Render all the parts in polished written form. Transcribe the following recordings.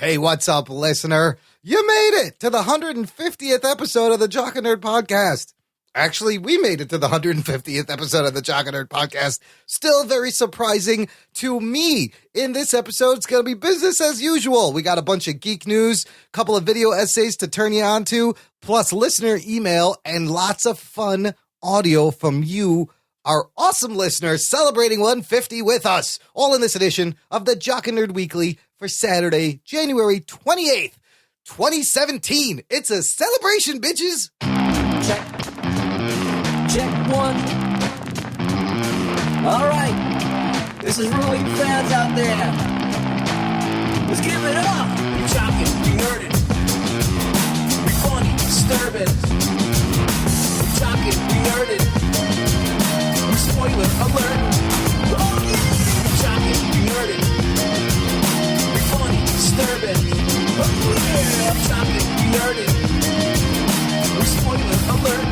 Hey, what's up, listener? You made it to the 150th episode of the Jock and Nerd Podcast. Actually, we made it to the 150th episode of the Jock and Nerd Podcast. Still very surprising to me. In this episode, it's going to be business as usual. We got a bunch of geek news, a couple of video essays to turn you on to, plus listener email, and lots of fun audio from you, our awesome listeners, celebrating 150 with us. All in this edition of the Jock and Nerd Weekly for Saturday, January 28th, 2017. It's a celebration, bitches. Check one. All right. This is ruling fans out there. Let's give it up. We jockin', we nerdin'. We funny, disturbing. We jockin', we nerdin'. We spoiler alert. Oh yeah. We jockin', we nerdin'. We funny, disturbing. Oh yeah. We jockin', we nerdin'. We spoiler alert.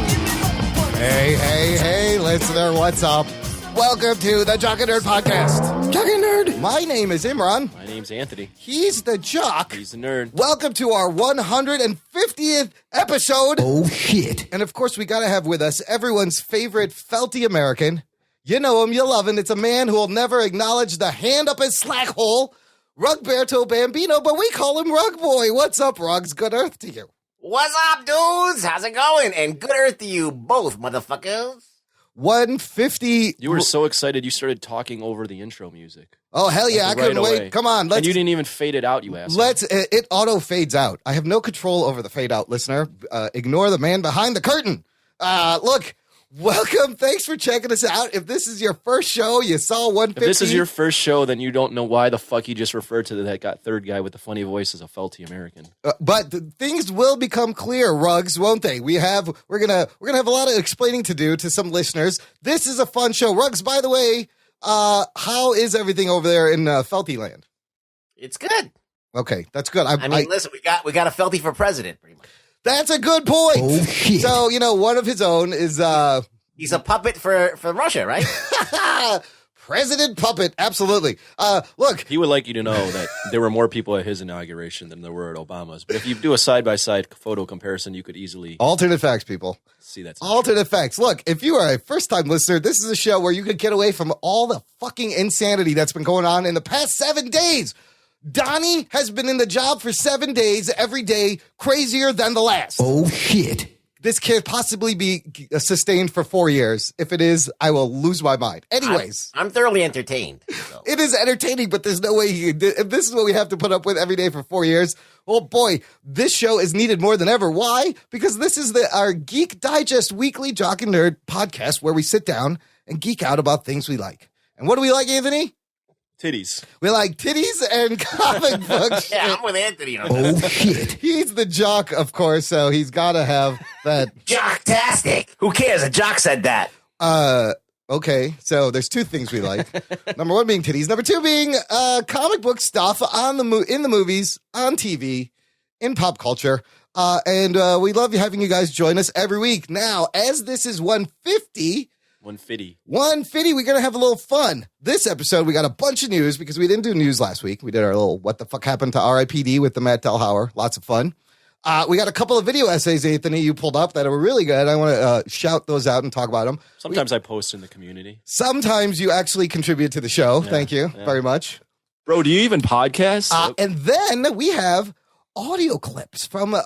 Hey, listener, what's up? Welcome to the Jock and Nerd Podcast. Jock and Nerd. My name is Imran. My name's Anthony. He's the Jock. He's the Nerd. Welcome to our 150th episode. Oh, shit. And of course, we got to have with us everyone's favorite felty American. You know him, you love him. It's a man who will never acknowledge the hand up his slack hole, Rugberto Bambino, but we call him Rug Boy. What's up, Rugs? Good earth to you. What's up, dudes? How's it going? And good earth to you both, motherfuckers. 150. You were so excited you started talking over the intro music. Oh, hell yeah. Like I couldn't right wait. away. Come on. And you didn't even fade it out, you asshole. It auto fades out. I have no control over the fade out, listener. Ignore the man behind the curtain. Look, welcome. Thanks for checking us out. If this is your first show, you saw 150. If this is your first show, then you don't know why the fuck you just referred to that third guy with the funny voice as a felty American. But things will become clear, Rugs, won't they? We're gonna have a lot of explaining to do to some listeners. This is a fun show. Rugs, by the way, how is everything over there in Felty Land? It's good. Okay, that's good. I mean, listen, we got a felty for president, pretty much. That's a good point. Oh, shit. So, one of his own is He's a puppet for Russia, right? President Puppet. Absolutely. Look, He would like you to know that there were more people at his inauguration than there were at Obama's. But if you do a side-by-side photo comparison, you could easily alternate facts, people. see that. Alternate facts. Look, if you are a first-time listener, this is a show where you could get away from all the fucking insanity that's been going on in the past 7 days. Donnie has been in the job for 7 days, every day, crazier than the last. Oh, shit. This can't possibly be sustained for 4 years. If it is, I will lose my mind. Anyways. I'm thoroughly entertained. So. It is entertaining, but there's no way if this is what we have to put up with every day for 4 years. Oh boy, this show is needed more than ever. Why? Because this is our Geek Digest weekly Jock and Nerd podcast where we sit down and geek out about things we like. And what do we like, Anthony? Titties. We like titties and comic books. Yeah, I'm with Anthony on Oh, this. shit. He's the jock, of course, so he's got to have that. Jocktastic. Who cares? A jock said that. Okay, so there's two things we like. Number one being titties. Number two being comic book stuff in the movies, on TV, in pop culture. And we love having you guys join us every week. Now, as this is 150, we're going to have a little fun. This episode, we got a bunch of news because we didn't do news last week. We did our little what the fuck happened to RIPD with the Matt Delhauer. Lots of fun. We got a couple of video essays, Anthony, you pulled up that were really good. I want to shout those out and talk about them. Sometimes I post in the community. Sometimes you actually contribute to the show. Yeah, Thank you very much. Bro, do you even podcast? And then we have audio clips from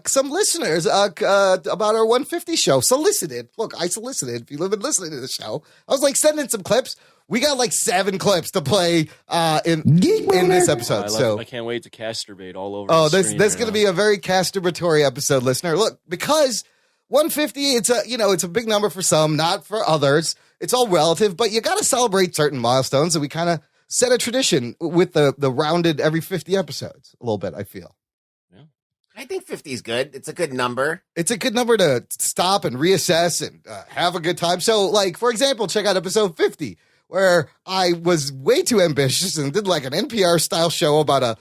some listeners about our 150 show. Solicited. Look, I solicited. If you've been listening to the show, I was like, send in some clips. We got like 7 clips to play in this episode. I can't wait to casturbate all over. This is going to be a very casturbatory episode, listener. Look, because 150, it's a big number for some, not for others. It's all relative, but you got to celebrate certain milestones, and we kind of set a tradition with the rounded every 50 episodes a little bit, I feel. Yeah. I think 50 is good. It's a good number. It's a good number to stop and reassess and have a good time. So, like, for example, check out episode 50, where I was way too ambitious and did like an NPR-style show about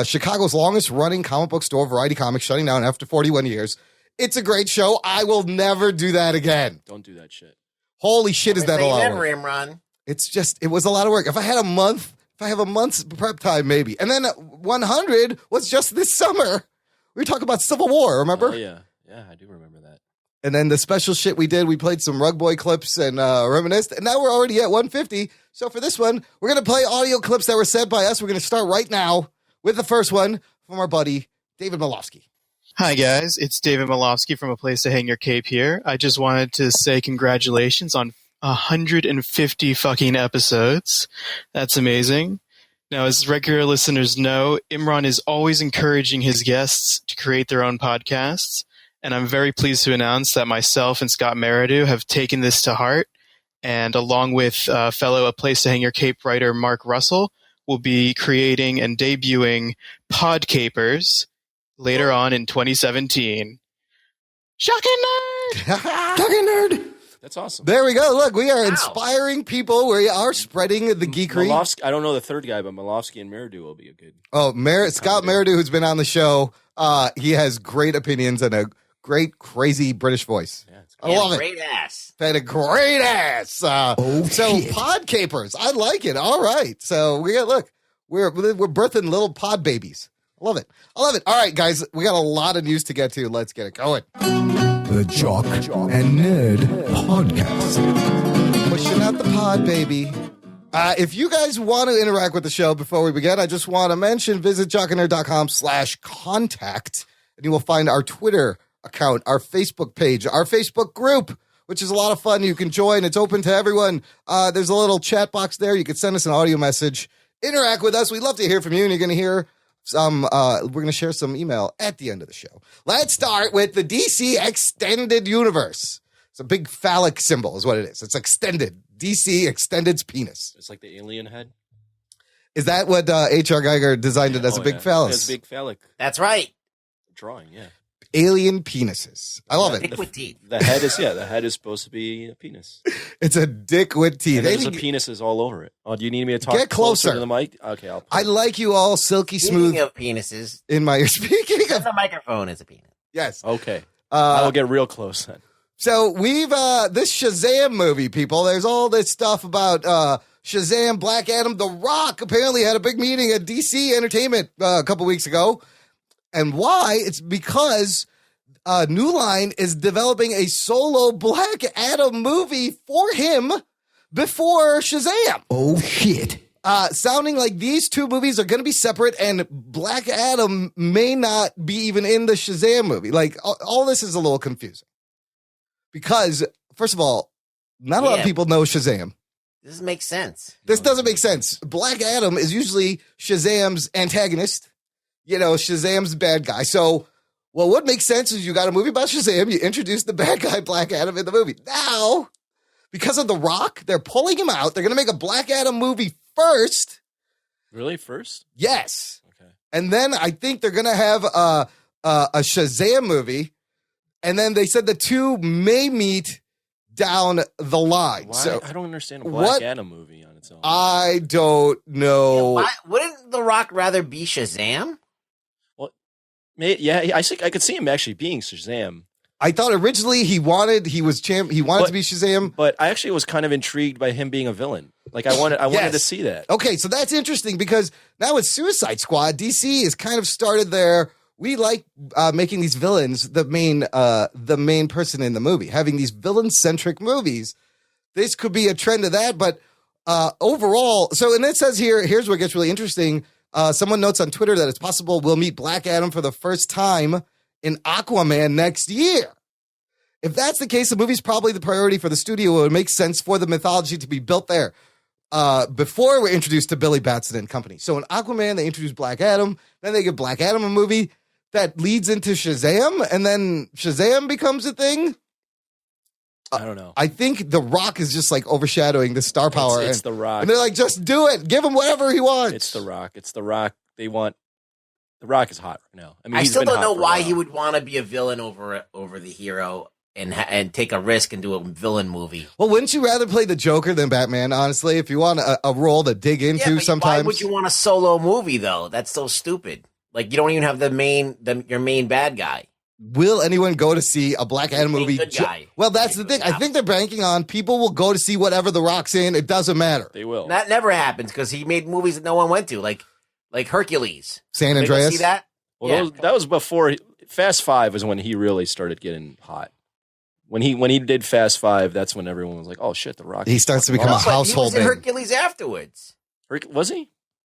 Chicago's longest-running comic book store, Variety Comics, shutting down after 41 years. It's a great show. I will never do that again. Don't do that shit. Holy shit, is that a lot of work. Run. It was a lot of work. If I had a month If I have a month's prep time, maybe. And then 100 was just this summer. We were talking about Civil War, remember? Oh, yeah. Yeah, I do remember that. And then the special shit we did, we played some Rug Boy clips and reminisced. And now we're already at 150. So for this one, we're going to play audio clips that were said by us. We're going to start right now with the first one from our buddy, David Malofsky. Hi, guys. It's David Malofsky from A Place to Hang Your Cape here. I just wanted to say congratulations on 150 fucking episodes. That's amazing. Now, as regular listeners know, Imran is always encouraging his guests to create their own podcasts. And I'm very pleased to announce that myself and Scott Meridew have taken this to heart. And along with fellow A Place to Hang Your Cape writer Mark Russell, we'll be creating and debuting Podcapers later on in 2017. Shocking nerd! Shocking nerd! That's awesome. There we go. Look, we are inspiring people. We are spreading the geekery. Malofsky, I don't know the third guy, but Malofsky and Meridew will be a good. Oh, Scott Meridew, who's been on the show, he has great opinions and a great, crazy British voice. Yeah, it's I love it. Great ass. Had a great ass. So Podcapers, I like it. All right. So we're birthing little pod babies. I love it. All right, guys, we got a lot of news to get to. Let's get it going. The Jock and Nerd Podcast. Pushing out the pod, baby. If you guys want to interact with the show before we begin, I just want to mention, visit jockandnerd.com/contact, and you will find our Twitter account, our Facebook page, our Facebook group, which is a lot of fun. You can join. It's open to everyone. There's a little chat box there. You can send us an audio message. Interact with us. We'd love to hear from you, and you're going to hear we're going to share some email at the end of the show. Let's start with the DC Extended Universe. It's a big phallic symbol is what it is. It's extended. DC Extended's penis. It's like the alien head. Is that what H.R. Geiger designed it as a big phallus? It's a big phallic That's right. drawing, yeah. Alien penises. I love it. Dick with teeth. The head is supposed to be a penis. It's a dick with teeth. And there's a penises all over it. Oh, do you need me to talk Get closer to the mic? Okay, I like you all silky smooth Speaking of penises, in my ear. Speaking of the microphone is a penis. yes. Okay. I will get real close then. So we've this Shazam movie, people. There's all this stuff about Shazam, Black Adam, The Rock apparently had a big meeting at DC Entertainment a couple weeks ago. And why? It's because New Line is developing a solo Black Adam movie for him before Shazam. Oh, shit. Sounding like these two movies are going to be separate, and Black Adam may not be even in the Shazam movie. Like, all this is a little confusing. Because, first of all, not a lot of people know Shazam. This makes sense. This doesn't make sense. Black Adam is usually Shazam's antagonist. You know, Shazam's the bad guy. So, well, what makes sense is you got a movie about Shazam, you introduce the bad guy Black Adam in the movie. Now, because of The Rock, they're pulling him out. They're going to make a Black Adam movie first. Really? First? Yes. Okay. And then I think they're going to have a Shazam movie. And then they said the two may meet down the line. Why? So I don't understand a Black Adam movie on its own. I don't know. Wouldn't The Rock rather be Shazam? Yeah, I could see him actually being Shazam. I thought originally he wanted to be Shazam, but I actually was kind of intrigued by him being a villain. Like I wanted to see that. Okay, so that's interesting because now with Suicide Squad, DC has kind of started their. We like making these villains the main person in the movie, having these villain-centric movies. This could be a trend of that, but overall, so and it says here's what gets really interesting. Someone notes on Twitter that it's possible we'll meet Black Adam for the first time in Aquaman next year. If that's the case, the movie's probably the priority for the studio. It would make sense for the mythology to be built there before we're introduced to Billy Batson and company. So in Aquaman, they introduce Black Adam. Then they give Black Adam a movie that leads into Shazam, and then Shazam becomes a thing. I don't know. I think The Rock is just like overshadowing the star power. It's The Rock. And they're like, just do it. Give him whatever he wants. It's The Rock. It's The Rock. The Rock is hot right now. I mean, I he's still been don't know hot for a why while. he would want to be a villain over the hero and take a risk and do a villain movie. Well, wouldn't you rather play the Joker than Batman, honestly? If you want a role to dig into but sometimes. Why would you want a solo movie, though? That's so stupid. Like, you don't even have your main bad guy. will anyone go to see a Black Adam movie? Good guy. Well, that's the thing. I think they're banking on people will go to see whatever The Rock's in. It doesn't matter. They will. That never happens because he made movies that no one went to, like Hercules. San Did you Andreas. see that? Well, Yeah. that was before Fast 5 was when he really started getting hot. When he did Fast 5, that's when everyone was like, "Oh shit, The Rock." He starts to become a But he household was in name. Hercules afterwards. Was he?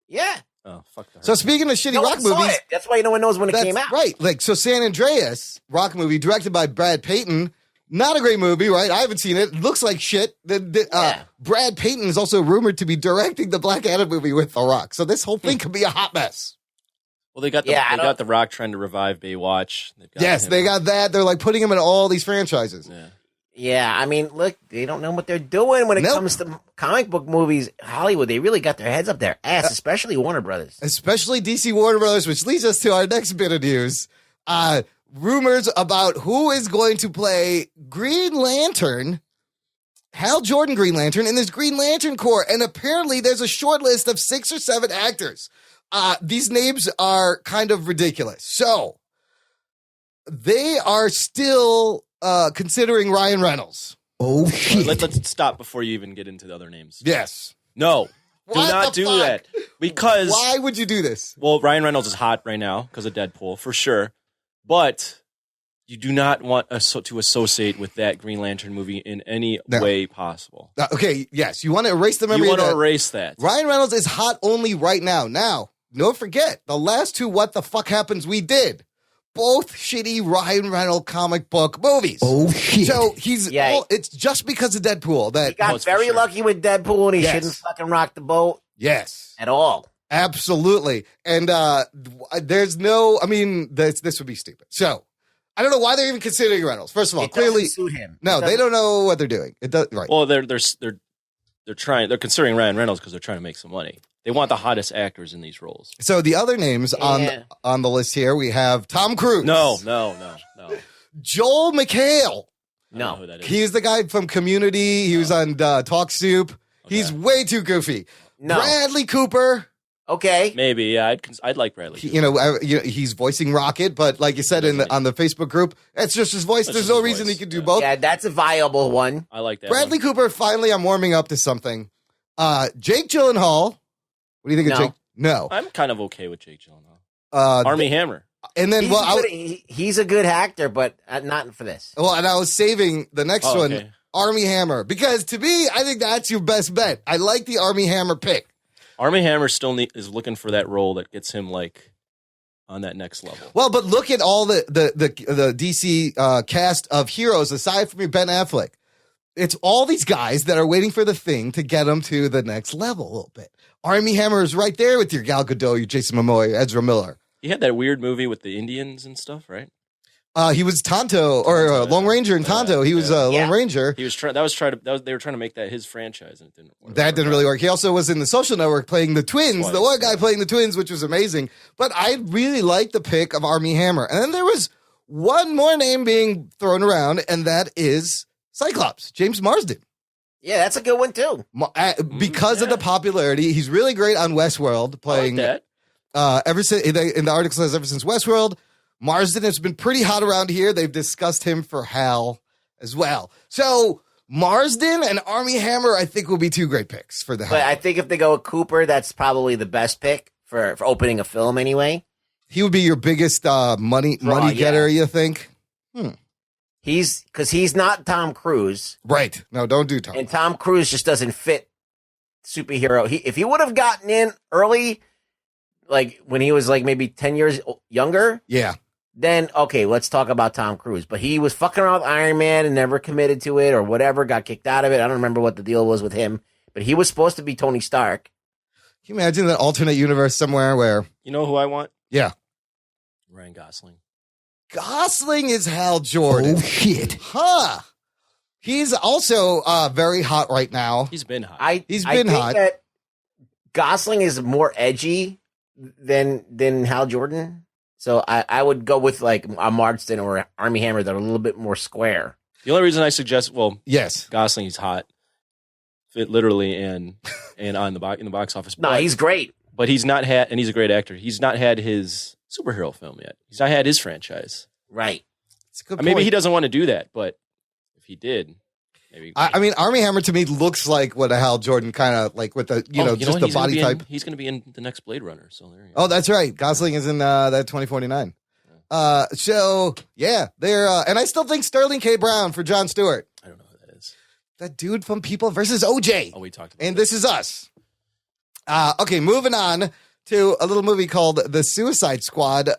Yeah. Oh, fuck that. So speaking of shitty No Rock one saw movies, it. That's why no one knows when it that's came out. right. Like so, San Andreas Rock movie directed by Brad Payton. Not a great movie, right? I haven't seen it. Looks like shit. Brad Payton is also rumored to be directing the Black Adam movie with The Rock. So this whole thing could be a hot mess. Well, they got The Rock trying to revive Baywatch. Yes, they got that. They're like putting him in all these franchises. Yeah. Yeah, I mean, look, they don't know what they're doing when it comes to comic book movies. Hollywood, they really got their heads up their ass, especially Warner Brothers. Especially DC Warner Brothers, which leads us to our next bit of news. Rumors about who is going to play Green Lantern, Hal Jordan Green Lantern, in this Green Lantern Corps. And apparently there's a short list of 6 or 7 actors. These names are kind of ridiculous. So they are still considering Ryan Reynolds. Oh, shit. Let's stop before you even get into the other names. Yes. No, do What not the do fuck? that because Why would you do this? well, Ryan Reynolds is hot right now because of Deadpool for sure, but you do not want to associate with that Green Lantern movie in any way possible. Okay, yes, you want to erase the memory You of want to that. erase that. Ryan Reynolds is hot only right now. Now, don't forget, the last 2 What the Fuck Happens we did. Both shitty Ryan Reynolds comic book movies. Oh, shit. So he's Yeah. it's just because of Deadpool that He got for very sure. lucky with Deadpool, and he Yes. shouldn't fucking rock the boat yes. at all. Absolutely. And there's no I mean this would be stupid. So, I don't know why they're even considering Reynolds. First of all, It clearly doesn't suit him. no, It they doesn't- don't know what they're doing. It does right. Well, they're considering Ryan Reynolds because they're trying to make some money. They want the hottest actors in these roles. So the other names Yeah. on the list here, we have Tom Cruise. No. Joel McHale. I don't know who that is. He's the guy from Community. He was on Talk Soup. He's way too goofy. No. Bradley Cooper. Okay. Maybe, yeah. I'd like Bradley. He's voicing Rocket, but like you said on the Facebook group, it's just his voice. That's There's just no his reason voice. he could do Yeah. both. Yeah, that's a viable one. I like that. Bradley one. Cooper. Finally, I'm warming up to something. Jake Gyllenhaal. What do you think of No. Jake? No. I'm kind of okay with Jake Gyllenhaal. Army. Army Hammer. And then He's a good actor, but not for this. and I was saving the next Oh, one, okay. Army Hammer, because to me, I think that's your best bet. I like the Army Hammer pick. Army Hammer still is looking for that role that gets him like on that next level. Well, but look at all the DC cast of heroes aside from your Ben Affleck. It's all these guys that are waiting for the thing to get them to the next level a little bit. Army Hammer is right there with your Gal Gadot, your Jason Momoa, your Ezra Miller. He had that weird movie with the Indians and stuff, right? He was Tonto or Lone Ranger in Tonto. He was Lone Ranger. He was they were trying to make that his franchise, and it didn't work. That didn't really work. He also was in the Social Network playing the twins, Twice, the one guy playing the twins, which was amazing. But I really liked the pick of Army Hammer. And then there was one more name being thrown around, and that is Cyclops, James Marsden. Yeah, that's a good one too. Because of the popularity, he's really great on Westworld, playing I like that. ever since in the article says ever since Westworld. Marsden has been pretty hot around here. They've discussed him for Hal as well. So Marsden and Army Hammer, I think, will be 2 great picks for the But Hal. I think if they go with Cooper, that's probably the best pick for opening a film anyway. He would be your biggest money Draw, getter, you think? Because he's not Tom Cruise, Right. No, don't do Tom. and Tom Cruise just doesn't fit superhero. If he would have gotten in early, like when he was like maybe 10 years younger, Yeah. then okay, let's talk about Tom Cruise. But he was fucking around with Iron Man and never committed to it or whatever, got kicked out of it. I don't remember what the deal was with him, but he was supposed to be Tony Stark. Can you imagine that alternate universe somewhere where, You know who I want? yeah, Ryan Gosling. Gosling is Hal Jordan. Oh, shit. Huh. He's also very hot right now. He's been hot. He's I been think hot. that Gosling is more edgy than Hal Jordan. So I would go with like a Marsden or Army Hammer that are a little bit more square. the only reason I suggest, Yes. Gosling, he's hot, fit literally and on the in the box office. No, he's great. but he's not had, and he's a great actor. He's not had his superhero film yet. He's not had his franchise. Right. It's a good Maybe point. he doesn't want to do that, but if he did, maybe. I mean, Army Hammer to me looks like what Hal Jordan kind of like with the just the body type. He's going to be in the next Blade Runner. So there you go. Oh, that's right. Gosling is in that 2049. So yeah, they're and I still think Sterling K. Brown for Jon Stewart. I don't know who that is. That dude from People versus OJ. Oh, we talked about And This Is Us. Okay, moving on to a little movie called The Suicide Squad.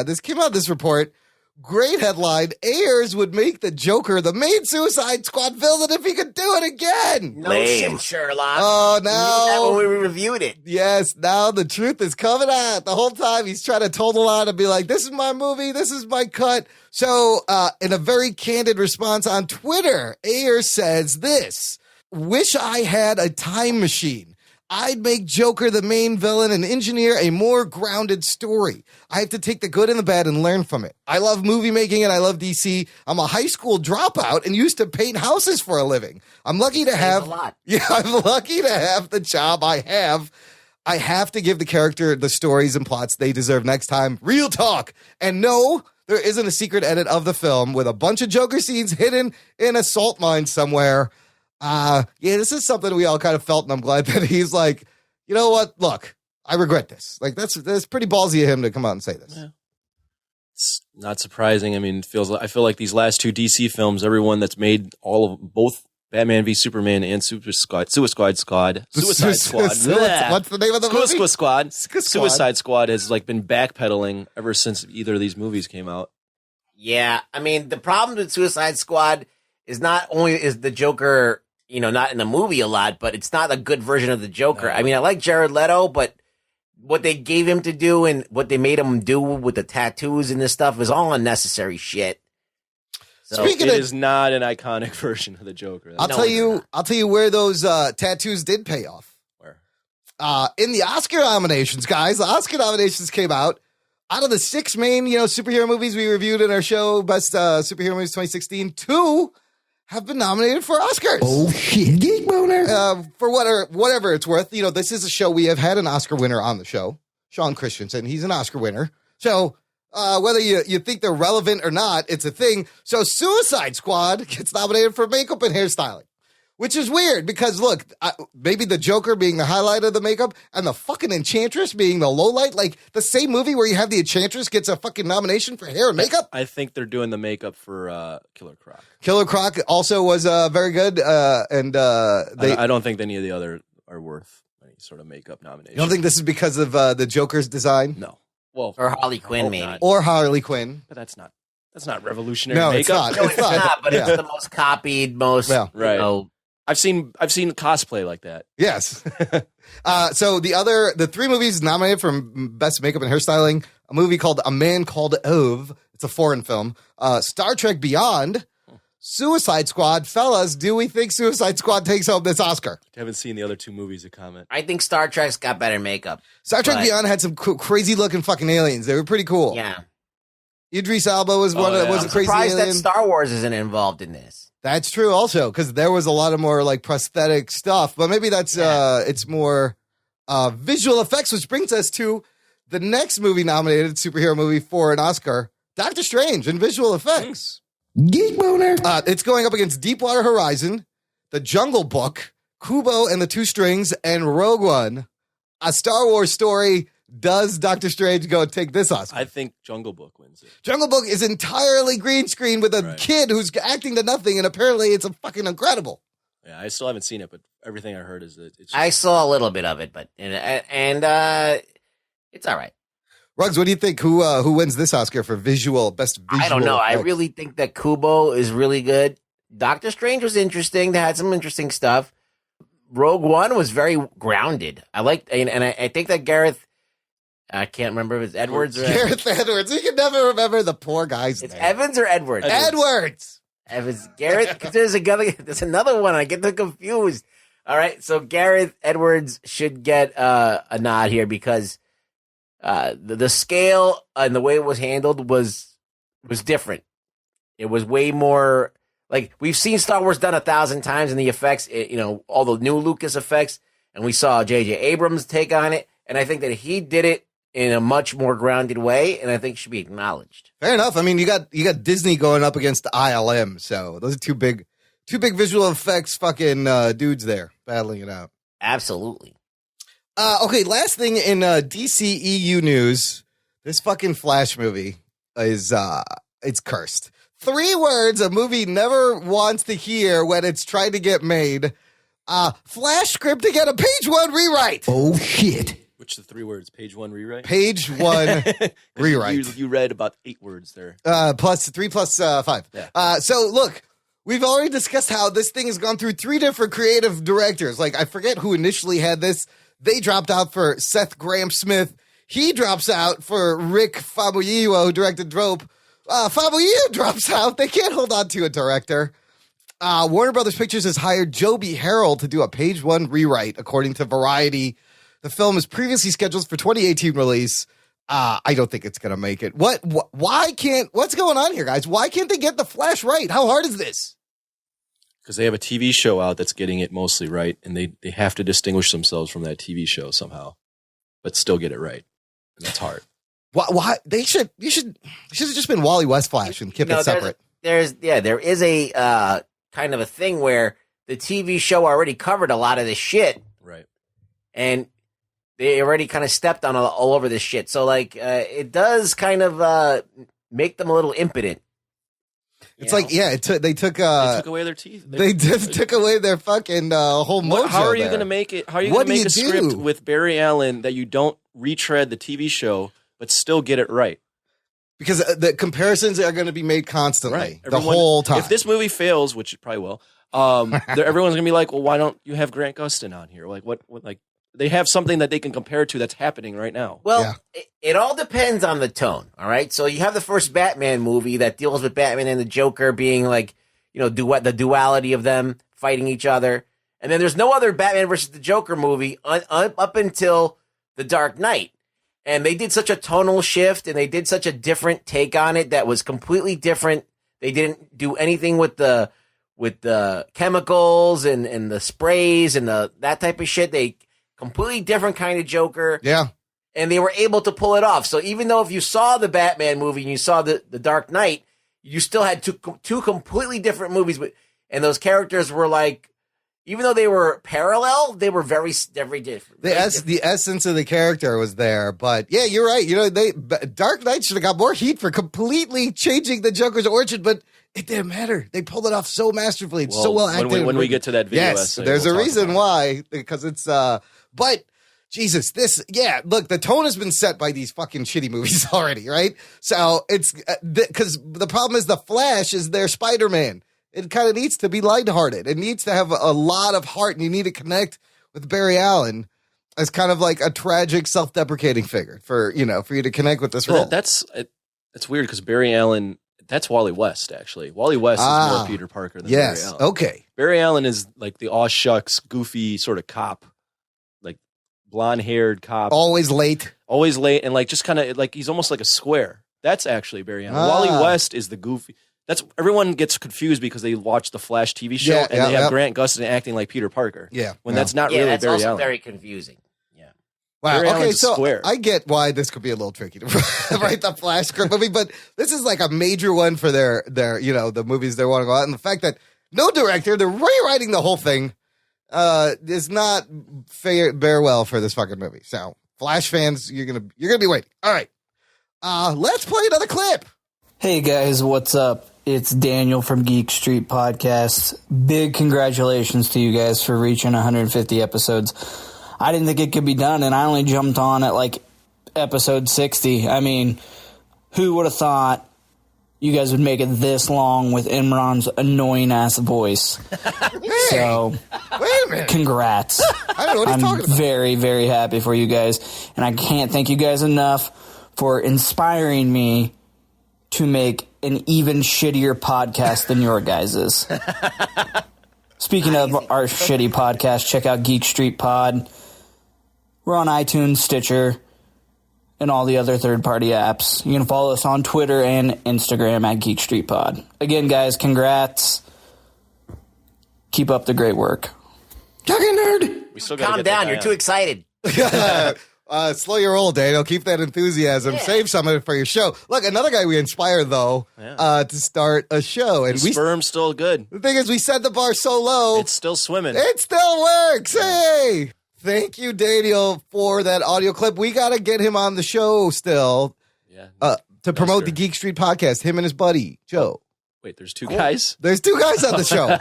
This came out, this report. Great headline. Ayers would make the Joker the main Suicide Squad villain if he could do it again. No shit, Sherlock. Oh, We knew that no. when we reviewed it. Yes, now the truth is coming out. The whole time he's trying to toe the line and be like, this is my movie, this is my cut. So, in a very candid response on Twitter, Ayers says this: wish I had a time machine. I'd make Joker the main villain and engineer a more grounded story. I have to take the good and the bad and learn from it. I love movie making and I love DC. I'm a high school dropout and used to paint houses for a living. I'm lucky to have a lot. Yeah, I'm lucky to have the job I have. I have to give the character the stories and plots they deserve next time. Real talk. And no, there isn't a secret edit of the film with a bunch of Joker scenes hidden in a salt mine somewhere. Yeah, this is something we all kind of felt, and I'm glad that he's like, you know what? Look, I regret this. Like, that's pretty ballsy of him to come out and say this. Yeah. It's not surprising. I mean, I feel like these last two DC films, everyone that's made both Batman v Superman and Suicide Squad. What's the name of the movie? Suicide Squad has like been backpedaling ever since either of these movies came out. Yeah, I mean, the problem with Suicide Squad is not only is the Joker, not in the movie a lot, but it's not a good version of the Joker. No. I mean, I like Jared Leto, but what they gave him to do and what they made him do with the tattoos and this stuff is all unnecessary shit. So, It is not an iconic version of the Joker. I'll tell you where those tattoos did pay off. Where? In the Oscar nominations, guys. The Oscar nominations came out. Out of the 6 main, superhero movies we reviewed in our show, Best Superhero Movies 2016, 2 have been nominated for Oscars. Oh shit, Geek Boner. For whatever it's worth. This is a show we have had an Oscar winner on the show, Sean Christensen. He's an Oscar winner. So whether you think they're relevant or not, it's a thing. So Suicide Squad gets nominated for makeup and hairstyling, which is weird because, look, maybe the Joker being the highlight of the makeup and the fucking Enchantress being the low light, like the same movie where you have the Enchantress gets a fucking nomination for hair and makeup. I think they're doing the makeup for Killer Croc. Killer Croc also was very good. I don't think any of the other are worth any sort of makeup nomination. You don't think this is because of the Joker's design? No. Well, or Harley Quinn, maybe. Not. Or Harley Quinn. But that's not revolutionary No, makeup. it's No, not. it's not, but it's the most copied, most, right. I've seen cosplay like that. Yes. So the 3 movies nominated for Best Makeup and Hairstyling, a movie called A Man Called Ove. It's a foreign film. Star Trek Beyond, Suicide Squad. Fellas, do we think Suicide Squad takes home this Oscar? I haven't seen the other 2 movies to comment. I think Star Trek's got better makeup. Star Trek Beyond had some crazy looking fucking aliens. They were pretty cool. Yeah. Idris Elba was was a I'm crazy surprised alien. that Star Wars isn't involved in this. That's true also, because there was a lot of more like prosthetic stuff, but maybe that's it's more visual effects, which brings us to the next movie nominated superhero movie for an Oscar, Doctor Strange in visual effects. Geek Boner. It's going up against Deepwater Horizon, The Jungle Book, Kubo and the Two Strings, and Rogue One. A Star Wars story. Does Doctor Strange go take this Oscar? I think Jungle Book wins it. Jungle Book is entirely green screen with a Right. kid who's acting to nothing, and apparently it's a fucking incredible. Yeah, I still haven't seen it, but everything I heard is that it's just, I saw a little bit of it, but and it's all right. Ruggs, what do you think? Who wins this Oscar for best visual? I don't know. I effects? really think that Kubo is really good. Doctor Strange was interesting. They had some interesting stuff. Rogue One was very grounded. I liked, and I think that Gareth. I can't remember if it's Edwards or Gareth Edwards. You can never remember the poor guy's it's name. Evans or Edwards. Edwards. Evans. Gareth. 'Cause there's another one. I get them confused. All right, so Gareth Edwards should get a nod here because the scale and the way it was handled was different. It was way more like we've seen Star Wars done 1,000 times, and the effects, all the new Lucas effects, and we saw J.J. Abrams take on it, and I think that he did it in a much more grounded way, and I think should be acknowledged. Fair enough. I mean, you got Disney going up against ILM, so those are two big visual effects fucking dudes there battling it out. Absolutely. Okay, last thing in DCEU news, this fucking Flash movie is it's cursed. 3 words a movie never wants to hear when it's trying to get made. Flash script to get a page 1 rewrite. Oh, shit. Which the 3 words? Page 1 rewrite? Page 1 rewrite. You read about 8 words there. Plus 3 plus 5. Yeah. So look, we've already discussed how this thing has gone through 3 different creative directors. Like, I forget who initially had this. They dropped out for Seth Graham-Smith. He drops out for Rick Famuyiwa, who directed Drope. Famuyiwa drops out. They can't hold on to a director. Warner Brothers Pictures has hired Joby Harold to do a page 1 rewrite, according to Variety. The film is previously scheduled for 2018 release. I don't think it's going to make it. What's going on here, guys? Why can't they get the Flash right? How hard is this? Because they have a TV show out that's getting it mostly right, and they have to distinguish themselves from that TV show somehow, but still get it right. And that's hard. Why you should have just been Wally West Flash and kept it separate. There is a kind of a thing where the TV show already covered a lot of this shit, Right. and they already kind of stepped on all over this shit. So like, it does kind of make them a little impotent. It's like, yeah, they took away their teeth. They just took away their fucking whole mojo. How are you there. going to make it? How are you going to make a script with Barry Allen that you don't retread the TV show but still get it right? Because the comparisons are going to be made constantly, right. the whole time. If this movie fails, which it probably will, everyone's going to be like, well, why don't you have Grant Gustin on here? Like, what like, they have something that they can compare to that's happening right now. Well, it all depends on the tone, all right? So you have the first Batman movie that deals with Batman and the Joker being like, the duality of them fighting each other. And then there's no other Batman versus the Joker movie up until The Dark Knight. And they did such a tonal shift and they did such a different take on it that was completely different. They didn't do anything with the chemicals and the sprays and that type of shit. They completely different kind of Joker. Yeah. And they were able to pull it off. So even though if you saw the Batman movie and you saw the Dark Knight, you still had two completely different movies. And those characters were like, even though they were parallel, they were very different. The essence of the character was there. But yeah, you're right. Dark Knight should have got more heat for completely changing the Joker's origin, but it didn't matter. They pulled it off so masterfully. It's so well acted. When we get to that video, yes, there's a reason why. Because it's but Jesus, look, the tone has been set by these fucking shitty movies already, right? So it's because the problem is the Flash is their Spider-Man. It kind of needs to be lighthearted. It needs to have a lot of heart, and you need to connect with Barry Allen as kind of like a tragic, self-deprecating figure for you to connect with this role. That's weird because Barry Allen. That's Wally West, actually. Wally West is more Peter Parker than Barry Allen. Okay. Barry Allen is like the aw shucks, goofy sort of cop, like blonde-haired cop. Always late, and like just kind of like he's almost like a square. That's actually Barry Allen. Wally West is the goofy. That's everyone gets confused because they watch the Flash TV show and they have Grant Gustin acting like Peter Parker. Yeah, when that's not really that's Barry also Allen. very confusing. Wow. Barry Okay, Allen's so square. I get why this could be a little tricky to write the Flash script movie, but this is like a major one for their the movies they want to go out, and the fact that no director, they're rewriting the whole thing, is not bear well for this fucking movie. So Flash fans, you're gonna be waiting. All right, let's play another clip. Hey guys, what's up? It's Daniel from Geek Street Podcast. Big congratulations to you guys for reaching 150 episodes. I didn't think it could be done, and I only jumped on at like episode 60. I mean, who would have thought you guys would make it this long with Imran's annoying-ass voice? So, Wait a minute. Congrats. I don't know what he's talking about. Very, very happy for you guys, and I can't thank you guys enough for inspiring me to make an even shittier podcast than your guys's. Speaking of our shitty podcast, check out Geek Street Pod. We're on iTunes, Stitcher, and all the other third-party apps. You can follow us on Twitter and Instagram at Geek Street Pod. Again, guys, congrats. Keep up the great work. Talking nerd. We still gotta Calm get down. that You're too excited. Slow your roll, Daniel. Keep that enthusiasm. Yeah. Save some of it for your show. Look, another guy we inspired, though, to start a show. And sperm's still good. The thing is, we set the bar so low. It's still swimming. It still works. Hey! Thank you, Daniel, for that audio clip. We got to get him on the show still to promote the Geek Street podcast, him and his buddy, Joe. Wait, there's two guys? There's two guys on the show.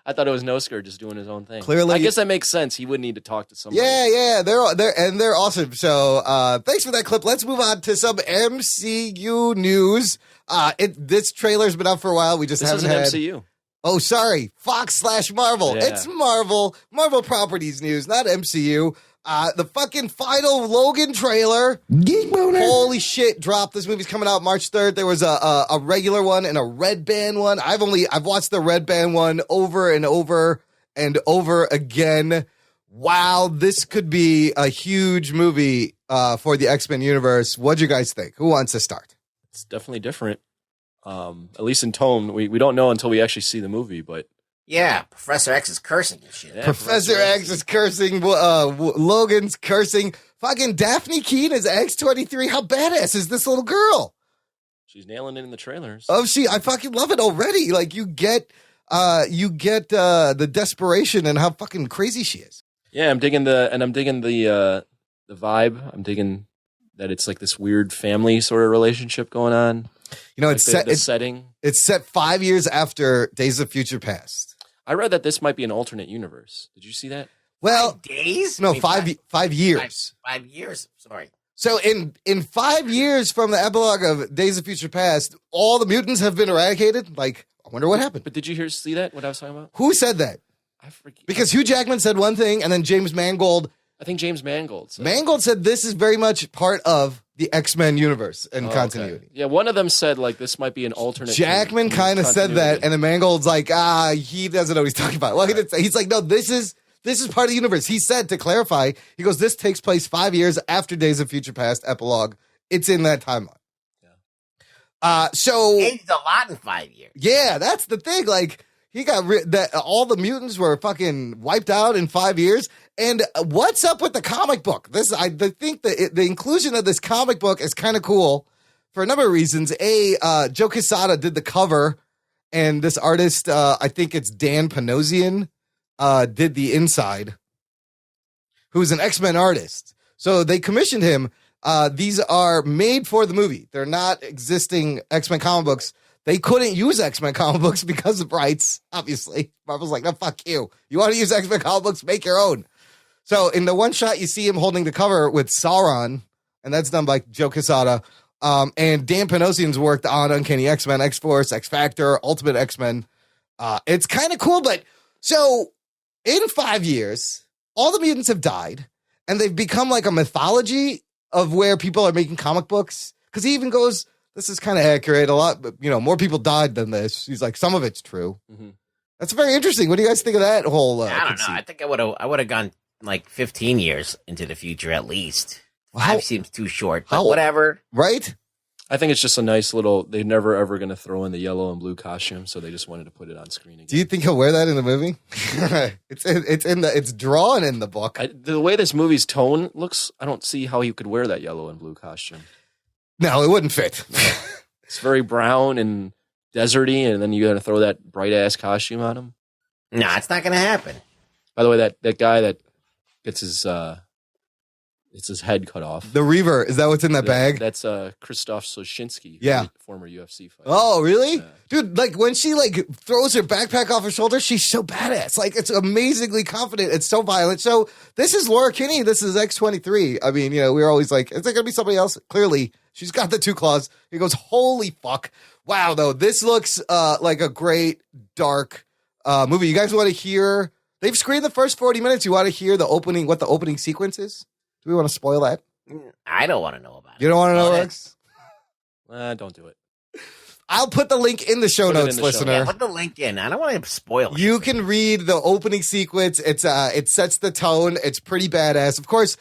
I thought it was Nosker just doing his own thing. Clearly, I guess that makes sense. He would need to talk to somebody. Yeah, they're awesome. So thanks for that clip. Let's move on to some MCU news. This trailer's been out for a while. We just haven't had MCU. Oh, sorry, Fox/Marvel. Yeah. It's Marvel Properties news, not MCU. The fucking final Logan trailer. Geek Boner. Holy shit, dropped. This movie's coming out March 3rd. There was a regular one and a red band one. I've watched the red band one over and over and over again. Wow, this could be a huge movie for the X-Men universe. What'd you guys think? Who wants to start? It's definitely different. At least in tone. We don't know until we actually see the movie, but Yeah, Professor X is cursing and shit. Yeah, Professor X is cursing. Logan's cursing. Fucking Daphne Keane is X-23. How badass is this little girl? she's nailing it in the trailers. I fucking love it already. Like you get the desperation and how fucking crazy she is. Yeah, I'm digging the vibe. I'm digging that it's like this weird family sort of relationship going on. You know, Like it's set. setting. It's set 5 years after Days of Future Past. I read that this might be an alternate universe. Did you see that? Well, 5 days? no, I mean, 5 years. 5 years. Sorry. So in 5 years from the epilogue of Days of Future Past, all the mutants have been eradicated. Like, I wonder what happened. But did you see that? What I was talking about? Who said that? I forget. Because Hugh Jackman said one thing, and then James Mangold. I think James Mangold said. Mangold said this is very much part of the X-Men universe and Oh, continuity. okay. Yeah, one of them said like this might be an alternate. Jackman kind of said that, and then Mangold's like, he doesn't know what he's talking about. Well, he didn't say. He's like, no, this is part of the universe. He said, to clarify, he goes, this takes place 5 years after Days of Future Past epilogue. It's in that timeline. Yeah. So Aged a lot in 5 years. yeah, that's the thing. Like he got that all the mutants were fucking wiped out in 5 years. And what's up with the comic book? I think the inclusion of this comic book is kind of cool for a number of reasons. Joe Quesada did the cover, and this artist, I think it's Dan Panosian, did the inside, who's an X-Men artist. So they commissioned him. These are made for the movie. They're not existing X-Men comic books. They couldn't use X-Men comic books because of rights, obviously. Marvel's like, no, fuck you. You want to use X-Men comic books? Make your own. So in the one shot, you see him holding the cover with Sauron, and that's done by Joe Quesada. And Dan Panosian's worked on Uncanny X-Men, X-Force, X-Factor, Ultimate X-Men. It's kind of cool, but so in 5 years, all the mutants have died, and they've become like a mythology of where people are making comic books. Because he even goes, this is kind of accurate. A lot, more people died than this. He's like, some of it's true. Mm-hmm. That's very interesting. What do you guys think of that whole? I don't know. I think I would have gone like 15 years into the future at least. 5 seems too short, but whatever. Right? I think it's just a nice little. They're never ever going to throw in the yellow and blue costume, so they just wanted to put it on screen again. Do you think he'll wear that in the movie? It's drawn in the book. The way this movie's tone looks, I don't see how he could wear that yellow and blue costume. No, it wouldn't fit. It's very brown and deserty, and then you got to throw that bright ass costume on him. No, it's not going to happen. By the way, that guy that gets his head cut off. The Reaver, is that what's in that bag? That's Krzysztof Soshinski, former UFC fighter. Oh, really? Yeah. Dude, like when she like throws her backpack off her shoulder, she's so badass. Like it's amazingly confident. It's so violent. So this is Laura Kinney. This is X-23. I mean, we were always like, is there going to be somebody else? Clearly, she's got the 2 claws. He goes, holy fuck. Wow, though. This looks like a great, dark movie. You guys want to hear? They've screened the first 40 minutes. You want to hear what the opening sequence is? Do we want to spoil that? I don't want to know about it. You don't want to know, Rex? Don't do it. I'll put the link in the show notes, listener. Yeah, put the link in. I don't want to spoil it. You can read the opening sequence. It's it sets the tone. It's pretty badass. Of course,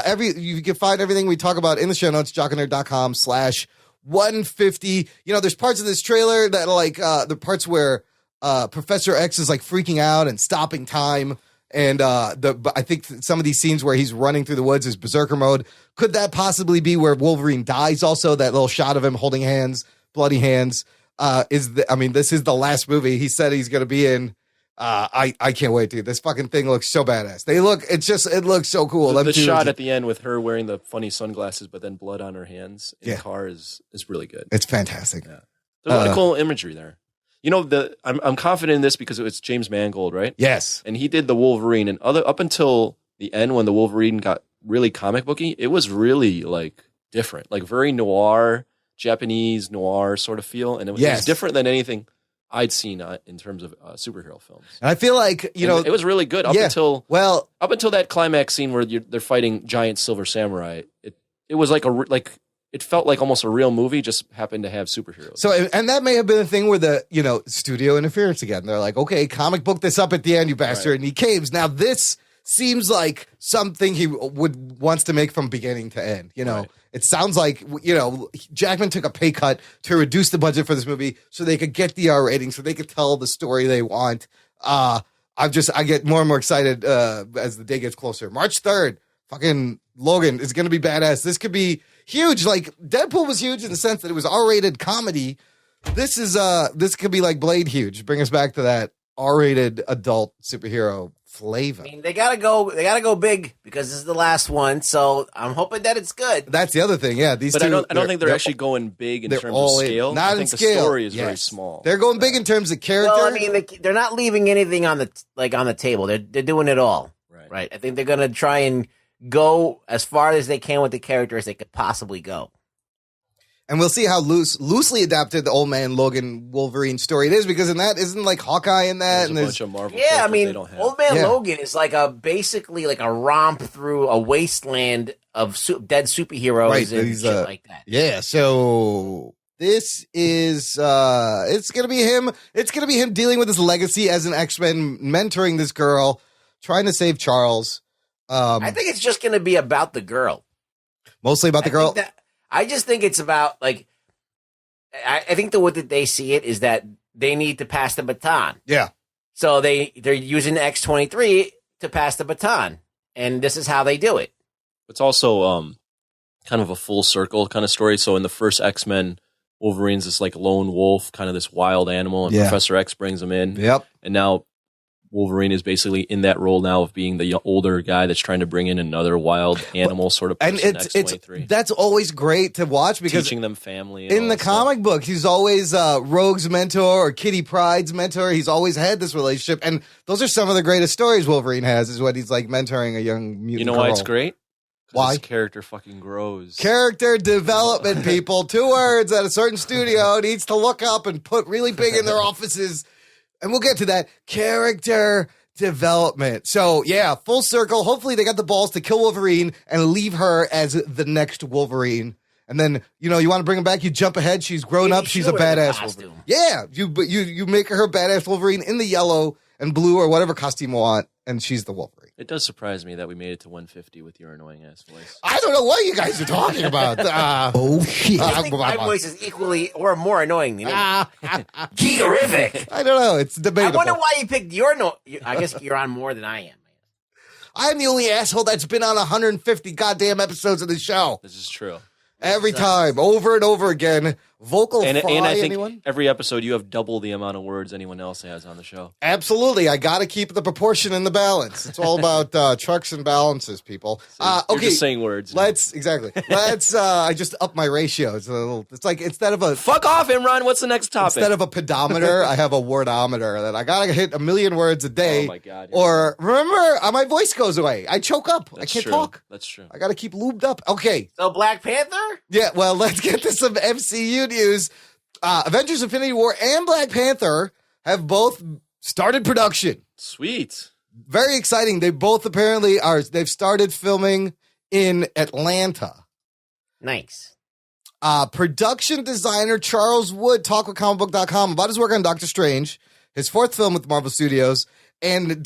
you can find everything we talk about in the show notes, jockandnerd.com/150. There's parts of this trailer that are like the parts where Professor X is like freaking out and stopping time. And I think some of these scenes where he's running through the woods is berserker mode. Could that possibly be where Wolverine dies also? That little shot of him holding hands, bloody hands. This is the last movie he said he's going to be in. I can't wait, dude. This fucking thing looks so badass. It looks so cool. The shot at the end with her wearing the funny sunglasses, but then blood on her hands in the car is really good. It's fantastic. Yeah. There's a lot of cool imagery there. You know, I'm confident in this because it's James Mangold, right? Yes. And he did the Wolverine, and up until the end when the Wolverine got really comic booky, it was really like different, like very noir, Japanese noir sort of feel, and it was different than anything I'd seen in terms of superhero films. And I feel like it was really good up until that climax scene where they're fighting giant silver samurai. It was like it felt like almost a real movie, just happened to have superheroes. So, and that may have been the thing where the studio interference again. They're like, okay, comic book this up at the end, you bastard, and he caves. Now this seems like something he wants to make from beginning to end. It sounds like Jackman took a pay cut to reduce the budget for this movie so they could get the R rating, so they could tell the story they want. I get more and more excited as the day gets closer. March 3rd, fucking Logan is going to be badass. This could be huge. Like Deadpool was huge in the sense that it was R-rated comedy. This could be like Blade huge. Bring us back to that R-rated adult superhero flavor. I mean, they gotta go big because this is the last one. So I'm hoping that it's good. That's the other thing. Yeah, I don't think they're actually going big in terms of scale. Not I in think scale. The story is very small. They're going big in terms of character. Well, I mean, they're not leaving anything on the table. They're doing it all. Right. I think they're gonna try and go as far as they can with the characters they could possibly go. And we'll see how loosely adapted the old man Logan Wolverine story it is, because in that isn't like Hawkeye in that, there's a bunch of Marvel. Yeah, I mean, old man Logan is like basically like a romp through a wasteland of dead superheroes and shit like that. Yeah, so this is it's gonna be him. It's gonna be him dealing with his legacy as an X-Men, mentoring this girl, trying to save Charles. I think it's just gonna be about the girl. Mostly about the girl. I just think it's about like I think the way that they see it is that they need to pass the baton. Yeah. So they're using X-23 to pass the baton, and this is how they do it. It's also kind of a full circle kind of story. So in the first X-Men, Wolverine's this like lone wolf, kind of this wild animal, and Professor X brings him in. Yep. And now Wolverine is basically in that role now of being the older guy that's trying to bring in another wild animal sort of person. And that's always great to watch because teaching them family. In the comic book, he's always Rogue's mentor or Kitty Pryde's mentor. He's always had this relationship, and those are some of the greatest stories Wolverine has. Is when he's like mentoring a young mutant. You know girl. why it's great? Why? His character fucking grows. Character development, people. 2 words that a certain studio needs to look up and put really big in their offices. And we'll get to that. Character development. So, yeah, full circle. Hopefully they got the balls to kill Wolverine and leave her as the next Wolverine. And then, you want to bring him back, you jump ahead. She's grown up. She's a badass Wolverine. Yeah, you make her badass Wolverine in the yellow and blue or whatever costume you want, and she's the Wolverine. It does surprise me that we made it to 150 with your annoying ass voice. I don't know what you guys are talking about. Oh, shit. I think my voice is equally or more annoying than Geekerific. I don't know. It's debatable. I wonder why you picked I guess you're on more than I am. I'm the only asshole that's been on 150 goddamn episodes of the show. This is true. Every time, over and over again. Vocal and fry, I think anyone? Every episode you have double the amount of words anyone else has on the show. Absolutely. I got to keep the proportion and the balance. It's all about trucks and balances, people. So you're just saying words. Exactly. I just up my ratio. It's like instead of a... Fuck off, Imran. What's the next topic? Instead of a pedometer, I have a wordometer that I got to hit 1 million words a day. Oh, my God. Or remember, my voice goes away. I choke up. I can't talk. That's true. I got to keep lubed up. Okay. So Black Panther? Yeah, well, let's get to some MCU news. Avengers Infinity War and Black Panther have both started production. Sweet. Very exciting. They both apparently they've started filming in Atlanta. Nice. Production designer Charles Wood talked with comicbook.com about his work on Doctor Strange, his 4th film with Marvel Studios, and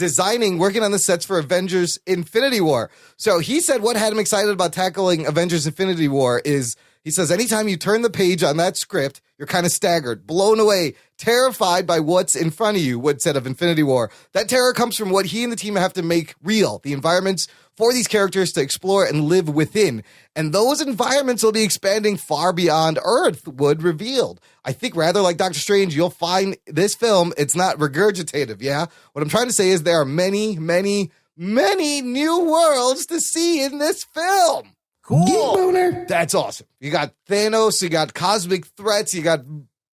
working on the sets for Avengers Infinity War. So he said what had him excited about tackling Avengers Infinity War is, he says, anytime you turn the page on that script, You're kind of staggered, blown away, terrified by what's in front of you, Wood said of Infinity War. That terror comes from what he and the team have to make real, the environments for these characters to explore and live within. And those environments will be expanding far beyond Earth, Wood revealed. I think rather like Doctor Strange, you'll find this film, it's not regurgitative, yeah? What I'm trying to say is there are many, many, many new worlds to see in this film. Cool. Geek boner. That's awesome. You got Thanos, you got cosmic threats, you got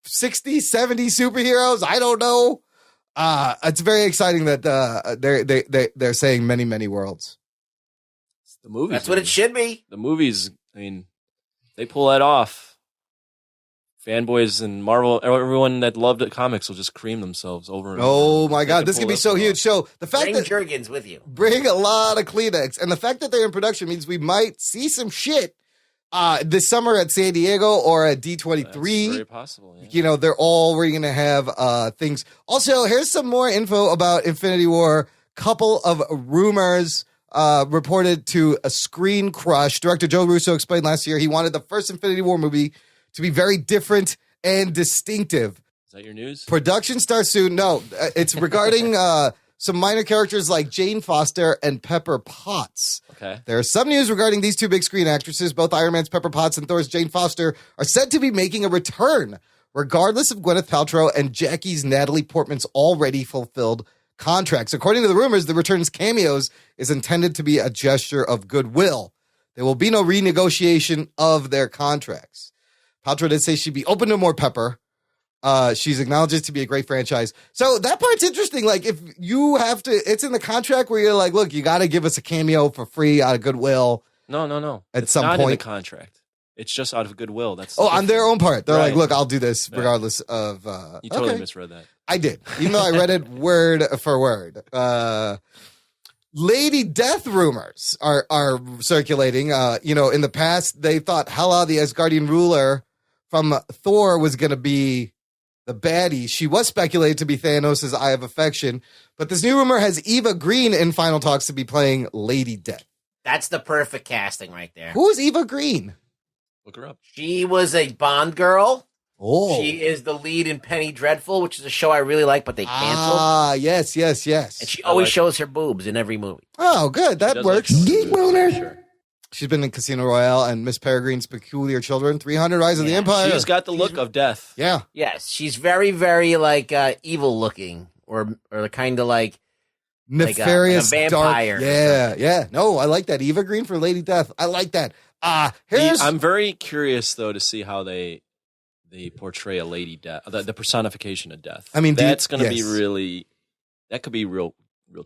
60, 70 superheroes. I don't know. It's very exciting that they're saying many, many worlds. It's the movies. That's what it should be. The movies, I mean, they pull that off. Fanboys and Marvel, everyone that loved the comics will just cream themselves over and over. Oh my God, this could be so huge. So the fact Bring that Jergens with you. bring a lot of Kleenex, and the fact that they're in production means we might see some shit this summer at San Diego or at D23. That's very possible. Yeah. You know, they're already going to have things. Also, here's some more info about Infinity War. Couple of rumors reported to a Screen Crush. Director Joe Russo explained last year he wanted the first Infinity War movie to be very different and distinctive. Is that your news? Production starts soon. No, it's regarding some minor characters like Jane Foster and Pepper Potts. Okay. There is some news regarding these two big screen actresses. Both Iron Man's Pepper Potts and Thor's Jane Foster are said to be making a return, regardless of Gwyneth Paltrow and Jackie's Natalie Portman's already fulfilled contracts. According to the rumors, the return's cameos is intended to be a gesture of goodwill. There will be no renegotiation of their contracts. Paltrow did say she'd be open to more Pepper. She's acknowledged it to be a great franchise. So that part's interesting. Like, if you have to, it's in the contract where you're like, look, you got to give us a cameo for free out of goodwill. No. At It's some not in the point. contract. It's just out of goodwill. That's On their own part. They're like, Right. look, I'll do this regardless of. You totally okay. misread that. I did, even though I read it word for word. Lady Death rumors are circulating. In the past, they thought Hela, the Asgardian ruler from Thor, was going to be the baddie. She was speculated to be Thanos' Eye of Affection, but this new rumor has Eva Green in final talks to be playing Lady Death. That's the perfect casting right there. Who is Eva Green? Look her up. She was a Bond girl. Oh, She is the lead in Penny Dreadful, which is a show I really like, but they canceled. Yes. And she always shows her boobs in every movie. Oh, good. That does works. like Geek boner. Sure. She's been in Casino Royale and Miss Peregrine's Peculiar Children, 300 Rise of the Yeah, Empire. She's got the look of death. Yeah. Yes, she's very, very like evil looking, or kind of like Nefarious, like a dark. vampire. Yeah. No, I like that. Eva Green for Lady Death. I like that. I'm very curious though to see how they portray a lady death, the personification of death. I mean, that's going to be yes. really. That could be real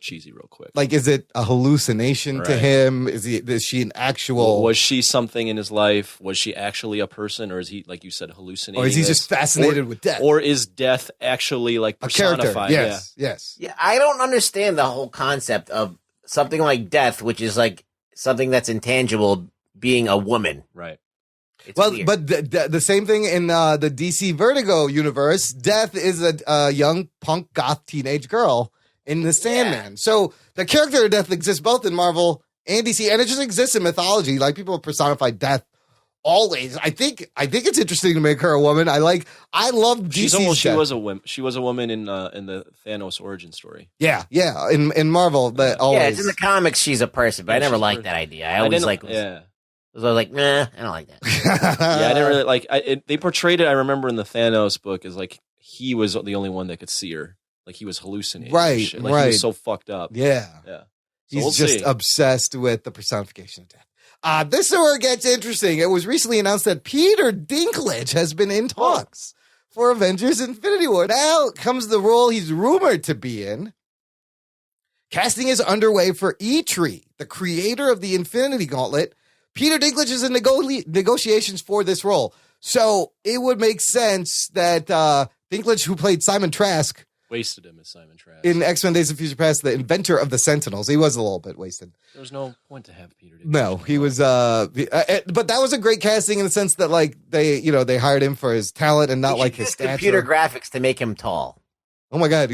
cheesy, real quick. Like, is it a hallucination to Right. him? Is she an actual? Was she something in his life? Was she actually a person, or is he, like you said, hallucinating? Or is he this? just fascinated with death? Or is death actually like A character? personified? Yes. Yeah, I don't understand the whole concept of something like death, which is like something that's intangible, being a woman. Right. It's Well, weird. but the same thing in the DC Vertigo universe. Death is a young punk goth teenage girl in the Sandman. So the character of death exists both in Marvel and DC, and it just exists in mythology. Like, people personify death always. I think it's interesting to make her a woman. I love DC's She death. was a woman. She was a woman in the Thanos origin story. Yeah. In Marvel, that always. Yeah, it's in the comics. She's a person, but Yeah, I never she's a liked person. that idea. I always like. Yeah. I was like, nah, I don't like that. Yeah, I didn't really like. They portrayed it. I remember in the Thanos book as like he was the only one that could see her. Like, he was hallucinating. and Right, shit. Like, He right. was so fucked up. Yeah. Yeah. So He's we'll just see. obsessed with the personification of death. This is where it gets interesting. It was recently announced that Peter Dinklage has been in talks for Avengers Infinity War. Now comes the role he's rumored to be in. Casting is underway for Eitri, the creator of the Infinity Gauntlet. Peter Dinklage is in negotiations for this role. So it would make sense that Dinklage, who played Simon Trask Wasted him as Simon Trask. in X-Men Days of Future Past, the inventor of the Sentinels, he was a little bit wasted. There was no point to have Peter. Dinklage. No, he was but that was a great casting in the sense that, like, they hired him for his talent and not He like should his use stature. computer graphics to make him tall. Oh my God.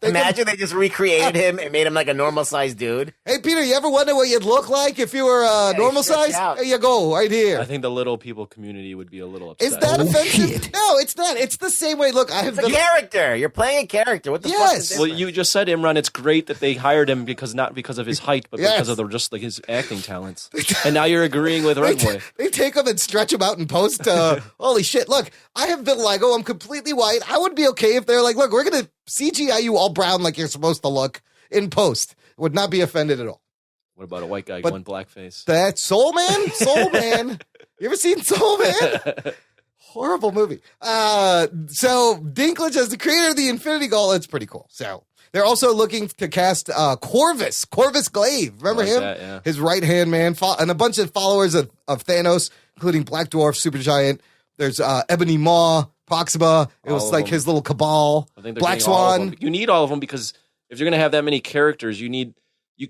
Imagine they just recreated him and made him like a normal sized dude. Hey, Peter, you ever wonder what you'd look like if you were normal size? There you go, right here. I think the little people community would be a little upset. Is that offensive? Shit. No, it's not. It's the same way. Look, I have It's a character. You're playing a character. What the fuck is Well, different? you just said, Imran, it's great that they hired him not because of his height, but Yes. because of just like his acting talents. And now you're agreeing with Red Boy. They take them and stretch them out in post. Holy shit. Look, I have vitiligo. I'm completely white. I would be okay if they're like, look, we're going to CGI you all brown like you're supposed to look in post. Would not be offended at all. What about a white guy But- going blackface? That Soul Man? Soul Man. You ever seen Soul Man? Horrible movie. So Dinklage as the creator of the Infinity Gauntlet's pretty cool. So they're also looking to cast Corvus Glaive. Remember like him? that, yeah. His right-hand man, and a bunch of followers of Thanos, including Black Dwarf, Supergiant. There's Ebony Maw, Proxima. It was All of like them. his little cabal. I think they're Black getting all of Swan. them. You need all of them because if you're going to have that many characters, you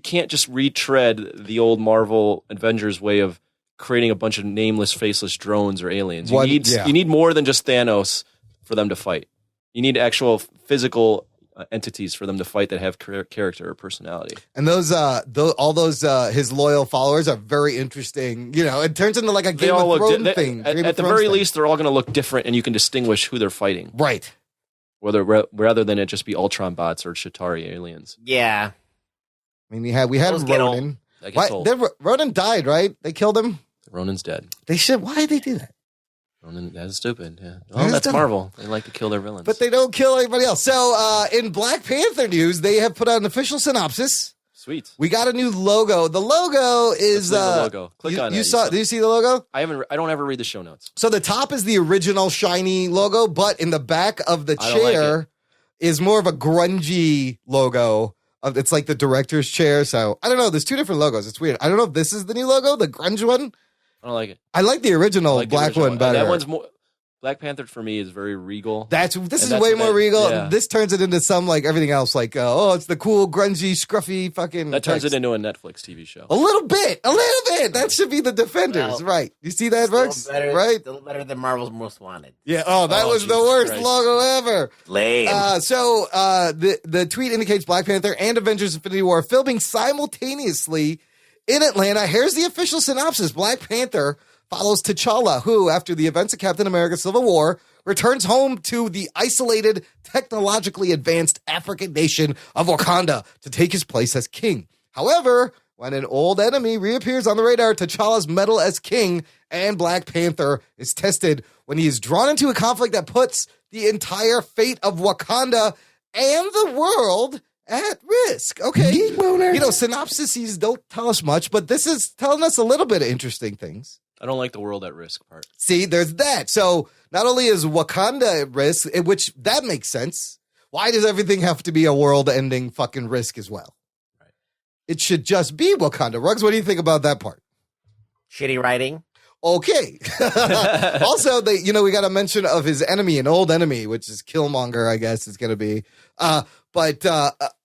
can't just retread the old Marvel Avengers way of creating a bunch of nameless, faceless drones or aliens. You need more than just Thanos for them to fight. You need actual physical entities for them to fight that have character or personality. And all those his loyal followers are very interesting. You know, it turns into like a Game of Thrones thing. At the very least, they're all going to look different, and you can distinguish who they're fighting. Right. Rather than it just be Ultron bots or Chitauri aliens. Yeah. I mean, we had Those get Ronan. That gets old. Ronan died, right? They killed him. Ronan's dead. They should. Why did they do that? Ronan, that's stupid. Yeah. That Well, is that's dumb. Marvel. They like to kill their villains. But they don't kill anybody else. So in Black Panther news, they have put out an official synopsis. Sweet. We got a new logo. The logo is Let's read the logo. Click on it. You saw? Did you see the logo? I don't ever read the show notes. So the top is the original shiny logo, but in the back of the I don't like chair is more of a grungy logo. It's like the director's chair. So I don't know. There's two different logos. It's weird. I don't know if this is the new logo, the grunge one. I don't like it. I like the original I like the black original one better. That one's more. Black Panther for me is very regal. This And is that's way what more that- regal. yeah. This turns it into some like everything else. Like it's the cool grungy scruffy fucking. That turns text. it into a Netflix TV show. A little bit. That should be the Defenders, Well, right? You see that, Brooks? Right? Still better than Marvel's Most Wanted. Yeah. Oh, that was the Jesus worst Christ. logo ever. Lame. The tweet indicates Black Panther and Avengers: Infinity War are filming simultaneously in Atlanta. Here's the official synopsis: Black Panther follows T'Challa, who, after the events of Captain America: Civil War, returns home to the isolated, technologically advanced African nation of Wakanda to take his place as king. However, when an old enemy reappears on the radar, T'Challa's mettle as king and Black Panther is tested when he is drawn into a conflict that puts the entire fate of Wakanda and the world at risk. Okay. Geek boner. You know, synopsises don't tell us much, but this is telling us a little bit of interesting things. I don't like the world at risk part. See, there's that. So not only is Wakanda at risk, which that makes sense. Why does everything have to be a world-ending fucking risk as well? Right. It should just be Wakanda. Ruggs, what do you think about that part? Shitty writing. Okay. Also, we got a mention of his enemy, an old enemy, which is Killmonger, I guess is going to be. But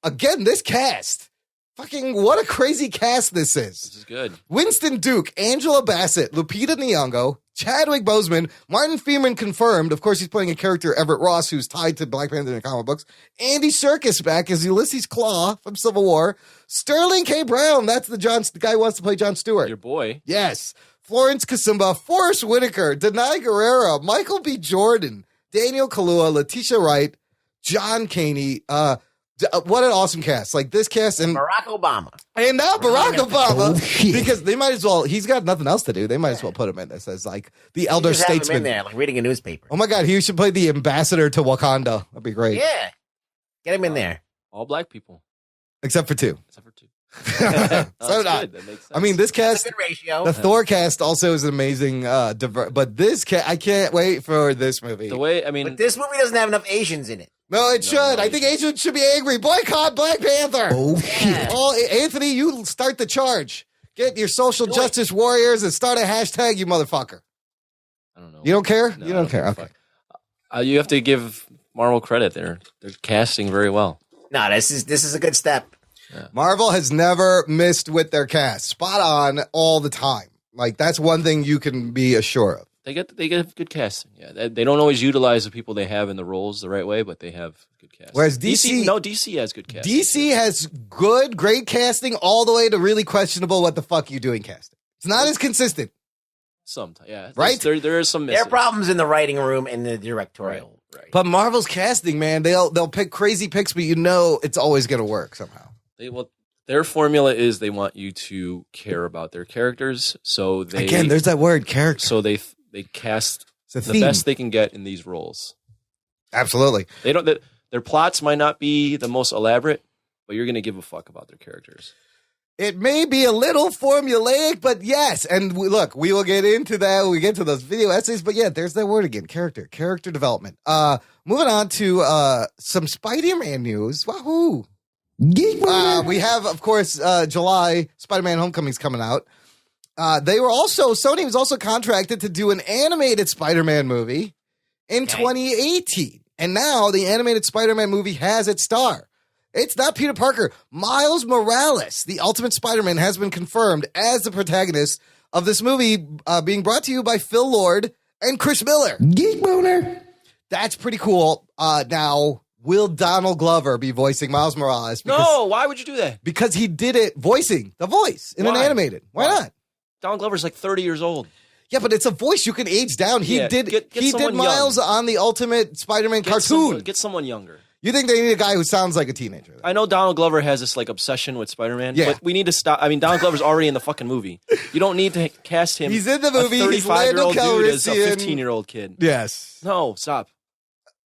again, this cast. Fucking what a crazy cast this is. This is good. Winston Duke, Angela Bassett, Lupita Nyong'o, Chadwick Boseman, Martin Freeman confirmed. Of course, he's playing a character, Everett Ross, who's tied to Black Panther in the comic books. Andy Serkis back as Ulysses Claw from Civil War. Sterling K. Brown, that's the guy who wants to play Jon Stewart. Your boy. Yes. Florence Kasumba, Forrest Whitaker, Denai Guerrero, Michael B. Jordan, Daniel Kaluuya, Letitia Wright, John Caney. What an awesome cast. Like this cast and Barack Obama. And now Barack Obama, Oh, shit. because they might as well, he's got nothing else to do. They might as well put him in this as like the elder Just have him in statesman. there, like reading a newspaper. Oh my God, he should play the ambassador to Wakanda. That'd be great. Yeah. Get him in there. All black people. Except for two. Except for two. So That's not. good. That makes sense. I mean, this That's cast, a good ratio. the Thor cast also is an amazing, but this I can't wait for this movie. the way, I mean, But this movie doesn't have enough Asians in it. No, it should. I think Asians should be angry. Boycott Black Panther. Oh, shit. Oh, Anthony, you start the charge. Get your social justice warriors and start a hashtag, you motherfucker. I don't know. You don't care? No, You I don't care. give a Okay. fuck. You have to give Marvel credit. They're casting very well. No, this is a good step. Marvel has never missed with their cast. Spot on all the time. Like, that's one thing you can be assured of. They get good casting. Yeah, they don't always utilize the people they have in the roles the right way, but they have good casting. Whereas DC has good casting. DC has great casting all the way to really questionable. What the fuck you doing casting? It's not as consistent. Sometimes, yeah, right. There is some. There are problems in the writing room and the directorial. Right. But Marvel's casting, man, they'll pick crazy picks, but it's always going to work somehow. Their formula is they want you to care about their characters, so there's that word, character. So they cast the best they can get in these roles. Absolutely. Their plots might not be the most elaborate, but you're going to give a fuck about their characters. It may be a little formulaic, but yes. And we will get into that when we get to those video essays. But yeah, there's that word again, character development. Moving on to some Spider-Man news. Wahoo! We have, of course, July, Spider-Man Homecoming's coming out. Sony was also contracted to do an animated Spider-Man movie in 2018. And now the animated Spider-Man movie has its star. It's not Peter Parker. Miles Morales, the Ultimate Spider-Man, has been confirmed as the protagonist of this movie, being brought to you by Phil Lord and Chris Miller. Geek Boner. That's pretty cool. Now, will Donald Glover be voicing Miles Morales? No, why would you do that? Because he did it voicing the voice in an animated. Why not? Donald Glover's like 30 years old. Yeah, but it's a voice you can age down. He did Miles on the Ultimate Spider-Man cartoon. Get someone younger. You think they need a guy who sounds like a teenager? I know Donald Glover has this like obsession with Spider-Man, but we need to stop. I mean, Donald Glover's already in the fucking movie. You don't need to cast him. He's in the movie. A 35-year-old dude as a Calrissian. 15-year-old kid. Yes. No, stop.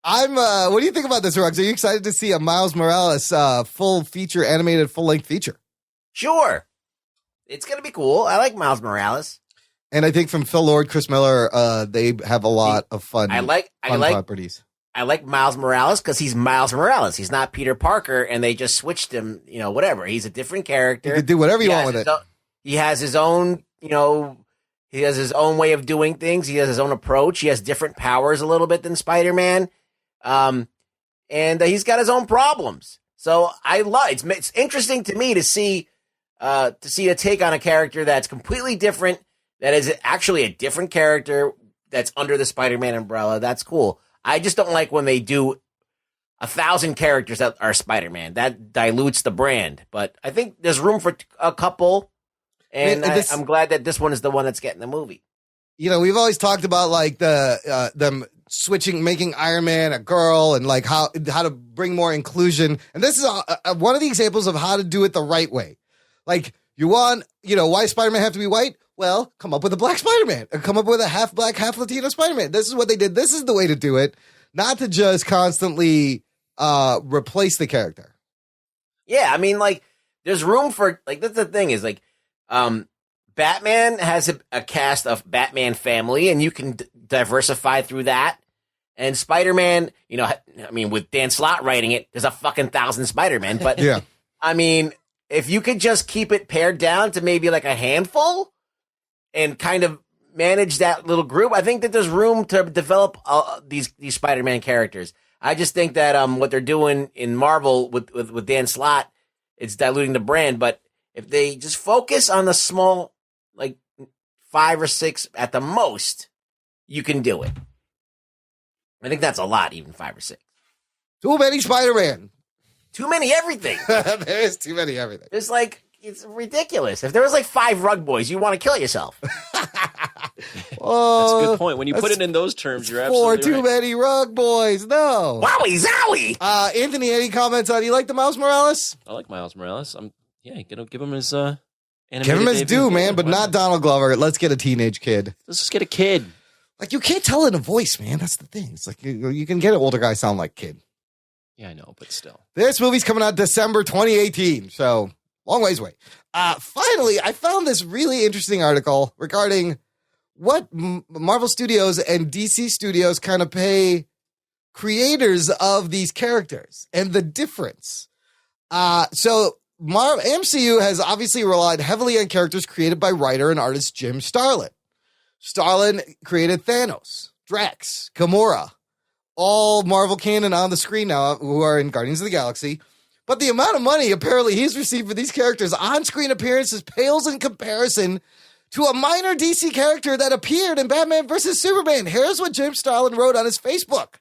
What do you think about this, Ruggs? Are you excited to see a Miles Morales full feature, animated full-length feature? Sure. It's going to be cool. I like Miles Morales. And I think from Phil Lord, Chris Miller, they have a lot of fun properties. I like Miles Morales because he's Miles Morales. He's not Peter Parker, and they just switched him, whatever. He's a different character. You can do whatever you want with it. He has his own, he has his own way of doing things. He has his own approach. He has different powers a little bit than Spider-Man. And he's got his own problems. So it's interesting to me to see a take on a character that's completely different, that is actually a different character that's under the Spider-Man umbrella. That's cool. I just don't like when they do 1,000 characters that are Spider-Man. That dilutes the brand. But I think there's room for a couple, and I'm glad that this one is the one that's getting the movie. We've always talked about like them switching, making Iron Man a girl, and like how to bring more inclusion. And this is one of the examples of how to do it the right way. Like you want, why Spider-Man have to be white? Well, come up with a black Spider-Man. Or come up with a half black, half Latino Spider-Man. This is what they did. This is the way to do it, not to just constantly replace the character. Yeah, I mean, like, there's room for, like, that's the thing is, like, Batman has a cast of Batman family, and you can diversify through that. And Spider-Man, with Dan Slott writing it, there's a fucking 1,000 Spider-Man. But, yeah. I mean, if you could just keep it pared down to maybe like a handful and kind of manage that little group, I think that there's room to develop these Spider-Man characters. I just think that what they're doing in Marvel with Dan Slott, it's diluting the brand. But if they just focus on the small, like 5 or 6 at the most, you can do it. I think that's a lot, even 5 or 6. Too many Spider-Man. Too many everything. There is too many everything. It's like, it's ridiculous. If there was like 5 rug boys, you want to kill yourself. That's a good point. When you put it in those terms, you're absolutely too many rug boys. No. Wowie zowie. Anthony, any comments on, you like the Miles Morales? I like Miles Morales. Give him his animated give him his debut. due, man, but not Donald Glover. Let's get a teenage kid. Let's just get a kid. Like, you can't tell in a voice, man. That's the thing. It's like you can get an older guy sound like kid. Yeah, I know, but still. This movie's coming out December 2018, so long ways away. Finally, I found this really interesting article regarding what Marvel Studios and DC Studios kind of pay creators of these characters and the difference. So MCU has obviously relied heavily on characters created by writer and artist Jim Starlin. Starlin created Thanos, Drax, Gamora, all Marvel canon on the screen now who are in Guardians of the Galaxy. But the amount of money apparently he's received for these characters' on-screen appearances pales in comparison to a minor DC character that appeared in Batman vs. Superman. Here's what Jim Starlin wrote on his Facebook.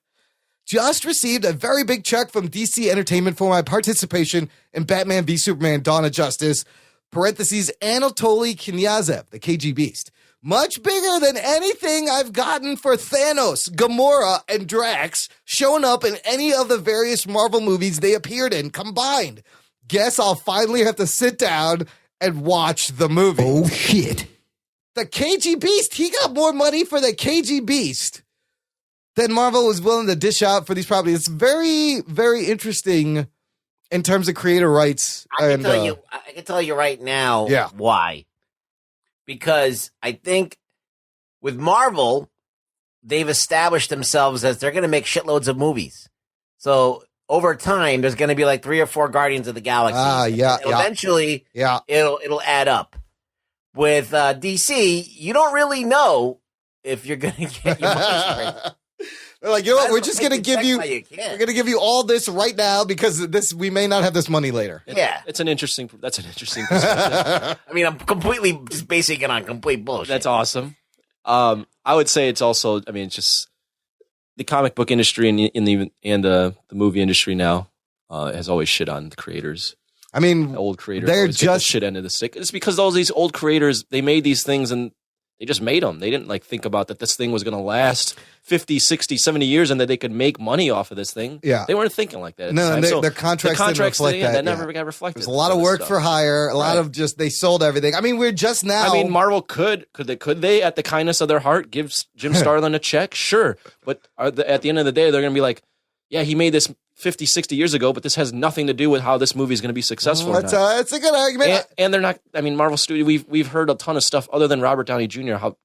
Just received a very big check from DC Entertainment for my participation in Batman v Superman Dawn of Justice, parentheses, Anatoly Knyazev, the KG Beast. Much bigger than anything I've gotten for Thanos, Gamora, and Drax shown up in any of the various Marvel movies they appeared in combined. Guess I'll finally have to sit down and watch the movie. Oh, shit. The KG Beast, he got more money for the KG Beast than Marvel was willing to dish out for these properties. It's very, very interesting in terms of creator rights. I can tell you right now why. Because I think with Marvel, they've established themselves as they're going to make shitloads of movies. So over time, there's going to be like 3 or 4 Guardians of the Galaxy. Eventually, it'll add up. With DC, you don't really know if you're going to get your money's worth. They're like, you know what? We're just going to give you. We're going to give you all this right now because we may not have this money later. That's an interesting perspective. I mean, I'm completely just basing it on complete bullshit. That's awesome. I would say it's also. I mean, it's just the comic book industry and the movie industry now has always shit on the creators. I mean, old creators. They're just the shit end of the stick. It's because all these old creators, they made these things and they just made them. They didn't think about that this thing was going to last 50, 60, 70 years and that they could make money off of this thing. Yeah. They weren't thinking like that. No, their contracts didn't reflect that. That never got reflected. There's a lot of work for hire, a lot of just, they sold everything. I mean, we're just now. I mean, Marvel could they at the kindness of their heart give Jim Starlin a check? Sure. But at the end of the day, they're going to be like, yeah, he made this 50, 60 years ago, but this has nothing to do with how this movie is going to be successful. That's a good argument. And they're not, I mean, Marvel Studio, we've heard a ton of stuff other than Robert Downey Jr., how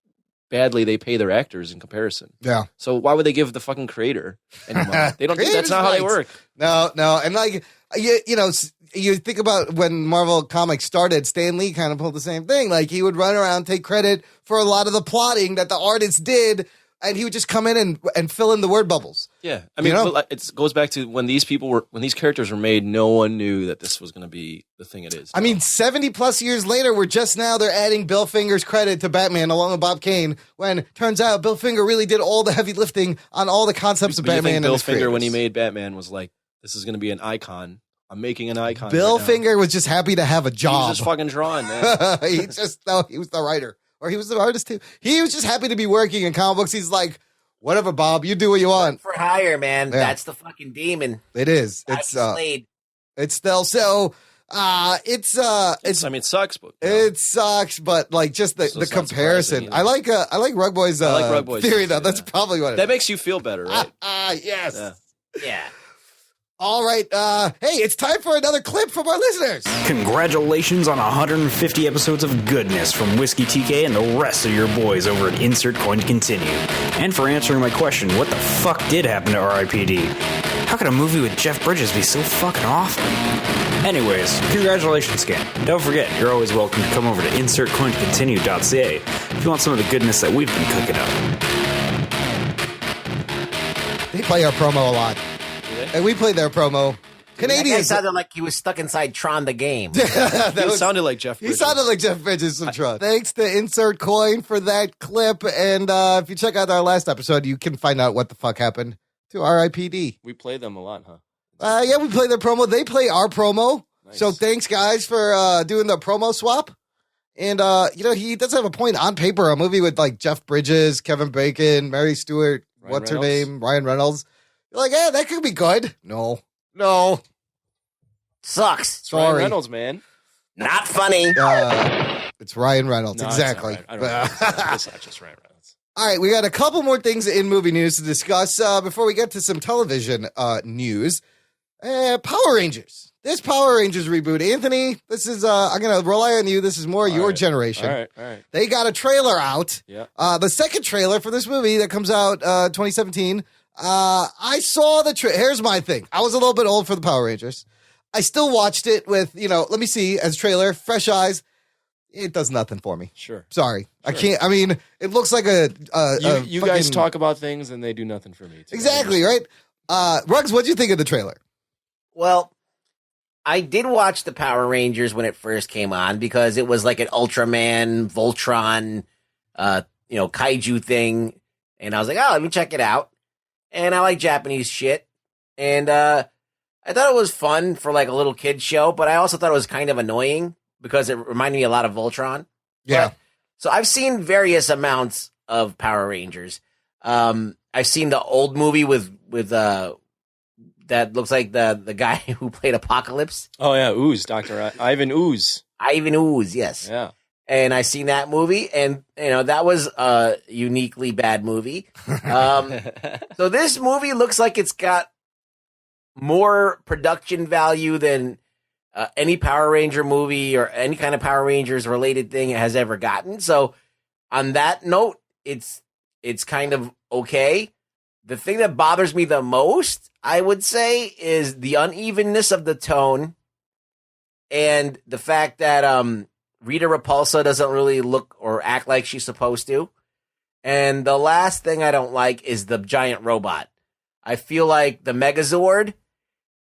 badly they pay their actors in comparison. Yeah. So why would they give the fucking creator any money? They don't. That's not how they work. No. And like, you think about when Marvel Comics started, Stan Lee kind of pulled the same thing. Like he would run around, take credit for a lot of the plotting that the artists did, and he would just come in and fill in the word bubbles. Yeah. I mean, it goes back to when these characters were made, no one knew that this was going to be the thing it is. I mean, 70 plus years later, they're adding Bill Finger's credit to Batman along with Bob Kane, when turns out Bill Finger really did all the heavy lifting on all the concepts of Batman. Bill Finger, when he made Batman, was like, this is going to be an icon. I'm making an icon. Bill Finger was just happy to have a job. He was just fucking drawing, man. He was the writer. Or he was the artist too. He was just happy to be working in comic books. He's like, whatever, Bob, you do what you want. For hire, man. Yeah. That's the fucking demon. It is. It's still so. I mean, it sucks, but it sucks. But like, just the comparison. I like Rug Boy's theory though. That's probably what that makes you feel better, right? Yes. Yeah. All right. Hey, it's time for another clip from our listeners. Congratulations on 150 episodes of goodness from Whiskey TK and the rest of your boys over at Insert Coin to Continue. And for answering my question, what the fuck did happen to RIPD? How could a movie with Jeff Bridges be so fucking awful? Anyways, congratulations, Scan. Don't forget, you're always welcome to come over to insertcointocontinue.ca if you want some of the goodness that we've been cooking up. They play our promo a lot. And we played their promo. Canadians. That guy sounded like he was stuck inside Tron the game. He sounded like Jeff Bridges. He sounded like Jeff Bridges from Tron. Thanks to Insert Coin for that clip. And if you check out our last episode, you can find out what the fuck happened to RIPD. We play them a lot, huh? Yeah, we play their promo. They play our promo. Nice. So thanks, guys, for doing the promo swap. And, he does have a point on paper. A movie with like Jeff Bridges, Kevin Bacon, Mary Stewart, her name? Ryan Reynolds. You're like, yeah, that could be good. No. Sucks. It's Ryan Reynolds, man. Not funny. It's Ryan Reynolds. No, exactly. It's not just Ryan Reynolds. All right, we got a couple more things in movie news to discuss before we get to some television news. Power Rangers. This Power Rangers reboot. Anthony, this is, I'm going to rely on you. This is more your generation. All right. They got a trailer out. Yeah. The second trailer for this movie that comes out 2017. I saw the here's my thing. I was a little bit old for the Power Rangers. I still watched it with, let me see, as trailer, fresh eyes. It does nothing for me. Sure. Sorry. Sure. I can't, I mean, it looks like you guys talk about things and they do nothing for me. Exactly, right? Ruggs, what'd you think of the trailer? Well, I did watch the Power Rangers when it first came on because it was like an Ultraman, Voltron, kaiju thing. And I was like, oh, let me check it out. And I like Japanese shit. And I thought it was fun for like a little kid show, but I also thought it was kind of annoying because it reminded me a lot of Voltron. Yeah. So I've seen various amounts of Power Rangers. I've seen the old movie with that looks like the guy who played Apocalypse. Oh yeah, Ooze, Dr. Ivan Ooze. Ivan Ooze, yes. Yeah. And I seen that movie, and that was a uniquely bad movie. So this movie looks like it's got more production value than any Power Ranger movie or any kind of Power Rangers related thing it has ever gotten. So on that note, it's kind of okay. The thing that bothers me the most, I would say, is the unevenness of the tone and the fact that Rita Repulsa doesn't really look or act like she's supposed to. And the last thing I don't like is the giant robot. I feel like the Megazord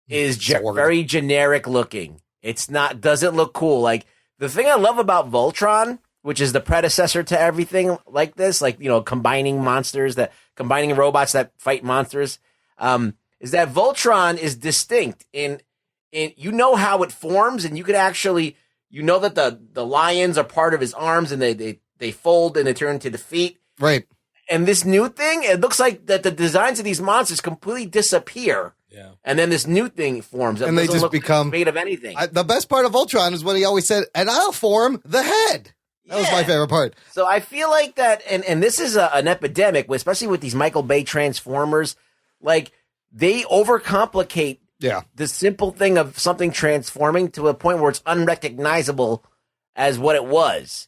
is very generic looking. Doesn't look cool. Like, the thing I love about Voltron, which is the predecessor to everything like this, like, combining robots that fight monsters, is that Voltron is distinct in how it forms, and you could actually, that the lions are part of his arms, and they fold and they turn into the feet. Right. And this new thing, it looks like that the designs of these monsters completely disappear. Yeah. And then this new thing forms. And they just become made of anything. The best part of Voltron is what he always said, and I'll form the head. That was my favorite part. So I feel like that, and this is an epidemic, especially with these Michael Bay Transformers. Like, they overcomplicate the simple thing of something transforming to a point where it's unrecognizable as what it was.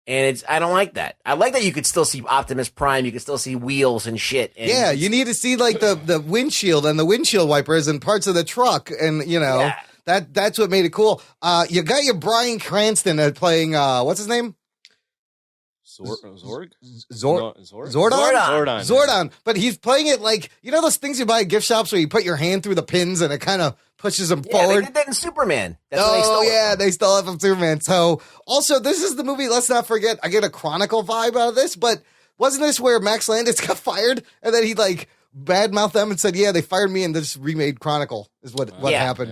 And I don't like that. I like that you could still see Optimus Prime. You could still see wheels and shit. And you need to see like the windshield and the windshield wipers and parts of the truck. And, that's what made it cool. You got your Bryan Cranston playing, what's his name? Zordon. Zordon. But he's playing it like, those things you buy at gift shops where you put your hand through the pins and it kind of pushes them forward. They did that in Superman. That's they stole it from Superman. So also, this is the movie, let's not forget, I get a Chronicle vibe out of this, but wasn't this where Max Landis got fired and then he like badmouthed them and said, yeah, they fired me and just remade Chronicle is what happened.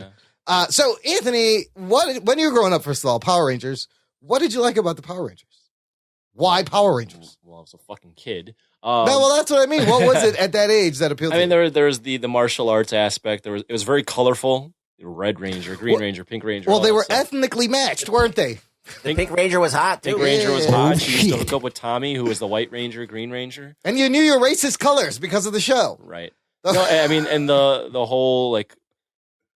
Yeah. So Anthony, when you were growing up, first of all, Power Rangers, what did you like about the Power Rangers? Why Power Rangers? Well, I was a fucking kid. That's what I mean. What was it at that age that appealed to you? There was the martial arts aspect. It was very colorful. Red Ranger, Green Ranger, Pink Ranger. Well, they were ethnically matched, weren't they? The Pink Ranger was hot, too. Pink Ranger was hot. She used to hook up with Tommy, who was the White Ranger, Green Ranger. And you knew your racist colors because of the show. Right. And the whole, like,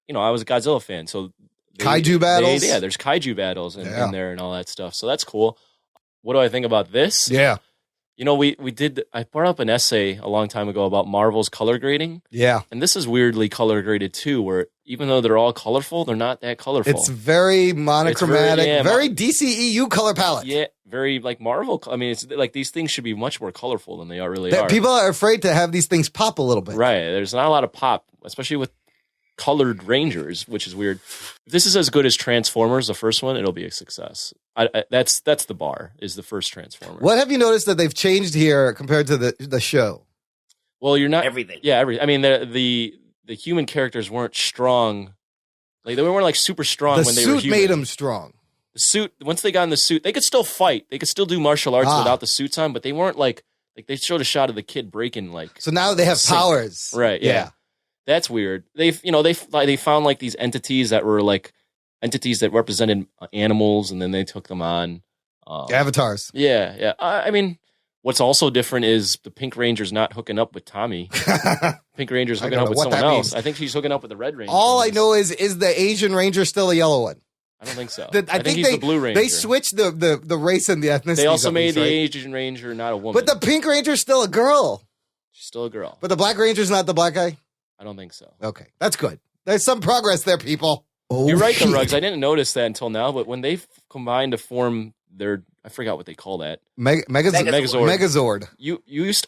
I was a Godzilla fan, so... Kaiju battles? There's kaiju battles in there and all that stuff, so that's cool. What do I think about this? Yeah. I brought up an essay a long time ago about Marvel's color grading. Yeah. And this is weirdly color graded too, where even though they're all colorful, they're not that colorful. It's very monochromatic, very DCEU color palette. Yeah, very like Marvel. I mean, it's like these things should be much more colorful than they really are. People are afraid to have these things pop a little bit. Right. There's not a lot of pop, especially with colored Rangers, which is weird. If this is as good as Transformers, the first one, it'll be a success. That's the bar, is the first Transformers. What have you noticed that they've changed here compared to the show? Well, you're not everything. Yeah, everything. I mean, the human characters weren't strong. Like they weren't like super strong when they were human. The suit made them strong. The suit, once they got in the suit, they could still fight. They could still do martial arts without the suits on, but they weren't like they showed a shot of the kid breaking like. So now they have powers. Right. Yeah. That's weird. They found like these entities that were like entities that represented animals, and then they took them on. Avatars. Yeah. I mean, what's also different is the Pink Ranger's not hooking up with Tommy. Pink Ranger's hooking up with someone else. I think she's hooking up with the Red Ranger. All I know is the Asian Ranger still a yellow one? I don't think so. I think he's the Blue Ranger. They switched the race and the ethnicity. They also made the Asian Ranger not a woman. But the Pink Ranger's still a girl. She's still a girl. But the Black Ranger's not the black guy? I don't think so. Okay, that's good. There's some progress there, people. You're right, the Rugs. I didn't notice that until now, but when they combined to form their I forgot what they call that. Megazord.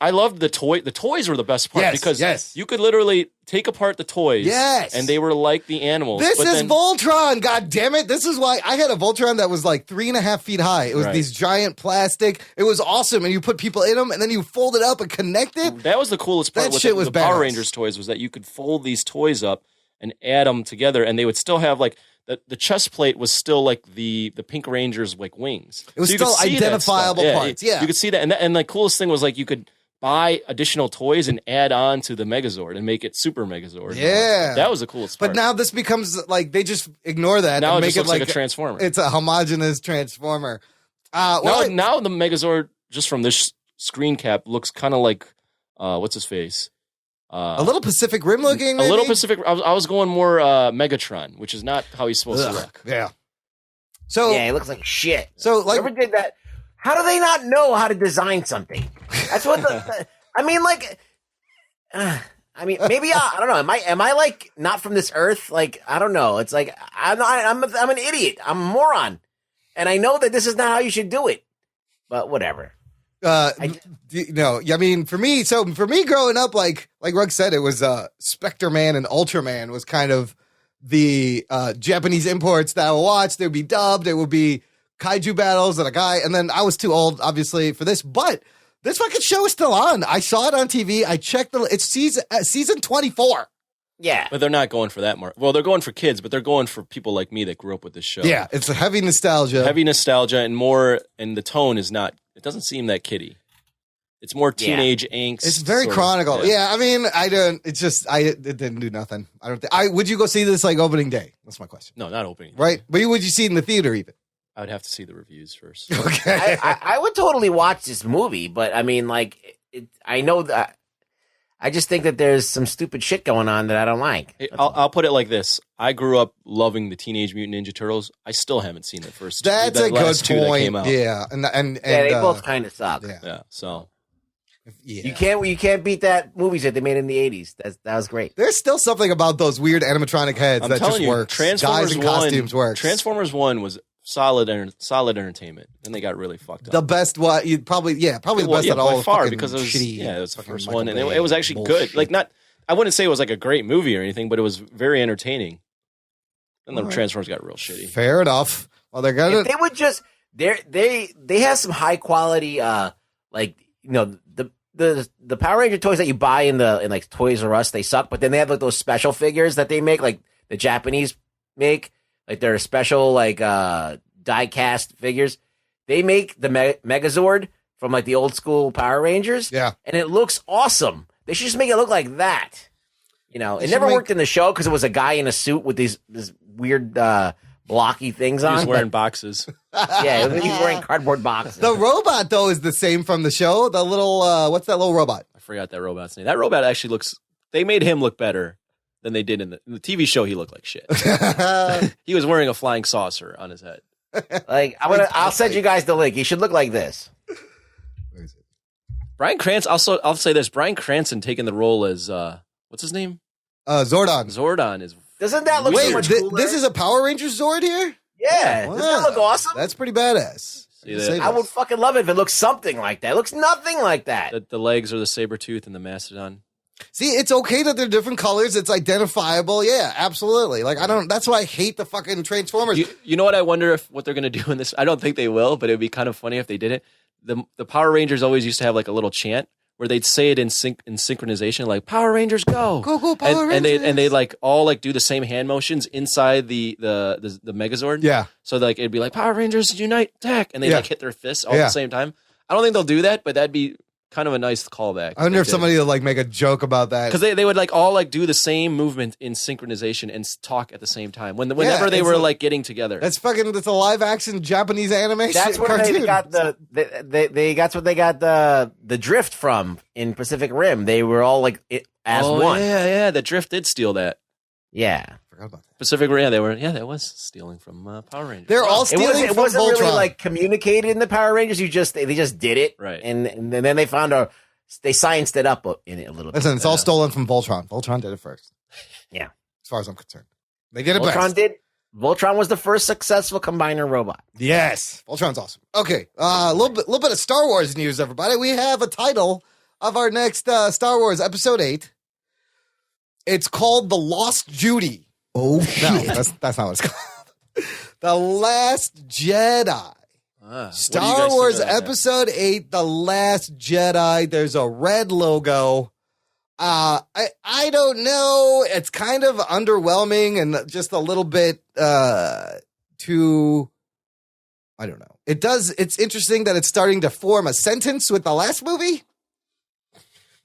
I loved the toy. The toys were the best part because you could literally take apart the toys. Yes. And they were like the animals. This is Voltron. God damn it. This is why I had a Voltron that was like 3.5 feet high. It was these giant plastic. It was awesome. And you put people in them and then you fold it up and connect it. That was the coolest part with the Power Rangers toys was that you could fold these toys up and add them together and they would still have like the chest plate was still like the Pink Ranger's like wings. It was still identifiable parts. Yeah. You could see that. And the coolest thing was like you could buy additional toys and add on to the Megazord and make it Super Megazord. Yeah. That was the coolest part. But now this becomes like they just ignore that now and it make just it looks like a Transformer. It's a homogeneous Transformer. Now the Megazord, just from this screen cap, looks kind of like, what's his face? A little Pacific Rim looking, maybe? A little Pacific. I was going more Megatron, which is not how he's supposed to look. Yeah. So yeah, he looks like shit. So like, whoever did that, how do they not know how to design something? That's what I mean. Like, maybe I don't know. Am I like not from this earth? Like, I don't know. It's like I'm an idiot. I'm a moron, and I know that this is not how you should do it. But whatever. No, I mean, for me growing up, like Rugg said, it was Spectre Man and Ultraman was kind of the Japanese imports that I would watch. They would be dubbed. It would be kaiju battles and a guy. And then I was too old, obviously, for this. But this fucking show is still on. I saw it on TV. I checked it's season 24. Yeah. But they're not going for that more. Well, they're going for kids, but they're going for people like me that grew up with this show. Yeah, it's a heavy nostalgia. And the tone is not, it doesn't seem that kiddie. It's more teenage angst. It's very Chronicle. Yeah, I mean, it didn't do nothing. Would you go see this like opening day? That's my question. No, not opening. Right? But would you see it in the theater even? I would have to see the reviews first. Okay. I would totally watch this movie, but I mean, like, I know that. I just think that there's some stupid shit going on that I don't like. I'll put it like this. I grew up loving the Teenage Mutant Ninja Turtles. I still haven't seen the first two. That's a good point. That came out. Yeah. And they both kind of suck. Yeah. So you can't beat that movies that they made in the 80s. That was great. There's still something about those weird animatronic heads that just works. Guys in costumes works. Transformers 1 was solid entertainment. Then they got really fucked up. The best the best at all. By far, because it was it was the first one, and it was actually good. Like I wouldn't say it was like a great movie or anything, but it was very entertaining. And the Transformers got real shitty. Fair enough. Well, they're gonna. If they would just they have some high quality the Power Ranger toys that you buy in like Toys R Us, they suck. But then they have like those special figures that they make, like the Japanese make. Like they're special, like die-cast figures. They make the Megazord from like the old school Power Rangers. Yeah. And it looks awesome. They should just make it look like that. You know, it never worked in the show because it was a guy in a suit with this weird blocky things on. He was wearing boxes. Yeah, he was wearing cardboard boxes. The robot, though, is the same from the show. The little, what's that little robot? I forgot that robot's name. That robot actually they made him look better than they did in the TV show. He looked like shit. He was wearing a flying saucer on his head. Like I'll send you guys the link. He should look like this. Where is it? Bryan Cranston. Also, I'll say this: Bryan Cranston taking the role as what's his name? Zordon. Zordon is. Doesn't that look so much cooler? This is a Power Rangers Zord here? Yeah. Wow. Doesn't that look awesome? That's pretty badass. I would fucking love it if it looks something like that. It looks nothing like that. The legs are the Sabretooth and the Mastodon. See, it's okay that they're different colors. It's identifiable. Yeah, absolutely. Like, that's why I hate the fucking Transformers. You know what? I wonder what they're going to do in this. I don't think they will, but it would be kind of funny if they did it. The Power Rangers always used to have like a little chant where they'd say it in synchronization, like "Power Rangers go, go Power Rangers," and they like all like do the same hand motions inside the Megazord. Yeah. So like it'd be like "Power Rangers unite, attack," and they like hit their fists all at the same time. I don't think they'll do that, but that'd be kind of a nice callback. I wonder if somebody will like make a joke about that, because they would like all like do the same movement in synchronization and talk at the same time whenever they were like getting together. That's a live action Japanese animation. That's where they got that's what they got the drift from in Pacific Rim. They were all like one. Yeah. The drift did steal that. Yeah. Forgot about that. Pacific Rim, that was stealing from Power Rangers. They're all stealing it from wasn't Voltron. really like communicated in the Power Rangers. They just did it, right? And then they found they scienced it up in it a little bit. Listen, it's all stolen from Voltron. Voltron did it first. Yeah, as far as I'm concerned, they did it Voltron best. did. Voltron was the first successful combiner robot. Yes, Voltron's awesome. Okay, a little bit of Star Wars news, everybody. We have a title of our next Star Wars Episode 8. It's called The Lost Judy. Oh, shit. No, that's not what it's called. The Last Jedi. Star Wars Episode 8, The Last Jedi. There's a red logo. I don't know. It's kind of underwhelming and just a little bit too. I don't know. It's interesting that it's starting to form a sentence with the last movie.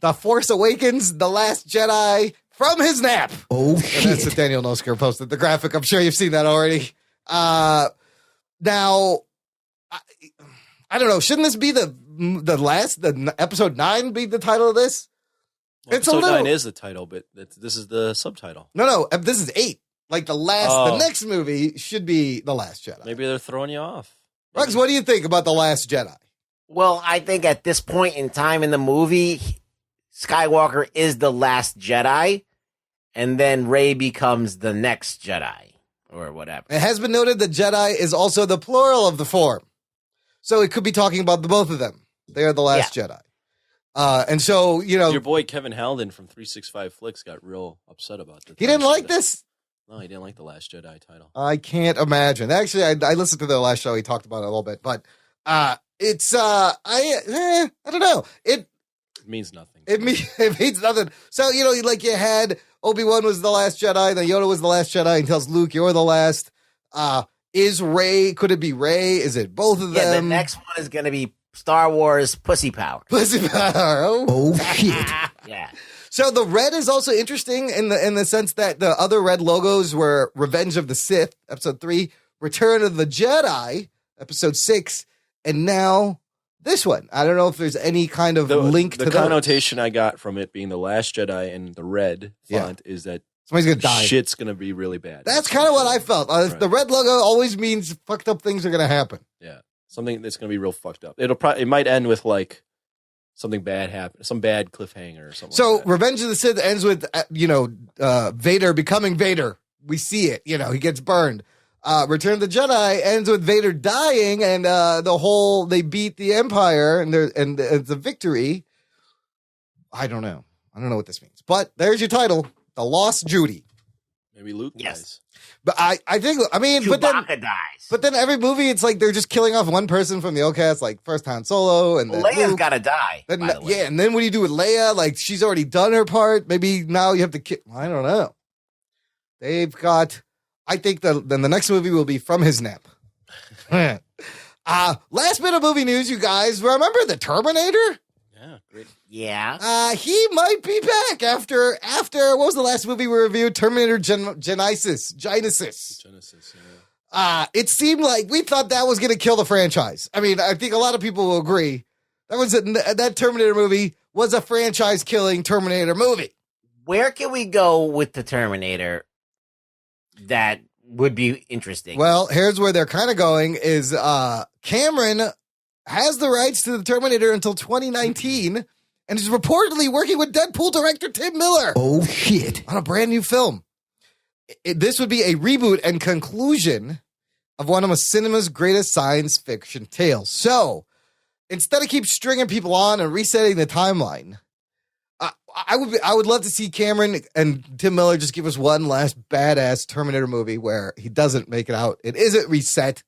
The Force Awakens, The Last Jedi from his nap. Oh, and shit. that's what Daniel Nosker posted. The graphic. I'm sure you've seen that already. Now, I don't know. Shouldn't this be the episode 9 be the title of this? Well, episode 9 is the title, but this is the subtitle. No, this is 8. Like the next movie should be The Last Jedi. Maybe they're throwing you off. Rex, what do you think about The Last Jedi? Well, I think at this point in time in the movie, Skywalker is the last Jedi, and then Rey becomes the next Jedi, or whatever. It has been noted that Jedi is also the plural of the form. So it could be talking about the both of them. They are the last Jedi. And so, Your boy Kevin Halden from 365 Flicks got real upset about this. He didn't like this? No, he didn't like the Last Jedi title. I can't imagine. Actually, I listened to the last show. He talked about it a little bit, but it's I don't know. It means nothing. It means nothing. So like you had Obi-Wan was the last Jedi, then Yoda was the last Jedi, and tells Luke, "You're the last." Is Rey? Could it be Rey? Is it both of them? Yeah, the next one is going to be Star Wars Pussy Power. Pussy Power. Oh shit. Yeah. So the red is also interesting in the sense that the other red logos were Revenge of the Sith, Episode 3, Return of the Jedi, Episode 6, and now this one. I don't know if there's any kind of link to the connotation I got from it being the Last Jedi and the red font is that somebody's gonna die. Shit's gonna be really bad. That's kind of what I felt. Right. The red logo always means fucked up things are gonna happen. Yeah, something that's gonna be real fucked up. It might end with like something bad happen, some bad cliffhanger or something. So like that. Revenge of the Sith ends with Vader becoming Vader. We see it. He gets burned. Return of the Jedi ends with Vader dying, and they beat the Empire, and it's a victory. I don't know. I don't know what this means, but there's your title, The Lost Judy. Maybe Luke dies. But I think Chewbacca dies. But then every movie, it's like they're just killing off one person from the old cast, like first Han Solo, and then Leia's got to die. Then, and then what do you do with Leia? Like she's already done her part. Maybe now you have to kill. I don't know. They've got. I think then the next movie will be From His Nap. Last bit of movie news, you guys. Remember the Terminator? Yeah, great. Yeah. He might be back after what was the last movie we reviewed? Terminator Genesis. Yeah. It seemed like we thought that was going to kill the franchise. I mean, I think a lot of people will agree. That Terminator movie was a franchise-killing Terminator movie. Where can we go with the Terminator that would be interesting? Well, here's where they're kind of going is Cameron has the rights to the Terminator until 2019 and is reportedly working with Deadpool director Tim Miller. Oh, shit. On a brand new film. This would be a reboot and conclusion of one of cinema's greatest science fiction tales. So, instead of keep stringing people on and resetting the timeline, I would love to see Cameron and Tim Miller just give us one last badass Terminator movie where he doesn't make it out. It isn't reset.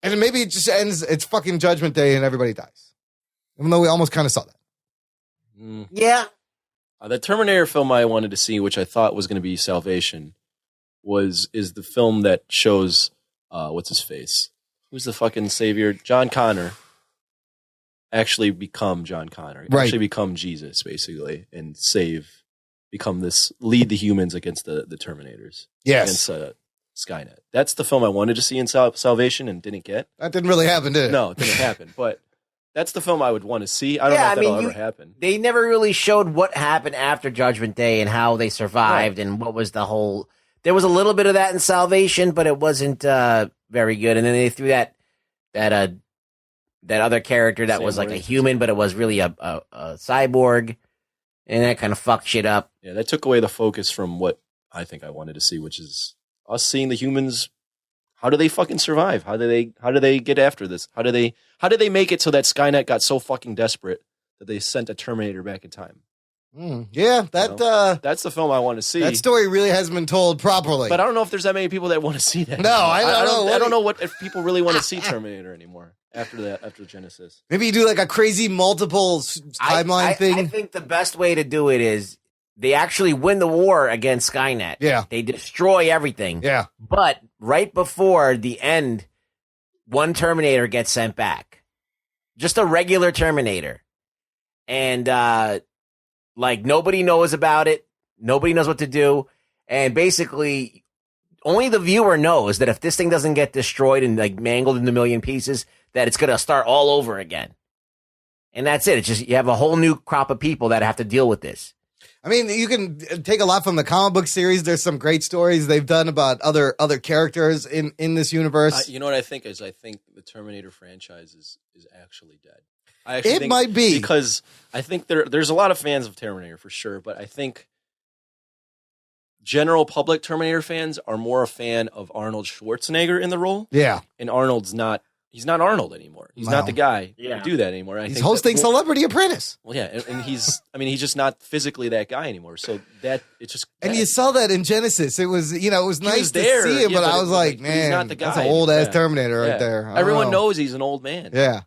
And then maybe it just ends, it's fucking Judgment Day and everybody dies. Even though we almost kind of saw that. Yeah. The Terminator film I wanted to see, which I thought was going to be Salvation, is the film that shows, what's his face? Who's the fucking savior? John Connor. Actually become John Connor. Right. Actually become Jesus, basically, and lead the humans against the Terminators. Yes. Against Skynet. That's the film I wanted to see in Salvation and didn't get. That didn't really happen, did it? No, it didn't happen. But that's the film I would want to see. I don't know if that'll ever happen. They never really showed what happened after Judgment Day and how they survived and what was the whole. There was a little bit of that in Salvation, but it wasn't very good. And then they threw that other character that was like a human, but it was really a cyborg, and that kind of fucked shit up. Yeah, that took away the focus from what I think I wanted to see, which is us seeing the humans How do they fucking survive? How do they get after this? How do they make it so that Skynet got so fucking desperate that they sent a Terminator back in time? Yeah, that's the film I want to see. That story really hasn't been told properly. But I don't know if there's that many people that want to see that. No, I don't know. I don't know if people really want to see Terminator anymore after Genesis. Maybe you do like a crazy multiple timeline thing. I think the best way to do it is they actually win the war against Skynet. Yeah. They destroy everything. Yeah. But right before the end, one Terminator gets sent back. Just a regular Terminator. And, like, nobody knows about it. Nobody knows what to do. And basically, only the viewer knows that if this thing doesn't get destroyed and, like, mangled into a million pieces, that it's going to start all over again. And that's it. It's just you have a whole new crop of people that have to deal with this. I mean, you can take a lot from the comic book series. There's some great stories they've done about other characters in this universe. You know what I think is? I think the Terminator franchise is actually dead. It might be. Because I think there's a lot of fans of Terminator for sure, but I think general public Terminator fans are more a fan of Arnold Schwarzenegger in the role. Yeah. And he's not Arnold anymore. He's not the guy to do that anymore. He's hosting Celebrity Apprentice. Well, yeah, and he's just not physically that guy anymore. So that it's just and you saw that in Genesis. It was it was nice to see him, but I was like, man, he's not the guy. That's an old ass Terminator right there. Everyone knows he's an old man. Yeah,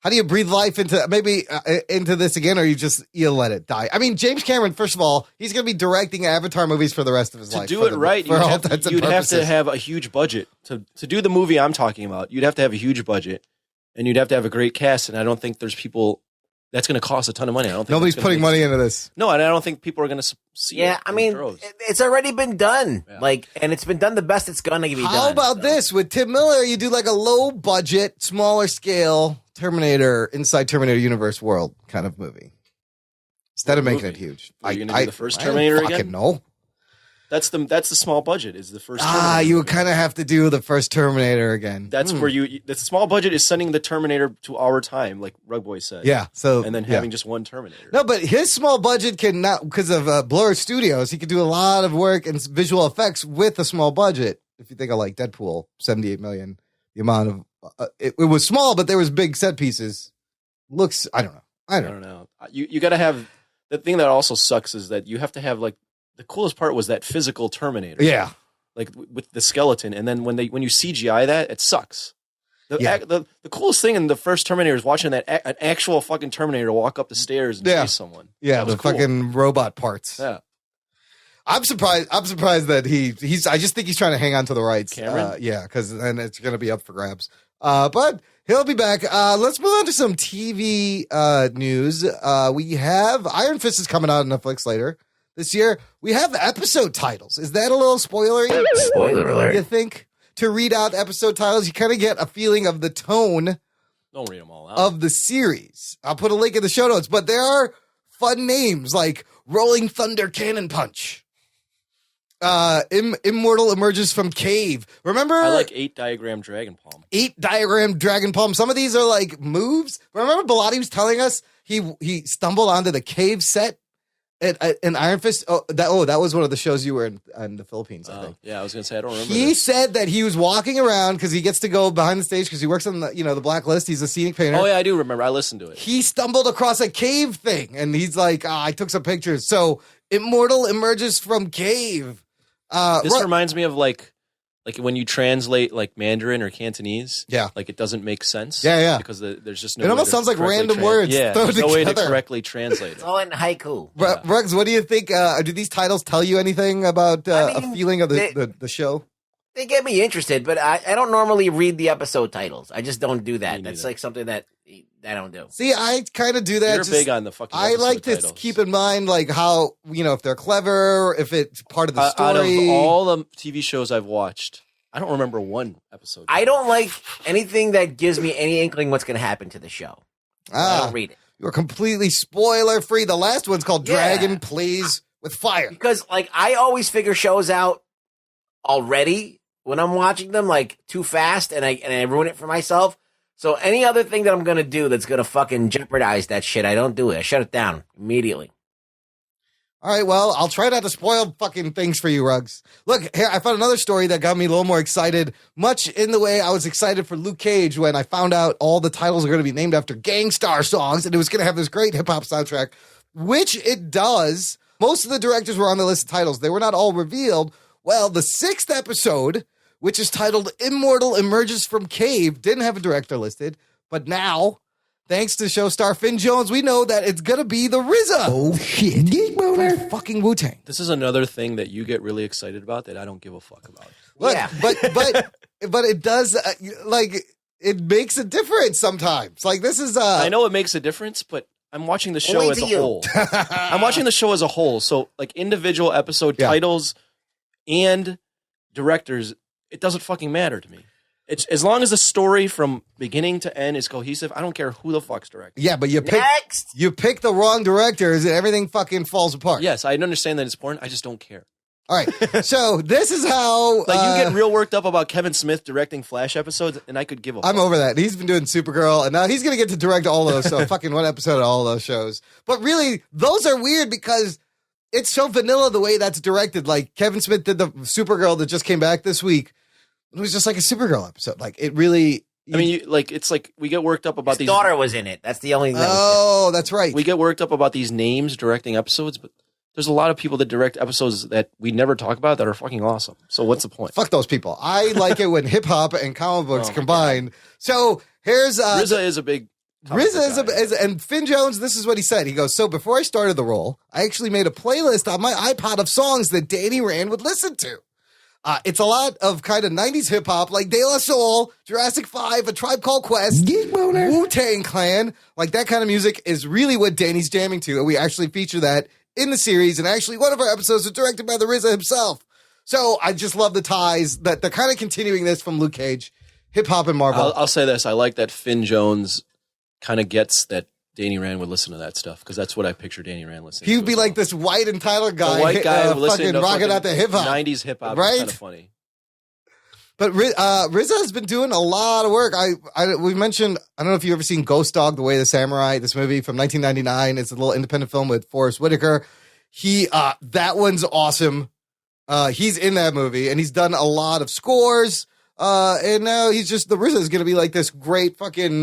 How do you breathe life into this again, or you let it die? I mean, James Cameron, first of all, he's going to be directing Avatar movies for the rest of his life. To do it right, you'd have to have a huge budget. To do the movie I'm talking about, you'd have to have a huge budget, and you'd have to have a great cast, and I don't think there's people... That's going to cost a ton of money. I don't think nobody's putting money into this. No, and I don't think people are going to see it. Yeah, I mean, it's already been done. Yeah. And it's been done the best it's going to be done. How about this? With Tim Miller, you do like a low budget, smaller scale Terminator inside Terminator Universe world kind of movie. Instead of making it huge. Are you going to do the first Terminator again? Fucking no. That's the small budget is the first Terminator. You would kind of have to do the first Terminator again. That's where the small budget is sending the Terminator to our time, like Rug Boy said. Yeah. And then having just one Terminator. No, but his small budget can not, because of Blur Studios, he could do a lot of work and visual effects with a small budget. If you think of like Deadpool, $78 million, the amount of, it was small, but there was big set pieces. Looks, I don't know. You got to have, the thing that also sucks is that you have to have like, the coolest part was that physical Terminator. Yeah. Like with the skeleton. And then when you CGI that, it sucks. The coolest thing in the first Terminator is watching an actual fucking Terminator walk up the stairs and chase someone. Yeah, the fucking robot parts. Yeah. I'm surprised that he's I just think he's trying to hang on to the rights. Cameron? Because then it's going to be up for grabs. But he'll be back. Let's move on to some TV news. We have Iron Fist is coming out on Netflix later this year. We have episode titles. Is that a little spoilery? Spoiler alert. You think? To read out episode titles, you kind of get a feeling of the tone Don't read them all out. of the series. I'll put a link in the show notes, but there are fun names like Rolling Thunder Cannon Punch. Immortal emerges from cave. Remember? I like 8 Diagram Dragon Palm. 8 Diagram Dragon Palm. Some of these are like moves. Remember Bilotti was telling us he stumbled onto the cave set in Iron Fist. That was one of the shows you were in the Philippines, I think. Yeah, I was going to say, I don't remember. He said that he was walking around because he gets to go behind the stage because he works on the Blacklist. He's a scenic painter. Oh, yeah, I do remember. I listened to it. He stumbled across a cave thing, and he's like, I took some pictures. So Immortal emerges from cave. This reminds me of like when you translate like Mandarin or Cantonese. Yeah. Like it doesn't make sense. Yeah. Because there's just no It way almost to sounds like correctly random words Yeah, thrown there's no way to together. correctly translate it. It's all in haiku. Ruggs, what do you think? Do these titles tell you anything about a feeling of the show? They get me interested, but I don't normally read the episode titles. I just don't do that. Me That's neither. like something that I don't do. See, I kind of do that. You're big on the fucking I like to titles. keep in mind like how, if they're clever, if it's part of the story. Out of all the TV shows I've watched, I don't remember one episode. I don't like anything that gives me any inkling what's going to happen to the show. I don't read it. You're completely spoiler free. The last one's called Dragon Plays with Fire. Because like I always figure shows out already when I'm watching them like too fast and I ruin it for myself. So any other thing that I'm going to do that's going to fucking jeopardize that shit, I don't do it. I shut it down immediately. All right, well, I'll try not to spoil fucking things for you, Ruggs. Look, here, I found another story that got me a little more excited, much in the way I was excited for Luke Cage when I found out all the titles are going to be named after Gangstar songs, and it was going to have this great hip-hop soundtrack, which it does. Most of the directors were on the list of titles. They were not all revealed. Well, the 6th episode, which is titled Immortal Emerges from Cave, didn't have a director listed, but now, thanks to show star Finn Jones, we know that it's going to be the RZA. Oh shit. Geek boner. Fucking Wu-Tang. This is another thing that you get really excited about that I don't give a fuck about. Look, Yeah. but it does, it makes a difference sometimes. Like, this is, I know it makes a difference, but I'm watching the show Only as to a you. whole. I'm watching the show as a whole. So, like, individual episode Yeah. titles and directors, it doesn't fucking matter to me. It's as long as the story from beginning to end is cohesive, I don't care who the fuck's directing. yeah, but you Next. pick the wrong directors and everything fucking falls apart. Yes, I understand that it's important. I just don't care. All right. So this is how Like, you get real worked up about Kevin Smith directing Flash episodes, and I could give a fuck. I'm over that. He's been doing Supergirl, and now he's going to get to direct all those. So fucking one episode of all those shows. But really, those are weird because it's so vanilla the way that's directed. Like, Kevin Smith did the Supergirl that just came back this week. It was just like a Supergirl episode. Like, it really... I mean, it's like we get worked up about His these. daughter was in it. That's the only thing. Oh, that's right. We get worked up about these names directing episodes, but there's a lot of people that direct episodes that we never talk about that are fucking awesome. So what's the point? Fuck those people. I like it when hip-hop and comic books Oh my combine. So here's... RZA is a big... comic RZA book guy. and Finn Jones, this is what he said. He goes, so before I started the role, I actually made a playlist on my iPod of songs that Danny Rand would listen to. It's a lot of kind of 90s hip hop, like De La Soul, Jurassic 5, A Tribe Called Quest, Geek boner. Wu-Tang Clan. Like, that kind of music is really what Danny's jamming to. And we actually feature that in the series. And actually, one of our episodes was directed by the RZA himself. So I just love the ties that they're kind of continuing this from Luke Cage, hip hop and Marvel. I'll say this. I like that Finn Jones kind of gets that Danny Rand would listen to that stuff, because that's what I picture Danny Rand listening to. He would be as like well. this white entitled guy, The white guy who listened fucking to rocking fucking out the hip hop. 90s hip hop. Right? Is kind of funny. But RZA has been doing a lot of work. We mentioned, I don't know if you've ever seen Ghost Dog, The Way of the Samurai, this movie from 1999. It's a little independent film with Forrest Whitaker. That one's awesome. He's in that movie, and he's done a lot of scores. And now he's just, the RZA is going to be like this great fucking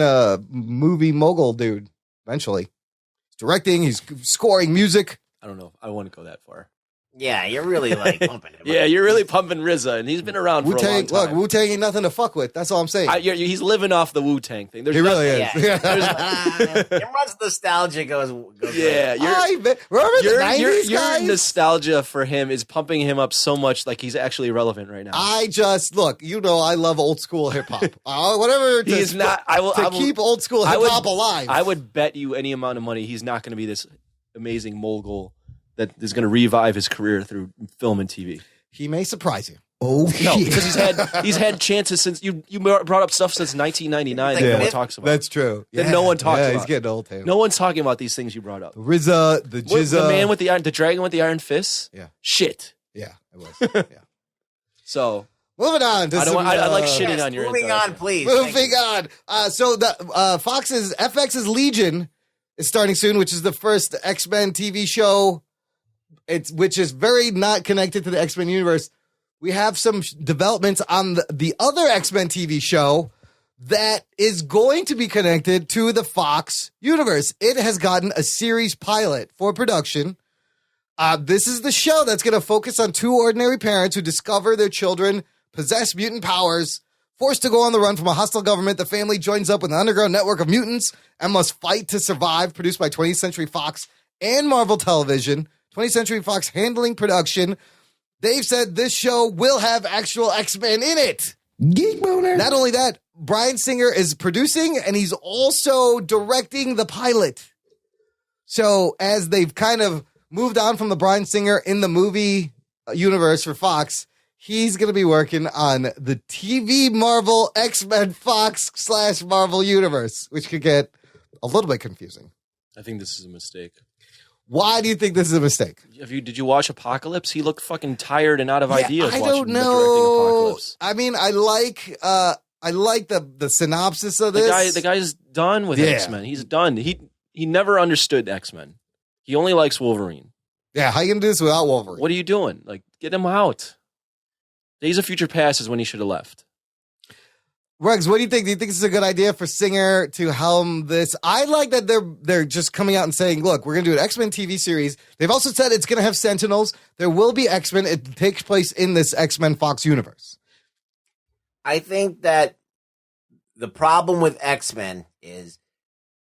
movie mogul dude eventually. He's directing, he's scoring music. I don't know. I don't want to go that far. Yeah, you're really like pumping him. Yeah, you're really pumping RZA, and he's been around for a long Wu-Tang, time. look, Wu-Tang ain't nothing to fuck with. That's all I'm saying. He's living off the Wu-Tang thing. There's He really is. Yeah. Everyone's nostalgia goes Yeah, Remember the 90s, your guys? nostalgia for him is pumping him up so much, like he's actually irrelevant right now. I just look. I love old school hip hop. Whatever. He's not. I will keep old school hip hop alive. I would bet you any amount of money he's not going to be this amazing mogul that is going to revive his career through film and TV. He may surprise you. Oh No, shit. because he's had chances since you brought up stuff since 1999 that no one talks about. That's true. That no one talks He's about. getting old too. No one's talking about these things you brought up. RZA, the What, Jizza. the man with the dragon with the iron fists. Yeah. Shit. Yeah, it was. Yeah. So Moving on. To I like shitting Yes, on your. moving entire on, please. Thank Moving you. on. So the FX's Legion is starting soon, which is the first X-Men TV show. Which is very not connected to the X-Men universe. We have some developments on the other X-Men TV show that is going to be connected to the Fox universe. It has gotten a series pilot for production. This is the show that's going to focus on two ordinary parents who discover their children possess mutant powers. Forced to go on the run from a hostile government, the family joins up with an underground network of mutants and must fight to survive, produced by 20th Century Fox and Marvel Television. 20th Century Fox handling production. They've said this show will have actual X-Men in it. Geek boner. Not only that, Bryan Singer is producing and he's also directing the pilot. So as they've kind of moved on from the Bryan Singer in the movie universe for Fox, he's going to be working on the TV Marvel X-Men Fox / Marvel universe, which could get a little bit confusing. I think this is a mistake. Why do you think this is a mistake? Did you watch Apocalypse? He looked fucking tired and out of ideas. I watching don't the know. directing Apocalypse. I mean, I like the synopsis of this. The guy's done with Yeah. X-Men. He's done. He never understood X-Men. He only likes Wolverine. Yeah, how are you going to do this without Wolverine? What are you doing? Like, get him out. Days of Future Past is when he should have left. Regs, what do you think? Do you think this is a good idea for Singer to helm this? I like that they're just coming out and saying, look, we're going to do an X-Men TV series. They've also said it's going to have Sentinels. There will be X-Men. It takes place in this X-Men Fox universe. I think that the problem with X-Men is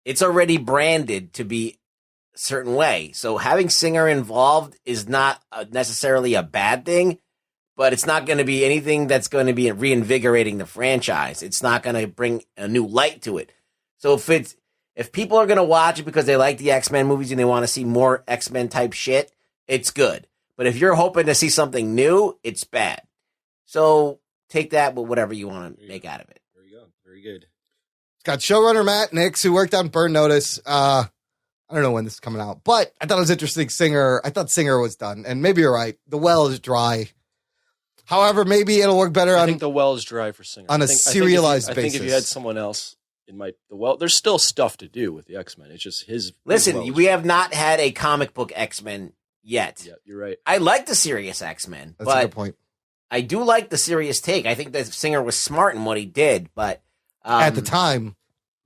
it's already branded to be a certain way. So having Singer involved is not necessarily a bad thing, but it's not going to be anything that's going to be reinvigorating the franchise. It's not going to bring a new light to it. So if people are going to watch it because they like the X-Men movies and they want to see more X-Men type shit, it's good. But if you're hoping to see something new, it's bad. So take that with whatever you want to make out of it. There you go. Very good. It's got showrunner Matt Nix, who worked on Burn Notice. I don't know when this is coming out, but I thought it was interesting. I thought Singer was done, and maybe you're right. The well is dry. However, maybe it'll work better I think the well is dry for Singer. on a serialized basis. I think if you had basis. someone else, there's still stuff to do with the X-Men. It's just his. Listen, we have not had a comic book X-Men yet. Yeah, you're right. I like the serious X-Men, That's a but good point. I do like the serious take. I think that Singer was smart in what he did, but At the time.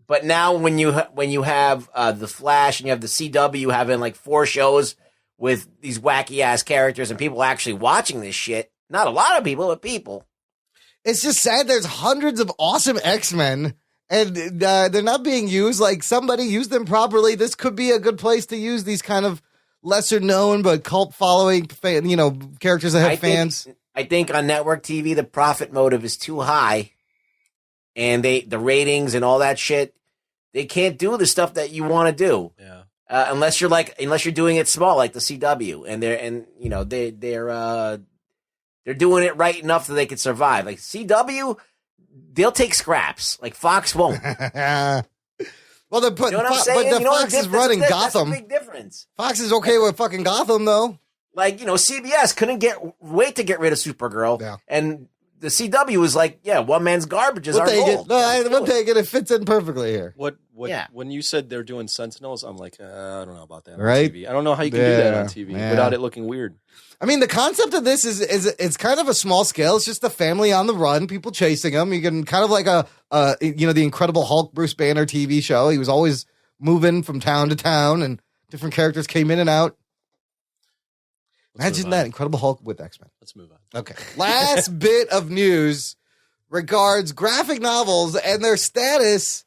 But now when you have the Flash and you have the CW having like 4 shows with these wacky ass characters and people actually watching this shit, not a lot of people, but people. It's just sad there's hundreds of awesome X-Men and they're not being used. Like, somebody used them properly. This could be a good place to use these kind of lesser known but cult following, characters that have fans. I think on network TV, the profit motive is too high, and the ratings and all that shit, they can't do the stuff that you want to do. Yeah. Unless you're doing it small, like the CW, and they're doing it right enough that they can survive. Like CW, they'll take scraps. Like Fox won't. Well, you know what I'm saying? but Fox is running Gotham. That's a big difference. Fox is okay with fucking Gotham, though. Like, CBS couldn't wait to get rid of Supergirl. Yeah. And the CW was like, yeah, one man's garbage is our goal. We'll take it. It fits in perfectly here. When you said they're doing Sentinels, I'm like, I don't know about that on Right? TV. I don't know how you can do that on TV without it looking weird. I mean, the concept of this is it's kind of a small scale. It's just a family on the run, people chasing them. You can kind of like the Incredible Hulk Bruce Banner TV show. He was always moving from town to town, and different characters came in and out. Imagine that, Incredible Hulk with X-Men. Let's move on. Okay. Last bit of news regards graphic novels and their status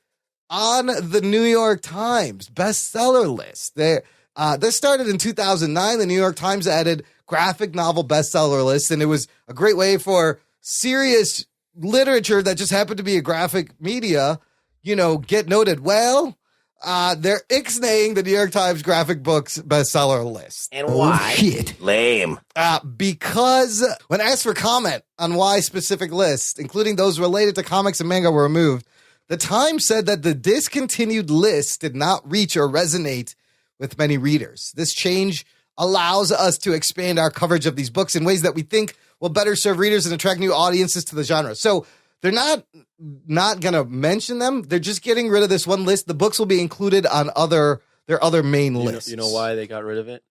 on the New York Times bestseller list. This started in 2009. The New York Times added graphic novel bestseller list, and it was a great way for serious literature that just happened to be a graphic media, get noted. Well, they're ixnaying the New York Times graphic books bestseller list. And why? Shit. Lame. Because when asked for comment on why specific lists, including those related to comics and manga, were removed, the Times said that the discontinued list did not reach or resonate with many readers. This change allows us to expand our coverage of these books in ways that we think will better serve readers and attract new audiences to the genre. So they're not going to mention them. They're just getting rid of this one list. The books will be included on their other main lists. You know why they got rid of it?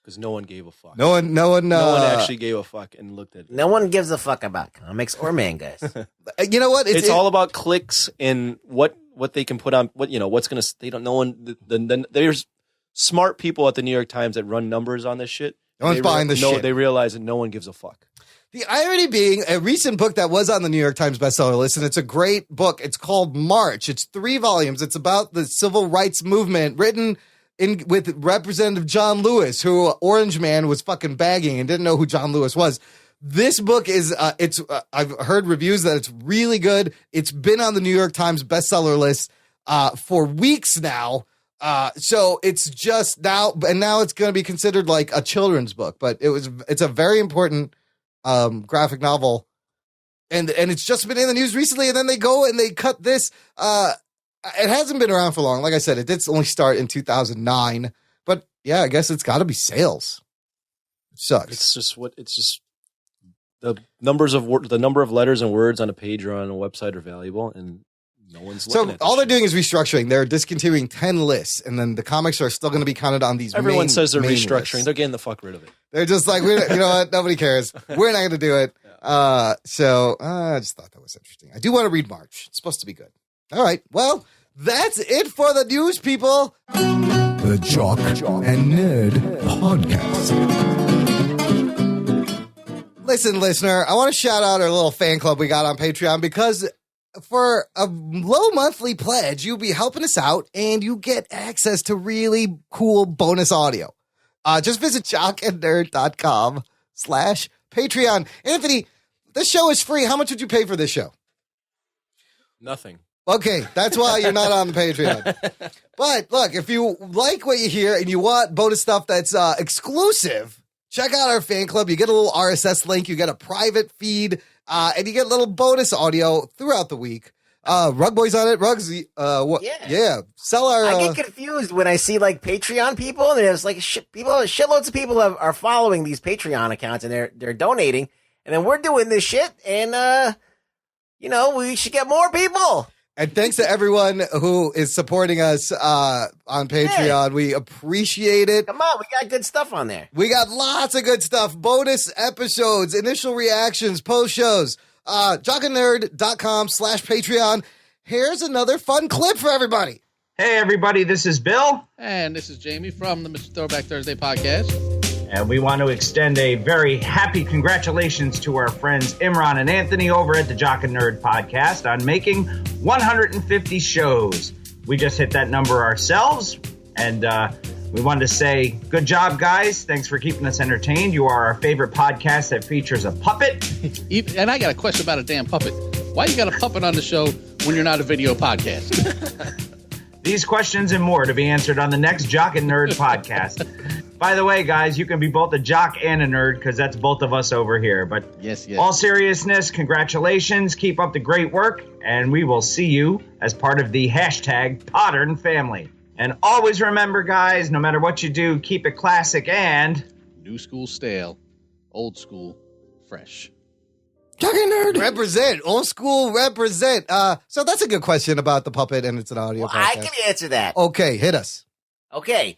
Because no one gave a fuck. No one actually gave a fuck and looked at it. No one gives a fuck about comics or mangas. You know what? It's all about clicks and what they can put on. What's going to. They don't. No one. There's smart people at the New York Times that run numbers on this shit. No one's buying this shit. They realize that no one gives a fuck. The irony being, a recent book that was on the New York Times bestseller list, and it's a great book. It's called March. It's 3 volumes. It's about the civil rights movement, written with Representative John Lewis, who Orange Man was fucking bagging and didn't know who John Lewis was. This book is, I've heard reviews that it's really good. It's been on the New York Times bestseller list for weeks now. So it's just now, and now it's going to be considered like a children's book, but it's a very important graphic novel, and it's just been in the news recently, and then they go and they cut this. It hasn't been around for long. Like I said, it did only start in 2009, but yeah, I guess it's got to be sales. It sucks. It's just the number of letters and words on a page or on a website are valuable, and No one's So looking at all this they're doing is restructuring. They're discontinuing 10 lists, and then the comics are still going to be counted on these. Everyone says they're main restructuring. lists. They're getting the fuck rid of it. They're just like, you know what? Nobody cares. We're not going to do it. I just thought that was interesting. I do want to read March. It's supposed to be good. All right. Well, that's it for the news, people. The Jock and Nerd Podcast. Listen, listener, I want to shout out our little fan club we got on Patreon because for a low monthly pledge, you'll be helping us out and you get access to really cool bonus audio. Just visit jockandnerd.com/Patreon. Anthony, this show is free. How much would you pay for this show? Nothing. Okay, that's why you're not on the Patreon. But look, if you like what you hear and you want bonus stuff that's exclusive, check out our fan club. You get a little RSS link, you get a private feed, and you get a little bonus audio throughout the week. Rug Boy's on it. Rugs, yeah. Sell our. I get confused when I see like Patreon people, and there's like shitloads of people are following these Patreon accounts, and they're donating, and then we're doing this shit, and we should get more people. And thanks to everyone who is supporting us on Patreon. Yeah. We appreciate it. Come on, we got good stuff on there. We got lots of good stuff. Bonus episodes, initial reactions, post shows. jockandnerd.com/Patreon. Here's another fun clip for everybody. Hey, everybody, this is Bill. And this is Jamie from the Mr. Throwback Thursday podcast. And we want to extend a very happy congratulations to our friends Imran and Anthony over at the Jock and Nerd podcast on making 150 shows. We just hit that number ourselves, and we wanted to say good job, guys. Thanks for keeping us entertained. You are our favorite podcast that features a puppet. And I got a question about a damn puppet. Why you got a puppet on the show when you're not a video podcast? These questions and more to be answered on the next Jock and Nerd podcast. By the way, guys, you can be both a jock and a nerd because that's both of us over here. But yes. All seriousness, congratulations. Keep up the great work, and we will see you as part of the hashtag Podern family. And always remember, guys, no matter what you do, keep it classic and... New school stale, old school fresh. Jock and Nerd represent, old school represent. So that's a good question about the puppet, and it's an audio podcast. I can answer that. Okay, hit us. Okay,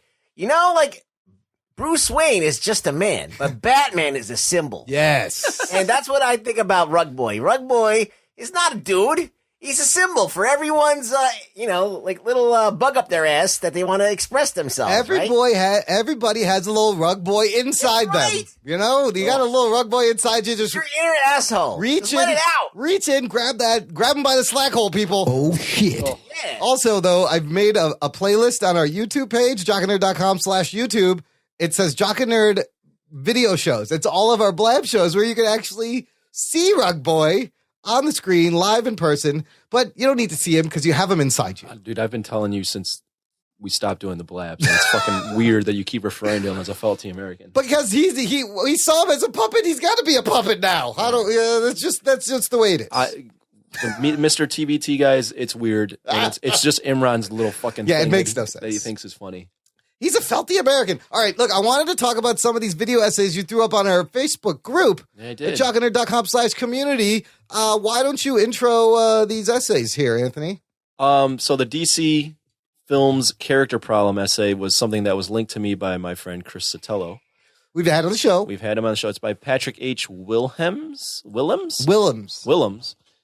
Bruce Wayne is just a man, but Batman is a symbol. Yes. And that's what I think about Rug Boy. Rug Boy is not a dude. He's a symbol for everyone's, little bug up their ass that they want to express themselves. Everybody has a little rug boy inside them. You got a little rug boy inside you. Just your inner asshole. Just let it out. Reach in, grab him by the slack hole, people. Oh, shit. Yeah. Also, though, I've made a playlist on our YouTube page, jockandnerd.com/YouTube. It says Jock and Nerd video shows. It's all of our blab shows where you can actually see Rug Boy on the screen, live in person, but you don't need to see him because you have him inside you. Dude, I've been telling you since we stopped doing the blabs. And it's fucking weird that you keep referring to him as a felty American. Because we saw him as a puppet. He's got to be a puppet now. That's just the way it is. Mr. TBT guys, it's weird. And it's just Imran's little fucking thing it makes no sense. That he thinks is funny. He's a felty American. All right, look, I wanted to talk about some of these video essays you threw up on our Facebook group. Yeah, I did. jockandnerd.com/community. Why don't you intro these essays here, Anthony? So the DC Films character problem essay was something that was linked to me by my friend Chris Sotelo. We've had on the show. We've had him on the show. It's by Patrick H. Willems.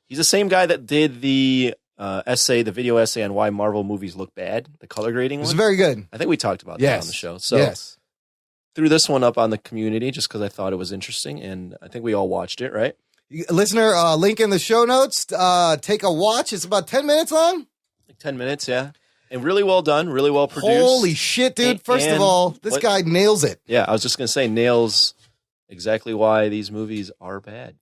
He's the same guy that did the the video essay on why Marvel movies look bad, the color grading one. It's very good. I think we talked about that on the show. So threw this one up on the community just because I thought it was interesting, and I think we all watched it, right? Listener, link in the show notes. Take a watch. It's about 10 minutes long. Like 10 minutes, yeah. And really well done, really well produced. Holy shit, dude. First of all, this guy nails it. Yeah, I was just going to say, nails exactly why these movies are bad.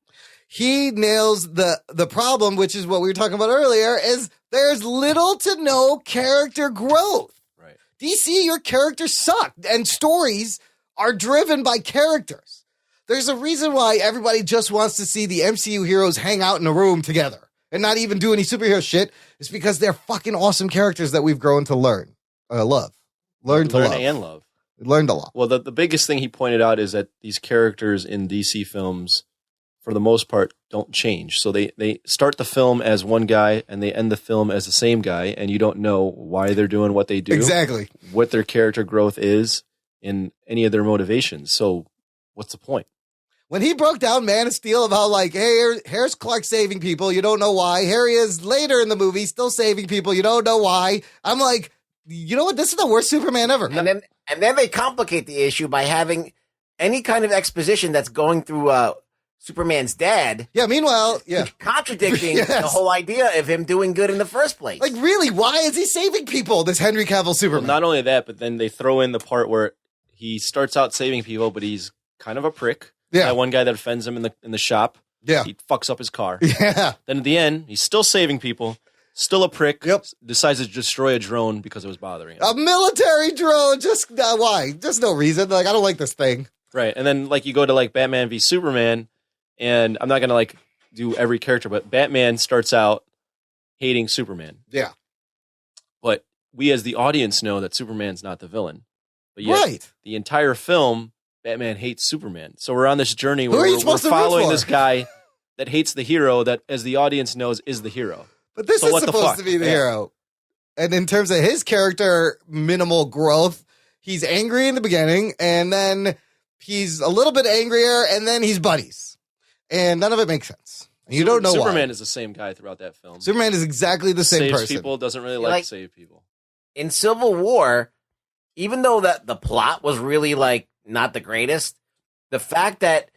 He nails the problem, which is what we were talking about earlier, is there's little to no character growth. Right. DC, your characters suck, and stories are driven by characters. There's a reason why everybody just wants to see the MCU heroes hang out in a room together and not even do any superhero shit. It's because they're fucking awesome characters that we've grown to love. Learned a lot. Well, the biggest thing he pointed out is that these characters in DC films, for the most part, don't change. So they start the film as one guy and they end the film as the same guy, and you don't know why they're doing what they do. Exactly. What their character growth is in any of their motivations. So what's the point? When he broke down Man of Steel about like, hey, here's Clark saving people, you don't know why. Here he is later in the movie still saving people, you don't know why. I'm like, you know what? This is the worst Superman ever. And then they complicate the issue by having any kind of exposition that's going through Superman's dad. Yeah, meanwhile, contradicting the whole idea of him doing good in the first place. Like, really, why is he saving people, this Henry Cavill Superman? Well, not only that, but then they throw in the part where he starts out saving people, but he's kind of a prick. Yeah. That one guy that offends him in the shop. Yeah. He fucks up his car. Yeah. Then at the end, he's still saving people, still a prick. Yep. Decides to destroy a drone because it was bothering him. A military drone, just why? Just no reason. Like, I don't like this thing. Right. And then like you go to like Batman v Superman, and I'm not gonna like do every character, but Batman starts out hating Superman. Yeah. But we as the audience know that Superman's not the villain. But yet the entire film, Batman hates Superman. So we're on this journey where we're following this guy that hates the hero that, as the audience knows, is the hero. But this is supposed to be the hero. And in terms of his character, minimal growth, he's angry in the beginning, and then he's a little bit angrier, and then he's buddies. And none of it makes sense. And you don't know why. Superman is the same guy throughout that film. Superman is exactly the same Saves person. people, doesn't really like to save people. In Civil War, even though that the plot was really like not the greatest, the fact that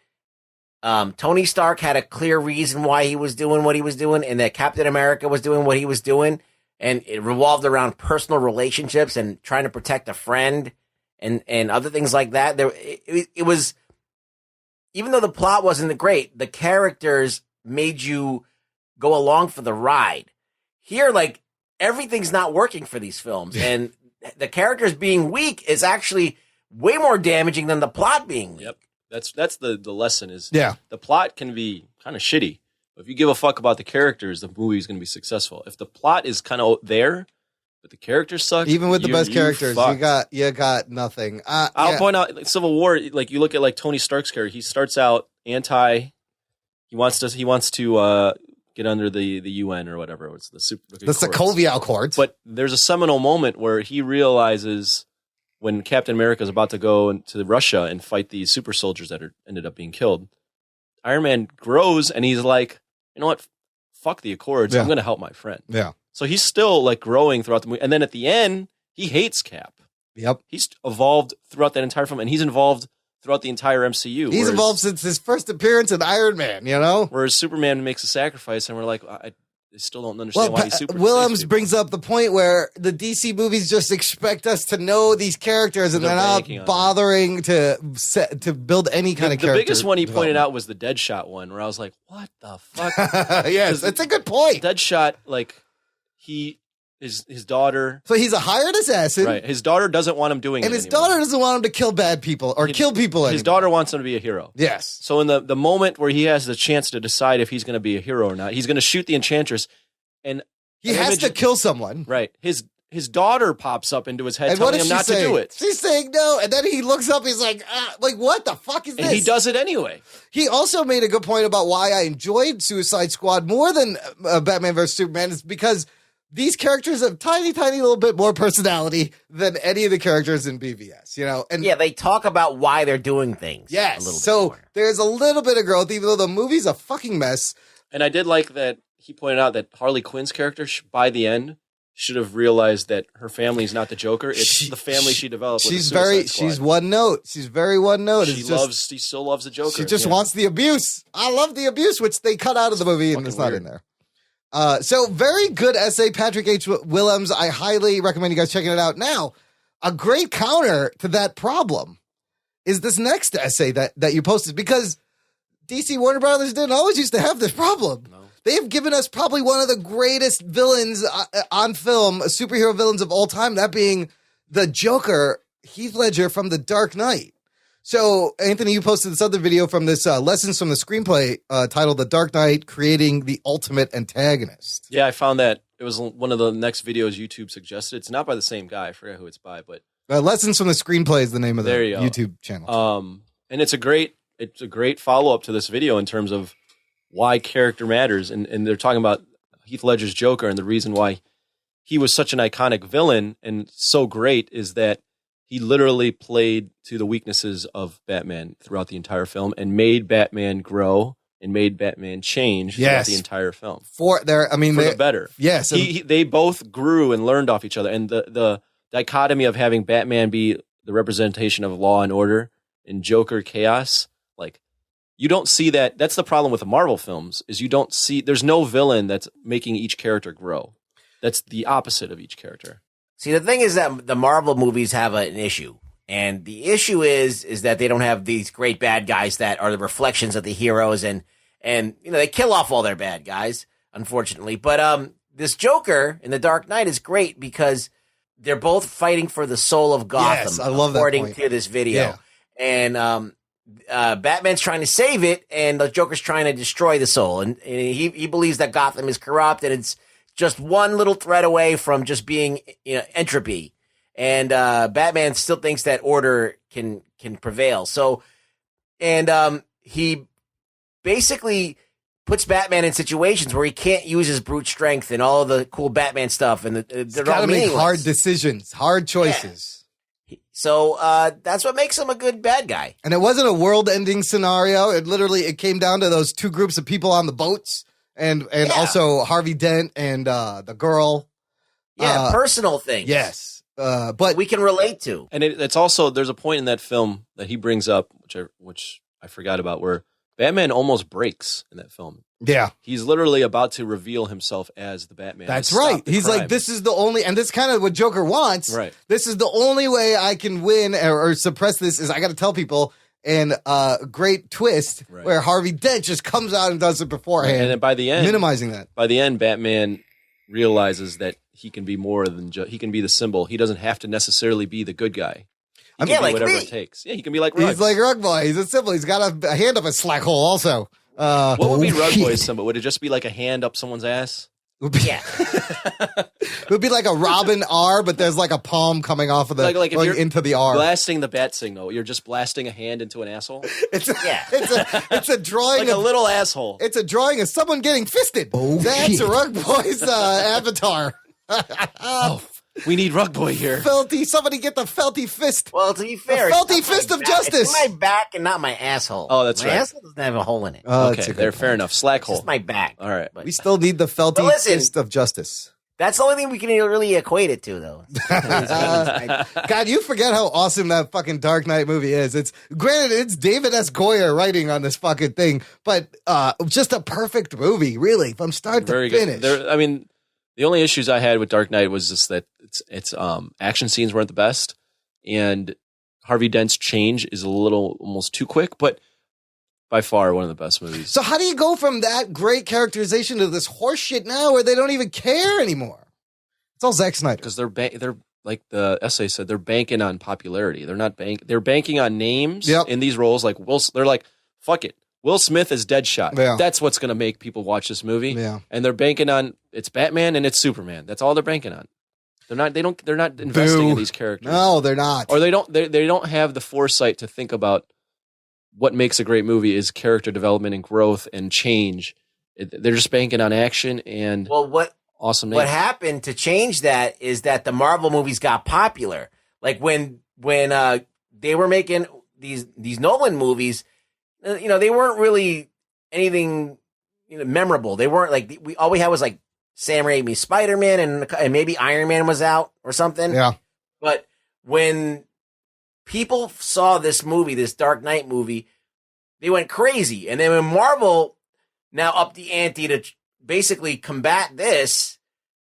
Tony Stark had a clear reason why he was doing what he was doing, and that Captain America was doing what he was doing, and it revolved around personal relationships and trying to protect a friend and other things like that. It was, even though the plot wasn't great, the characters made you go along for the ride. Here, like, everything's not working for these films, and the characters being weak is actually way more damaging than the plot being weak. Yep. That's the lesson is the plot can be kind of shitty. But if you give a fuck about the characters, the movie's going to be successful. If the plot is kind of there, but the characters suck, even with the best characters, you got nothing. I'll point out like, Civil War. Like you look at like Tony Stark's character, he starts out anti. He wants to get under the UN or whatever. It's the Sokovia Accords. But there's a seminal moment where he realizes when Captain America is about to go into Russia and fight these super soldiers that ended up being killed. Iron Man grows and he's like, you know what? Fuck the Accords. I'm going to help my friend. Yeah. So he's still like growing throughout the movie. And then at the end, he hates Cap. Yep. He's evolved throughout that entire film, and he's involved throughout the entire MCU. He's involved since his first appearance in Iron Man, you know? Whereas Superman makes a sacrifice, and we're like, I still don't understand why he's Superman. Willems brings up the point where the DC movies just expect us to know these characters, and they're not bothering to build any kind of character. The biggest one he pointed out was the Deadshot one, where I was like, what the fuck? Yes, it's a good point. Deadshot, like, his daughter. So he's a hired assassin. Right. His daughter doesn't want him doing it and his daughter doesn't want him to kill bad people or kill people anymore. His daughter wants him to be a hero. Yes. So in the moment where he has the chance to decide if he's going to be a hero or not, he's going to shoot the Enchantress, and he has to kill someone. Right. His daughter pops up into his head telling him not to do it. She's saying no, and then he looks up, he's like what the fuck is this? And he does it anyway. He also made a good point about why I enjoyed Suicide Squad more than Batman vs. Superman is because these characters have tiny little bit more personality than any of the characters in BVS, you know? And yeah, they talk about why they're doing things. Yes. So there's a little bit of growth, even though the movie's a fucking mess. And I did like that he pointed out that Harley Quinn's character, by the end, should have realized that her family's not the Joker. It's the family she developed with the Suicide Squad. She's one note. She's very one note. She still loves the Joker. She just wants the abuse. I love the abuse, which they cut out of the movie and it's not in there. So very good essay, Patrick H. Willems. I highly recommend you guys checking it out. Now, a great counter to that problem is this next essay that you posted, because DC Warner Brothers didn't always used to have this problem. No. They have given us probably one of the greatest villains on film, superhero villains of all time, that being the Joker, Heath Ledger from The Dark Knight. So, Anthony, you posted this other video from this Lessons from the Screenplay titled The Dark Knight, Creating the Ultimate Antagonist. Yeah, I found that. It was one of the next videos YouTube suggested. It's not by the same guy. I forget who it's by, but Lessons from the Screenplay is the name of the YouTube channel. And it's a great follow-up to this video in terms of why character matters. And they're talking about Heath Ledger's Joker, and the reason why he was such an iconic villain and so great is that he literally played to the weaknesses of Batman throughout the entire film and made Batman grow and made Batman change throughout the entire film. For the better. Yes. They both grew and learned off each other. And the dichotomy of having Batman be the representation of law and order and Joker chaos, like, you don't see that. That's the problem with the Marvel films, is you don't see, there's no villain that's making each character grow. That's the opposite of each character. See, the thing is that the Marvel movies have an issue. And the issue is that they don't have these great bad guys that are the reflections of the heroes, and they kill off all their bad guys, unfortunately. But this Joker in The Dark Knight is great because they're both fighting for the soul of Gotham. Yes, I love that according point. to this video. Yeah. And Batman's trying to save it, and the Joker's trying to destroy the soul. And he believes that Gotham is corrupt, and it's just one little thread away from just being entropy. And Batman still thinks that order can prevail. So, and he basically puts Batman in situations where he can't use his brute strength and all of the cool Batman stuff, and they're all meaningless. Make hard decisions, hard choices. Yeah. So that's what makes him a good bad guy. And it wasn't a world-ending scenario. It came down to those two groups of people on the boats, and also Harvey Dent and the girl. Yeah, personal things. Yes, but we can relate to. And it's also, there's a point in that film that he brings up, which I forgot about, where Batman almost breaks in that film. Yeah. He's literally about to reveal himself as the Batman. That's right. He's like, this is the only, and this is kind of what Joker wants. Right. This is the only way I can win or suppress this is I got to tell people. And great twist where Harvey Dent just comes out and does it beforehand. And then by the end, minimizing that. By the end, Batman realizes that he can be more than he can be the symbol. He doesn't have to necessarily be the good guy. He can be whatever it takes. Yeah, he can be like Ruggs. He's like Rug Boy. He's a symbol. He's got a hand up a slack hole also. What would be Rug Boy's symbol? Would it just be like a hand up someone's ass? Yeah. It would be like a Robin R, but there's like a palm coming off of the like going into the R. Blasting the bat signal. You're just blasting a hand into an asshole. It's a drawing like a little asshole. It's a drawing of someone getting fisted. That's a Rug Boy's avatar. We need Rug Boy here. Felty, somebody get the felty fist. Well, to be fair, the felty fist of justice. It's my back and not my asshole. Oh, that's my right. My asshole doesn't have a hole in it. Okay, there, fair enough. Slack hole. It's my back. All right. We still need the felty fist of justice. That's the only thing we can really equate it to, though. God, you forget how awesome that fucking Dark Knight movie is. It's granted, it's David S. Goyer writing on this fucking thing, but just a perfect movie, really, from start to finish. I mean, the only issues I had with Dark Knight was just that its action scenes weren't the best, and Harvey Dent's change is a little almost too quick, but by far one of the best movies. So how do you go from that great characterization to this horse shit now where they don't even care anymore? It's all Zack Snyder. Because they're like the essay said, they're banking on popularity. They're banking on names in these roles. Like they're like, fuck it. Will Smith is Deadshot. Yeah. That's what's going to make people watch this movie. Yeah. And they're banking on it's Batman and it's Superman. That's all they're banking on. They're not investing in these characters. No, they're not. Or they don't have the foresight to think about what makes a great movie is character development and growth and change. They're just banking on action and awesome names. What happened to change that is that the Marvel movies got popular. Like when they were making these Nolan movies, they weren't really anything memorable. They weren't like all we had was like Sam Raimi's Spider-Man and maybe Iron Man was out or something. Yeah. But when people saw this movie, this Dark Knight movie, they went crazy. And then when Marvel now upped the ante to basically combat this,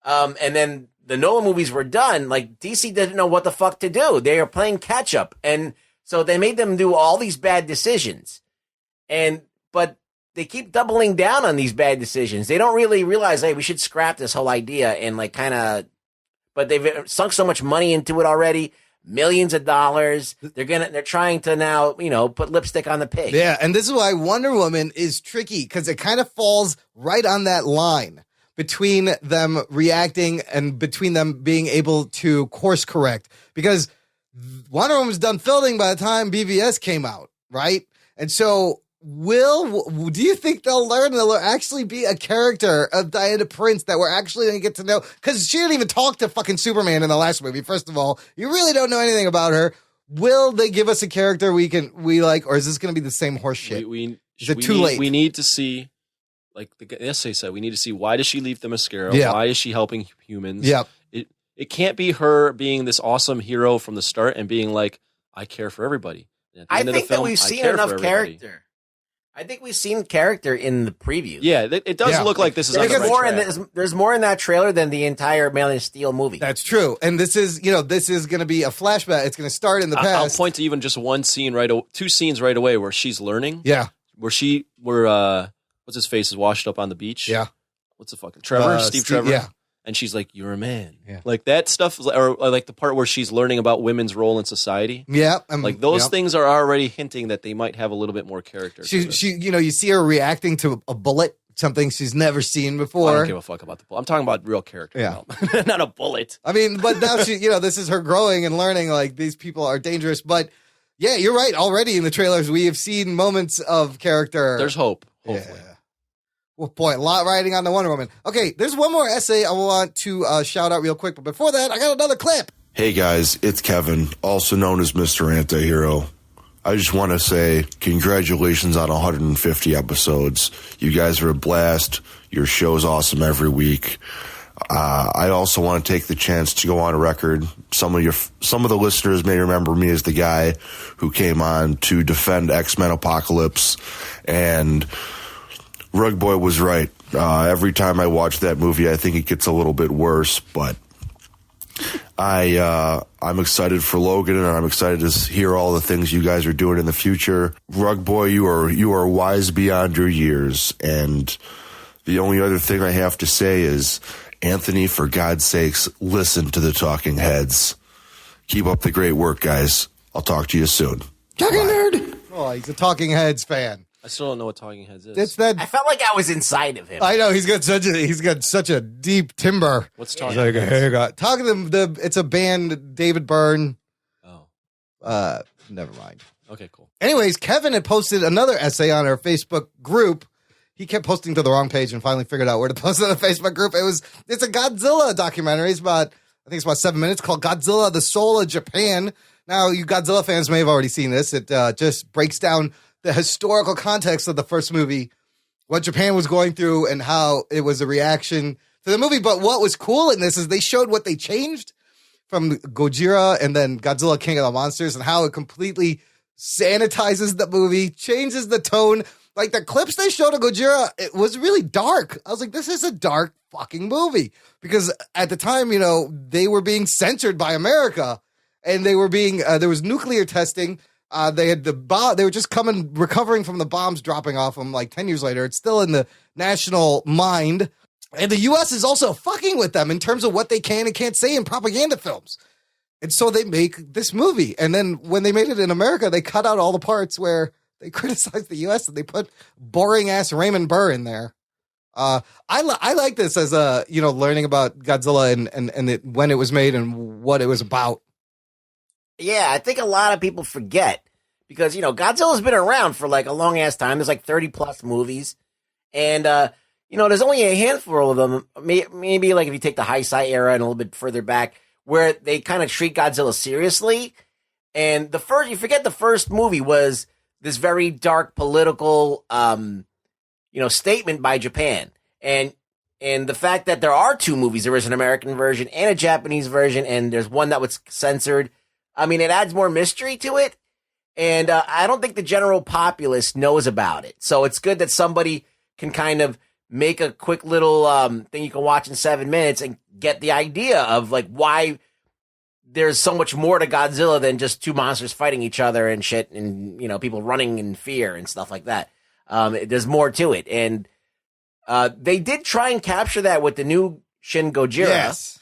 and then the Nolan movies were done, like DC didn't know what the fuck to do. They were playing catch up. And so they made them do all these bad decisions. But they keep doubling down on these bad decisions. They don't really realize, hey, we should scrap this whole idea and but they've sunk so much money into it already. Millions of dollars. They're trying to now, put lipstick on the pig. Yeah, and this is why Wonder Woman is tricky, because it kind of falls right on that line between them reacting and between them being able to course correct. Because Wonder Woman was done filming by the time BVS came out, right? And so do you think they'll learn? There'll actually be a character of Diana Prince that we're actually going to get to know? Because she didn't even talk to fucking Superman in the last movie. First of all, you really don't know anything about her. Will they give us a character we like, or is this going to be the same horse shit? Is it too late? We need to see, like the essay said, we need to see why does she leave the mascara? Yeah. Why is she helping humans? Yep. It can't be her being this awesome hero from the start and being like, I care for everybody. I think that we've seen enough character. I think we've seen character in the preview. Yeah, it does look like this is there's more in that trailer than the entire Man of Steel movie. That's true. And this is going to be a flashback. It's going to start in the past. I'll point to even just one scene two scenes right away where she's learning. Yeah. Where what's his face is washed up on the beach. Yeah. What's the fucking Trevor? Steve Trevor. Yeah. And she's like, "You're a man." Yeah. Like that stuff, or like the part where she's learning about women's role in society. Yeah. Like those things are already hinting that they might have a little bit more character. She you see her reacting to a bullet, something she's never seen before. I don't give a fuck about the bullet. I'm talking about real character. Yeah. Not a bullet. I mean, but now this is her growing and learning, like, these people are dangerous. But yeah, you're right. Already in the trailers, we have seen moments of character. There's hope. Hopefully. Yeah. Well, boy, a lot riding on the Wonder Woman. Okay, there's one more essay I want to shout out real quick. But before that, I got another clip. Hey, guys, it's Kevin, also known as Mr. Antihero. I just want to say congratulations on 150 episodes. You guys are a blast. Your show's awesome every week. I also want to take the chance to go on record. Some of the listeners may remember me as the guy who came on to defend X-Men Apocalypse, and Rug Boy was right. Every time I watch that movie, I think it gets a little bit worse, but I'm excited for Logan, and I'm excited to hear all the things you guys are doing in the future. Rug Boy, you are wise beyond your years, and the only other thing I have to say is, Anthony, for God's sakes, listen to the Talking Heads. Keep up the great work, guys. I'll talk to you soon. Talking Nerd. Oh, he's a Talking Heads fan. I still don't know what Talking Heads is. It's that. I felt like I was inside of him. I know he's got such a deep timber. What's Talking Heads? It's a band. David Byrne. Oh. Never mind. Okay, cool. Anyways, Kevin had posted another essay on our Facebook group. He kept posting to the wrong page and finally figured out where to post it on the Facebook group. It's a Godzilla documentary. It's about 7 minutes, called Godzilla, the Soul of Japan. Now, you Godzilla fans may have already seen this. It just breaks down the historical context of the first movie, what Japan was going through and how it was a reaction to the movie. But what was cool in this is they showed what they changed from Gojira and then Godzilla King of the Monsters, and how it completely sanitizes the movie, changes the tone. Like the clips they showed of Gojira, it was really dark. I was like, this is a dark fucking movie. Because at the time, they were being censored by America, and they were being, there was nuclear testing. They had they were just recovering from the bombs dropping off them like 10 years later. It's still in the national mind. And the U.S. is also fucking with them in terms of what they can and can't say in propaganda films. And so they make this movie. And then when they made it in America, they cut out all the parts where they criticized the U.S. and they put boring ass Raymond Burr in there. I like this as learning about Godzilla and when it was made and what it was about. Yeah, I think a lot of people forget because, Godzilla's been around for like a long ass time. There's like 30 plus movies. And, there's only a handful of them, maybe like if you take the Heisei era and a little bit further back, where they kind of treat Godzilla seriously. And you forget the first movie was this very dark political, statement by Japan. And the fact that there are two movies, there is an American version and a Japanese version, and there's one that was censored. I mean, it adds more mystery to it, and I don't think the general populace knows about it. So it's good that somebody can kind of make a quick little thing you can watch in 7 minutes and get the idea of like why there's so much more to Godzilla than just two monsters fighting each other and shit, and people running in fear and stuff like that. There's more to it, and they did try and capture that with the new Shin Gojira. Yes,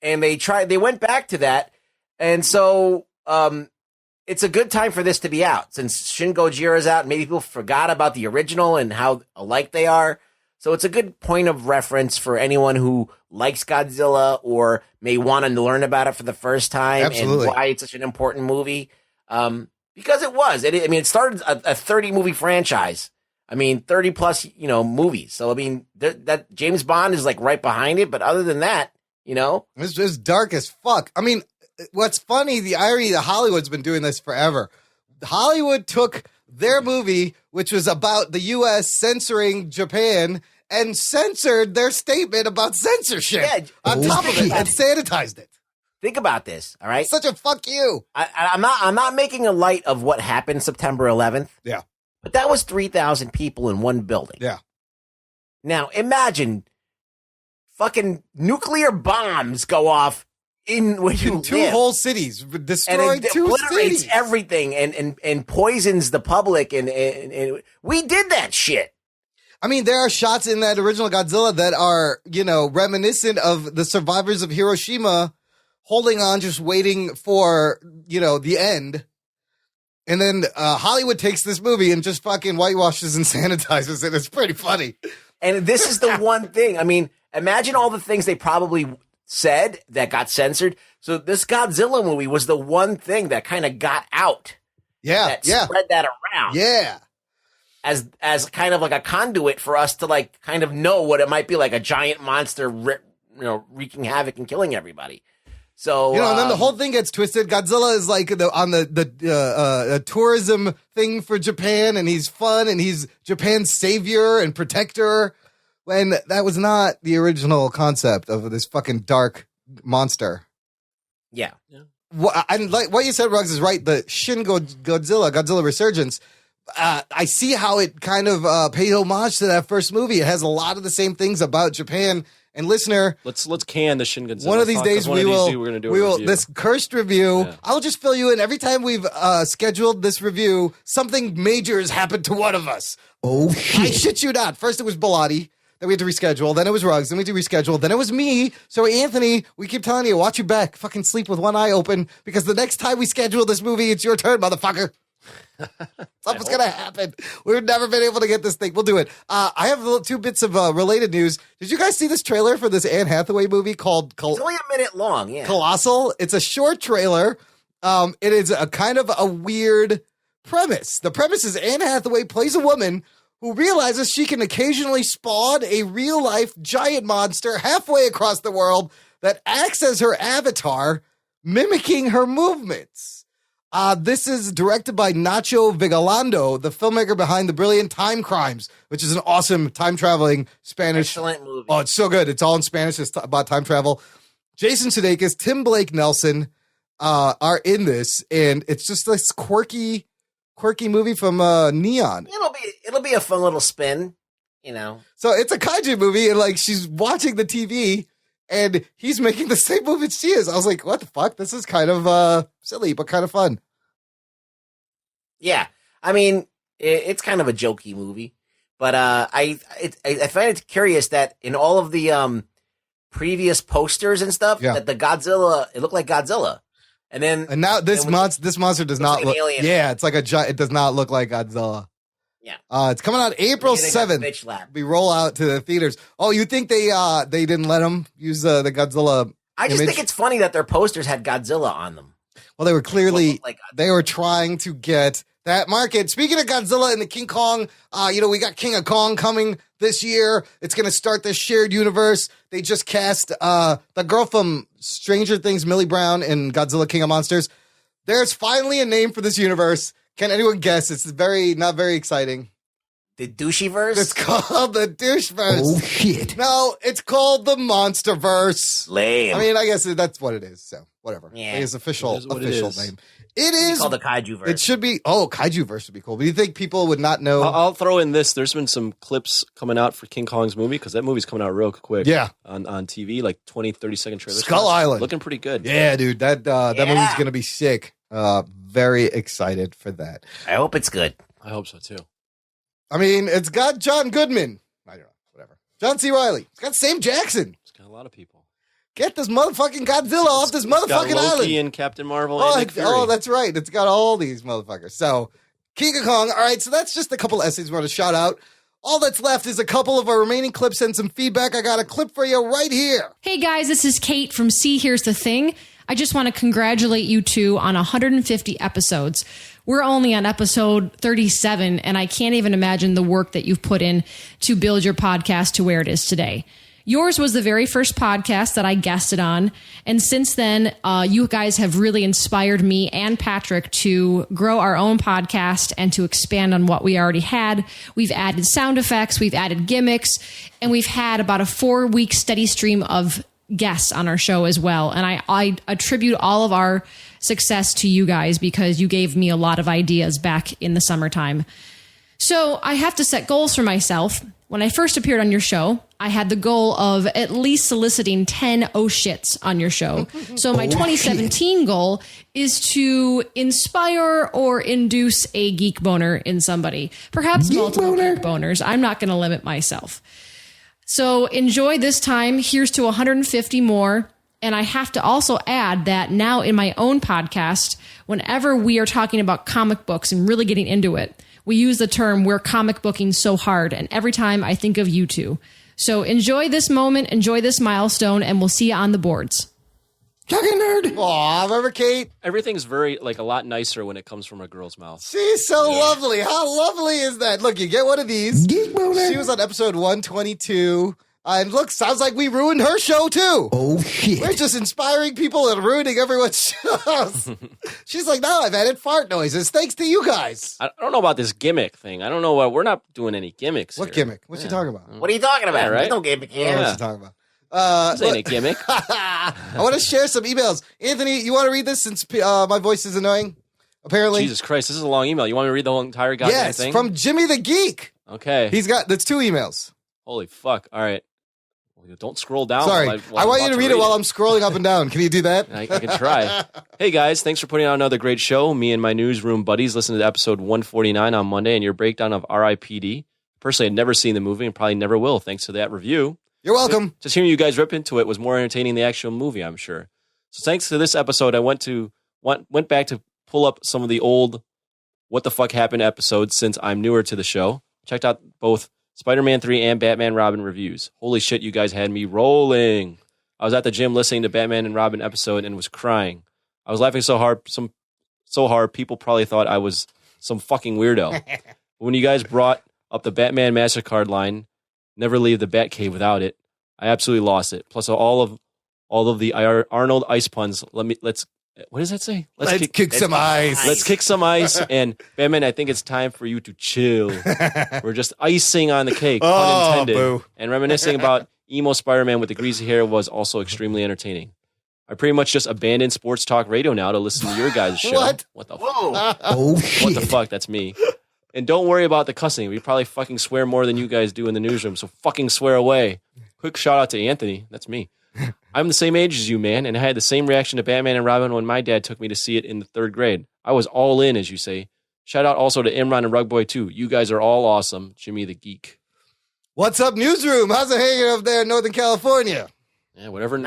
and they went back to that. And so it's a good time for this to be out since Shin Gojira's out. Maybe people forgot about the original and how alike they are. So it's a good point of reference for anyone who likes Godzilla or may want to learn about it for the first time. Absolutely. And why it's such an important movie. Because it was. It started a 30-movie franchise. 30 plus, movies. So, that James Bond is like right behind it. But other than that, it's just dark as fuck. What's funny, the irony that Hollywood's been doing this forever. Hollywood took their movie, which was about the U.S. censoring Japan, and censored their statement about censorship on top of it and sanitized it. Think about this, all right? Such a fuck you. I'm not making a light of what happened September 11th. Yeah. But that was 3,000 people in one building. Yeah. Now, imagine fucking nuclear bombs go off in where you two live. whole cities, destroying and it two obliterates cities. everything and poisons the public. And we did that shit. There are shots in that original Godzilla that are, reminiscent of the survivors of Hiroshima holding on, just waiting for, the end. And then Hollywood takes this movie and just fucking whitewashes and sanitizes it. It's pretty funny. And this is the one thing. Imagine all the things they probably said that got censored. So this Godzilla movie was the one thing that kind of got out. Yeah. Spread that around. Yeah. As kind of like a conduit for us to like kind of know what it might be like, a giant monster, wreaking havoc and killing everybody. So and then the whole thing gets twisted. Godzilla is like on the tourism thing for Japan, and he's fun, and he's Japan's savior and protector. When that was not the original concept of this fucking dark monster. Yeah. What you said, Ruggs, is right. The Shin Godzilla Resurgence. I see how it kind of paid homage to that first movie. It has a lot of the same things about Japan. And listener, let's can the Shin Godzilla. One of these days we're going to do a review. This cursed review. Yeah. I'll just fill you in. Every time we've scheduled this review, something major has happened to one of us. Oh shit! I shit you not. First it was Bilotti. Then we had to reschedule. Then it was Ruggs. Then we had to reschedule. Then it was me. So Anthony, we keep telling you, watch your back. Fucking sleep with one eye open, because the next time we schedule this movie, it's your turn, motherfucker. Something's going to happen. We've never been able to get this thing. We'll do it. I have two bits of related news. Did you guys see this trailer for this Anne Hathaway movie called It's only a minute long, yeah. Colossal? It's a short trailer. It is a kind of a weird premise. The premise is Anne Hathaway plays a woman who realizes she can occasionally spawn a real-life giant monster halfway across the world that acts as her avatar, mimicking her movements. This is directed by Nacho Vigalondo, the filmmaker behind the brilliant Time Crimes, which is an awesome time-traveling Spanish. Excellent movie. Oh, it's so good. It's all in Spanish. It's about time travel. Jason Sudeikis, Tim Blake Nelson are in this, and it's just this quirky movie from Neon. It'll be a fun little spin, So it's a kaiju movie, and like she's watching the TV, and he's making the same movement she is. I was like, what the fuck? This is kind of silly, but kind of fun. Yeah. It's kind of a jokey movie, but I find it curious that in all of the previous posters and stuff, that the Godzilla, it looked like Godzilla. And now this monster does not look. Alien. Yeah, it's like it does not look like Godzilla. Yeah. It's coming out April 7th. We roll out to the theaters. Oh, you think they didn't let them use the Godzilla? I just think it's funny that their posters had Godzilla on them. Well, they were clearly they were trying to get that market. Speaking of Godzilla and the King Kong, we got King of Kong coming this year. It's going to start this shared universe. They just cast the girl from Stranger Things, Millie Brown, in Godzilla King of Monsters. There's finally a name for this universe. Can anyone guess? It's not very exciting. The Doucheyverse? It's called the Doucheverse. Oh shit! No, it's called the Monsterverse. Lame. I guess that's what it is. So whatever. Yeah. It's official name. It It's is called the Kaijuverse. It should be. Oh, Kaijuverse would be cool. But you think people would not know? I'll throw in this. There's been some clips coming out for King Kong's movie, because that movie's coming out real quick. Yeah. On TV, like 20, 30-second trailers. Skull Island. Looking pretty good. Yeah, dude. That movie's going to be sick. Very excited for that. I hope it's good. I hope so, too. It's got John Goodman. I don't know. Whatever. John C. Reilly. It's got Sam Jackson. It's got a lot of people. Get this motherfucking Godzilla off this motherfucking got Loki island. And Captain Marvel and Nick Fury. That's right. It's got all these motherfuckers. So, King of Kong. All right, so that's just a couple essays we want to shout out. All that's left is a couple of our remaining clips and some feedback. I got a clip for you right here. Hey guys, this is Kate from See Here's the Thing. I just want to congratulate you two on 150 episodes. we're only on episode 37, and I can't even imagine the work that you've put in to build your podcast to where it is today. Yours was the very first podcast that I guested on. And since then, you guys have really inspired me and Patrick to grow our own podcast and to expand on what we already had. We've added sound effects, we've added gimmicks, and we've had about a 4-week steady stream of guests on our show as well. And I attribute all of our success to you guys because you gave me a lot of ideas back in the summertime. So I have to set goals for myself. When I first appeared on your show, I had the goal of at least soliciting 10 oh shits on your show. So my 2017 goal is to inspire or induce a geek boner in somebody. Perhaps multiple geek boners. I'm not going to limit myself. So enjoy this time. Here's to 150 more. And I have to also add that now in my own podcast, whenever we are talking about comic books and really getting into it, we use the term we're comic booking so hard. And every time I think of you two. So enjoy this moment, enjoy this milestone, and we'll see you on the boards. Talking nerd. Aw, remember Kate? Everything's very, like, a lot nicer when it comes from a girl's mouth. She's so lovely. How lovely is that? Look, you get one of these. She was on episode 122. And look, sounds like we ruined her show, too. Oh, shit. We're just inspiring people and ruining everyone's shows. She's like, no, I've added fart noises thanks to you guys. I don't know about this gimmick thing. I don't know what we're not doing any gimmicks. What here. gimmick? What's she talking about? What are you talking about? Yeah, right? There's no gimmick here. What's she talking about? This ain't a gimmick. I want to share some emails. Anthony, you want to read this since my voice is annoying? Apparently. Jesus Christ, this is a long email. You want me to read the whole entire goddamn thing? Yes, from Jimmy the Geek. Okay. That's 2 emails. Holy fuck. All right. Well, don't scroll down. Sorry. I want you to read it while I'm scrolling up and down. Can you do that? I can try. Hey, guys. Thanks for putting out another great show. Me and my newsroom buddies listened to episode 149 on Monday and your breakdown of R.I.P.D. Personally, I'd never seen the movie and probably never will, thanks to that review. You're welcome. Just hearing you guys rip into it was more entertaining than the actual movie, I'm sure. So thanks to this episode, I went back to pull up some of the old What the Fuck Happened episodes since I'm newer to the show. Checked out both Spider-Man 3 and Batman Robin reviews. Holy shit, you guys had me rolling. I was at the gym listening to Batman and Robin episode and was crying. I was laughing so hard people probably thought I was some fucking weirdo. When you guys brought up the Batman MasterCard line, never leave the Batcave without it, I absolutely lost it. Plus all of the Arnold ice puns. Let's what does that say? Let's kick some ice. Let's kick some ice. And Batman, I think it's time for you to chill. We're just icing on the cake, pun intended. Boo. And reminiscing about emo Spider-Man with the greasy hair was also extremely entertaining. I pretty much just abandoned sports talk radio now to listen to your guys' show. What the fuck? Oh, shit. What the fuck? That's me. And don't worry about the cussing. We probably fucking swear more than you guys do in the newsroom, so fucking swear away. Quick shout out to Anthony. That's me. I'm the same age as you, man, and I had the same reaction to Batman and Robin when my dad took me to see it in the 3rd grade. I was all in, as you say. Shout out also to Imran and Rugboy, too. You guys are all awesome. Jimmy the Geek. What's up, newsroom? How's it hanging up there in Northern California? Yeah, whatever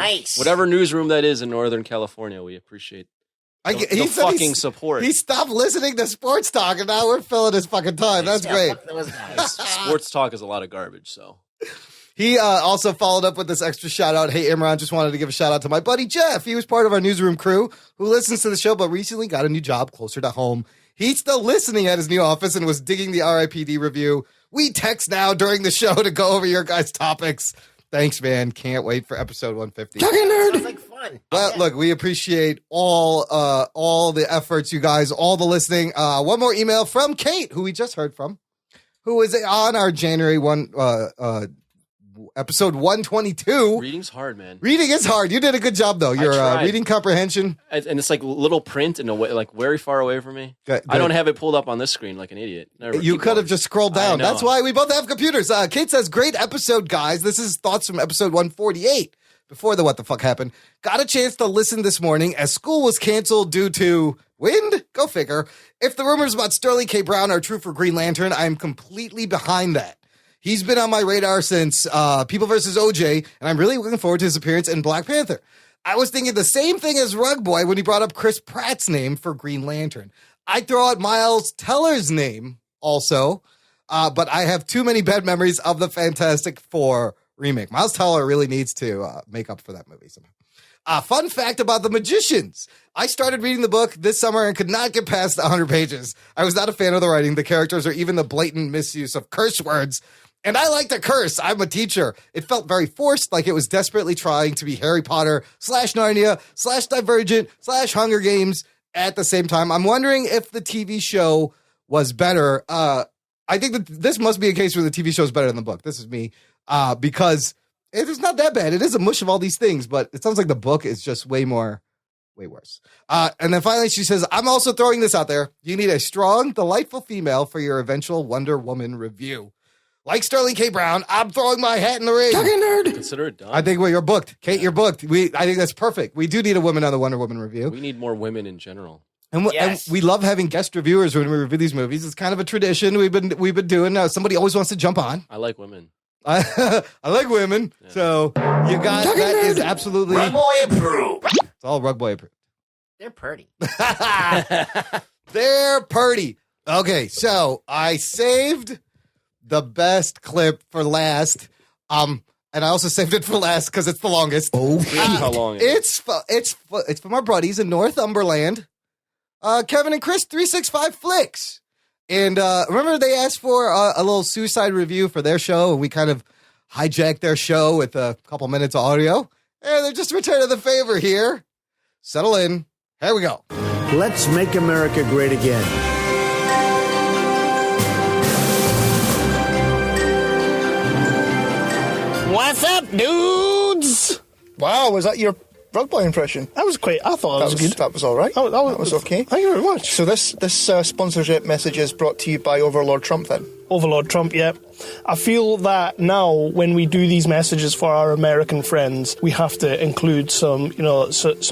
newsroom that is in Northern California, we appreciate the fucking support. He stopped listening to sports talk, and now we're filling his fucking time. That's great. Sports talk is a lot of garbage, so... He also followed up with this extra shout out. Hey, Imran, just wanted to give a shout out to my buddy Jeff. He was part of our newsroom crew who listens to the show, but recently got a new job closer to home. He's still listening at his new office and was digging the R.I.P.D. review. We text now during the show to go over your guys' topics. Thanks, man. Can't wait for episode 150. Talking nerd. Sounds like fun. Well, look, we appreciate all the efforts, you guys, all the listening. One more email from Kate, who we just heard from, who is on our January 1 episode 122. Reading's hard, man. Reading is hard. You did a good job, though. Your reading comprehension. And it's like little print in a way, like very far away from me. Good. I don't have it pulled up on this screen like an idiot. You could have just scrolled down. That's why we both have computers. Kate says, great episode, guys. This is thoughts from episode 148. Before the What the Fuck Happened. Got a chance to listen this morning as school was canceled due to wind? Go figure. If the rumors about Sterling K. Brown are true for Green Lantern, I'm completely behind that. He's been on my radar since People vs. OJ, and I'm really looking forward to his appearance in Black Panther. I was thinking the same thing as Rug Boy when he brought up Chris Pratt's name for Green Lantern. I'd throw out Miles Teller's name also, but I have too many bad memories of the Fantastic Four remake. Miles Teller really needs to make up for that movie somehow. Fun fact about the magicians. I started reading the book this summer and could not get past 100 pages. I was not a fan of the writing, the characters, or even the blatant misuse of curse words. And I like to curse. I'm a teacher. It felt very forced, like it was desperately trying to be Harry Potter / Narnia / Divergent / Hunger Games at the same time. I'm wondering if the TV show was better. I think that this must be a case where the TV show is better than the book. This is me. Because it is not that bad. It is a mush of all these things, but it sounds like the book is just way worse. And then finally she says, I'm also throwing this out there. You need a strong, delightful female for your eventual Wonder Woman review. Like Sterling K. Brown, I'm throwing my hat in the ring. Talking nerd. Consider it done. I think you're booked. Kate, you're booked. I think that's perfect. We do need a woman on the Wonder Woman review. We need more women in general. And we love having guest reviewers when we review these movies. It's kind of a tradition we've been doing. Somebody always wants to jump on. I like women. I like women. Yeah. So you got Talking that nerd. Is absolutely Rug Boy approved. It's all Rug Boy approved. They're pretty. They're pretty. Okay, so I saved the best clip for last. And I also saved it for last because it's the longest. Oh, how long? It's from our buddies in Northumberland. Kevin and Chris 365 Flicks. And remember they asked for a little suicide review for their show, and we kind of hijacked their show with a couple minutes of audio. And they're just returning the favor here. Settle in. Here we go. Let's make America great again. What's up, dudes? Wow, was that your Rug Boy impression? That was great. I thought that was good. That was all right. That was okay. Thank you very much. So this sponsorship message is brought to you by Overlord Trump, then? Overlord Trump, yeah. I feel that now when we do these messages for our American friends, we have to include some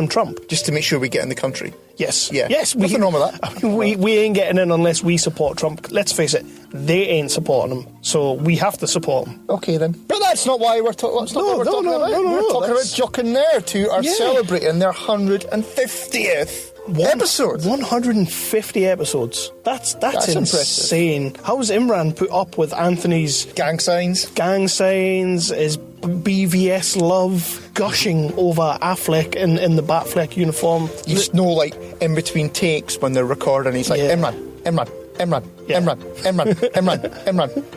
Trump. Just to make sure we get in the country. Yes. Yeah. Yes. Nothing wrong with that. I mean, we ain't getting in unless we support Trump. Let's face it, they ain't supporting him, so we have to support him. Okay, then. But that's not why we're talking about. We're talking about Jock and Nerd, who are celebrating their 150th episode. 150 episodes. That's insane. Impressive. How's Imran put up with Anthony's gang signs, his BVS love, gushing over Affleck in the Batfleck uniform? You just know, like, in between takes when they're recording, he's like, Imran.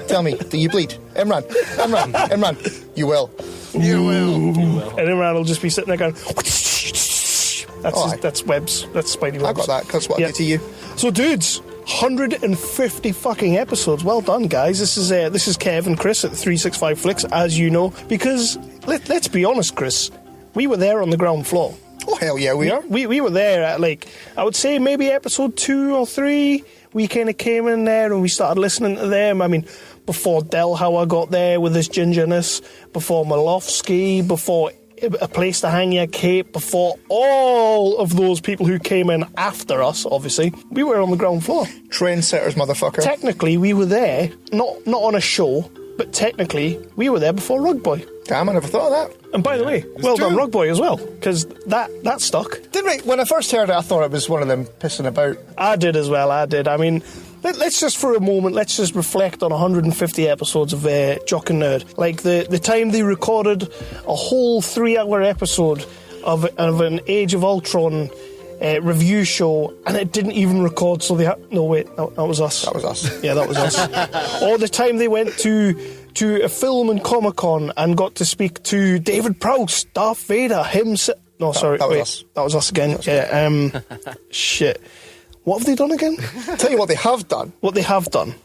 Tell me, do you bleed? Imran. You will. And Imran will just be sitting there going... That's webs. That's Spidey webs. I got that. That's what I did to you. So, dudes, 150 fucking episodes. Well done, guys. This is Kev and Chris at 365 Flicks, as you know. Because let's be honest, Chris, we were there on the ground floor. Oh hell yeah, we are. We were there at, like, I would say maybe episode 2 or 3. We kind of came in there and we started listening to them. I mean, before Delhauer got there with his gingerness, before Malofsky, before A Place to Hang Your Cape, before all of those people who came in after us, obviously, we were on the ground floor. Trendsetters, motherfucker. Technically, we were there, not on a show, but technically, we were there before Rug Boy. Damn, I never thought of that. And by the way, well done, Rug Boy, as well, because that stuck. When I first heard it, I thought it was one of them pissing about. I did as well, I did. I mean, let's just for a moment, let's just reflect on 150 episodes of Jock and Nerd. Like the time they recorded a whole 3-hour episode of an Age of Ultron review show, and it didn't even record, so they had... No, wait, that was us. That was us. Yeah, that was us. Or the time they went to a film and Comic-Con and got to speak to David Prowse, Darth Vader, himself... No, sorry, that was us. That was us again. Yeah, shit. What have they done again? Tell you what they have done. What they have done?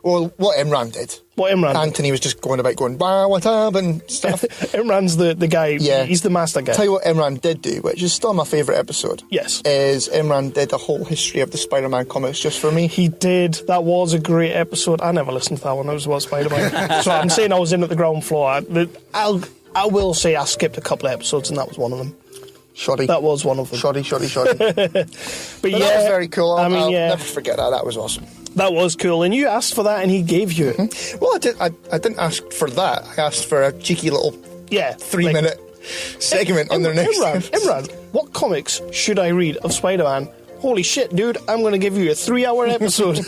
Well, what Imran did. What Imran did. Anthony was just going about going, bah, what up, and stuff. Imran's the guy. Yeah. He's the master guy. Tell you what Imran did do, which is still my favourite episode. Yes. Is Imran did a whole history of the Spider-Man comics just for me. He did. That was a great episode. I never listened to that one. It was about Spider-Man. So I'm saying I was in at the ground floor. I will say I skipped a couple of episodes, and that was one of them. Shoddy. That was one of them. Shoddy. But yeah, that was very cool. I'll yeah. never forget that. That was awesome. That was cool. And you asked for that and he gave you it. Mm-hmm. Well, I didn't ask for that. I asked for a cheeky little 3-minute segment on their next Imran, what comics should I read of Spider-Man holy shit, dude, I'm going to give you a 3-hour episode.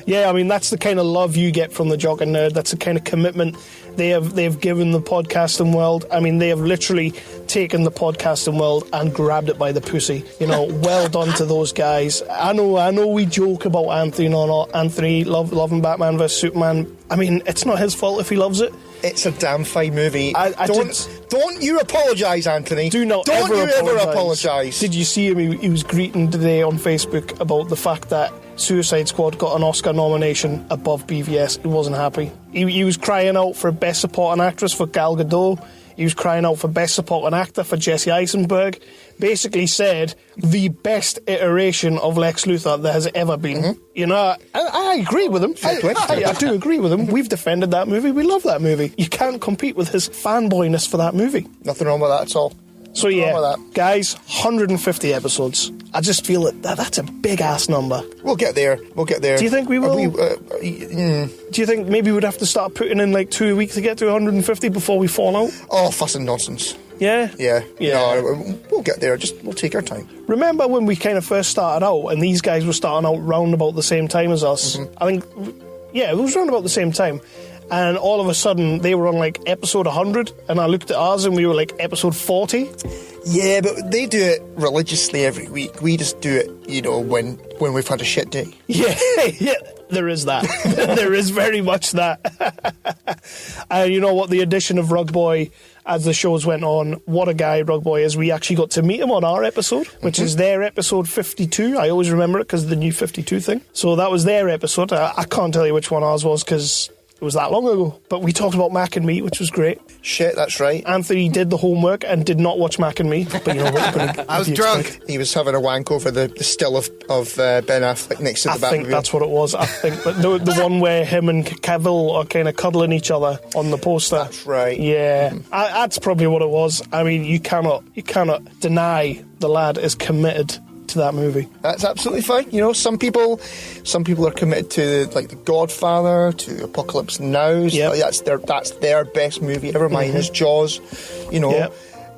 Yeah, I mean, that's the kind of love you get from the Jock and Nerd. That's the kind of commitment they've given the podcasting world. I mean, they have literally taken the podcasting world and grabbed it by the pussy. You know, well done to those guys. I know we joke about Anthony, Anthony loving Batman vs Superman. I mean, it's not his fault if he loves it. It's a damn fine movie. Don't you apologise, Anthony. Don't you ever apologise. apologise. Did you see him? He was greeting today on Facebook about the fact that Suicide Squad got an Oscar nomination above BVS. He wasn't happy. He was crying out for Best Supporting Actress for Gal Gadot. He was crying out for Best Supporting Actor for Jesse Eisenberg. Basically said the best iteration of Lex Luthor there has ever been. Mm-hmm. You know, I agree with him. I do agree with him. We've defended that movie. We love that movie. You can't compete with his fanboyness for that movie. Nothing wrong with that at all. So yeah, guys, 150 episodes. I just feel that's a big-ass number. We'll get there. Do you think we will? Do you think maybe we'd have to start putting in like 2 weeks to get to 150 before we fall out? Oh, fuss and nonsense. Yeah? Yeah. No, we'll get there. We'll take our time. Remember when we kind of first started out and these guys were starting out round about the same time as us? Mm-hmm. I think, it was round about the same time. And all of a sudden, they were on like episode 100, and I looked at ours and we were like episode 40. Yeah, but they do it religiously every week. We just do it, when we've had a shit day. Yeah, there is that. There is very much that. And you know what? The addition of Rug Boy as the shows went on, what a guy Rug Boy is. We actually got to meet him on our episode, which is their episode 52. I always remember it because of the new 52 thing. So that was their episode. I can't tell you which one ours was because it was that long ago. But we talked about Mac and Me, which was great. Shit, that's right. Anthony did the homework and did not watch Mac and Me. But you know what? I was drunk. He was having a wank over the still of Ben Affleck next to the Batmobile. I think that's what it was. But the one where him and Cavill are kind of cuddling each other on the poster. That's right. Yeah, that's probably what it was. I mean, you cannot deny the lad is committed to that movie. That's absolutely fine. Some people are committed to like The Godfather, to Apocalypse Now. Yep. That's their best movie ever. Mine is Jaws. Yep.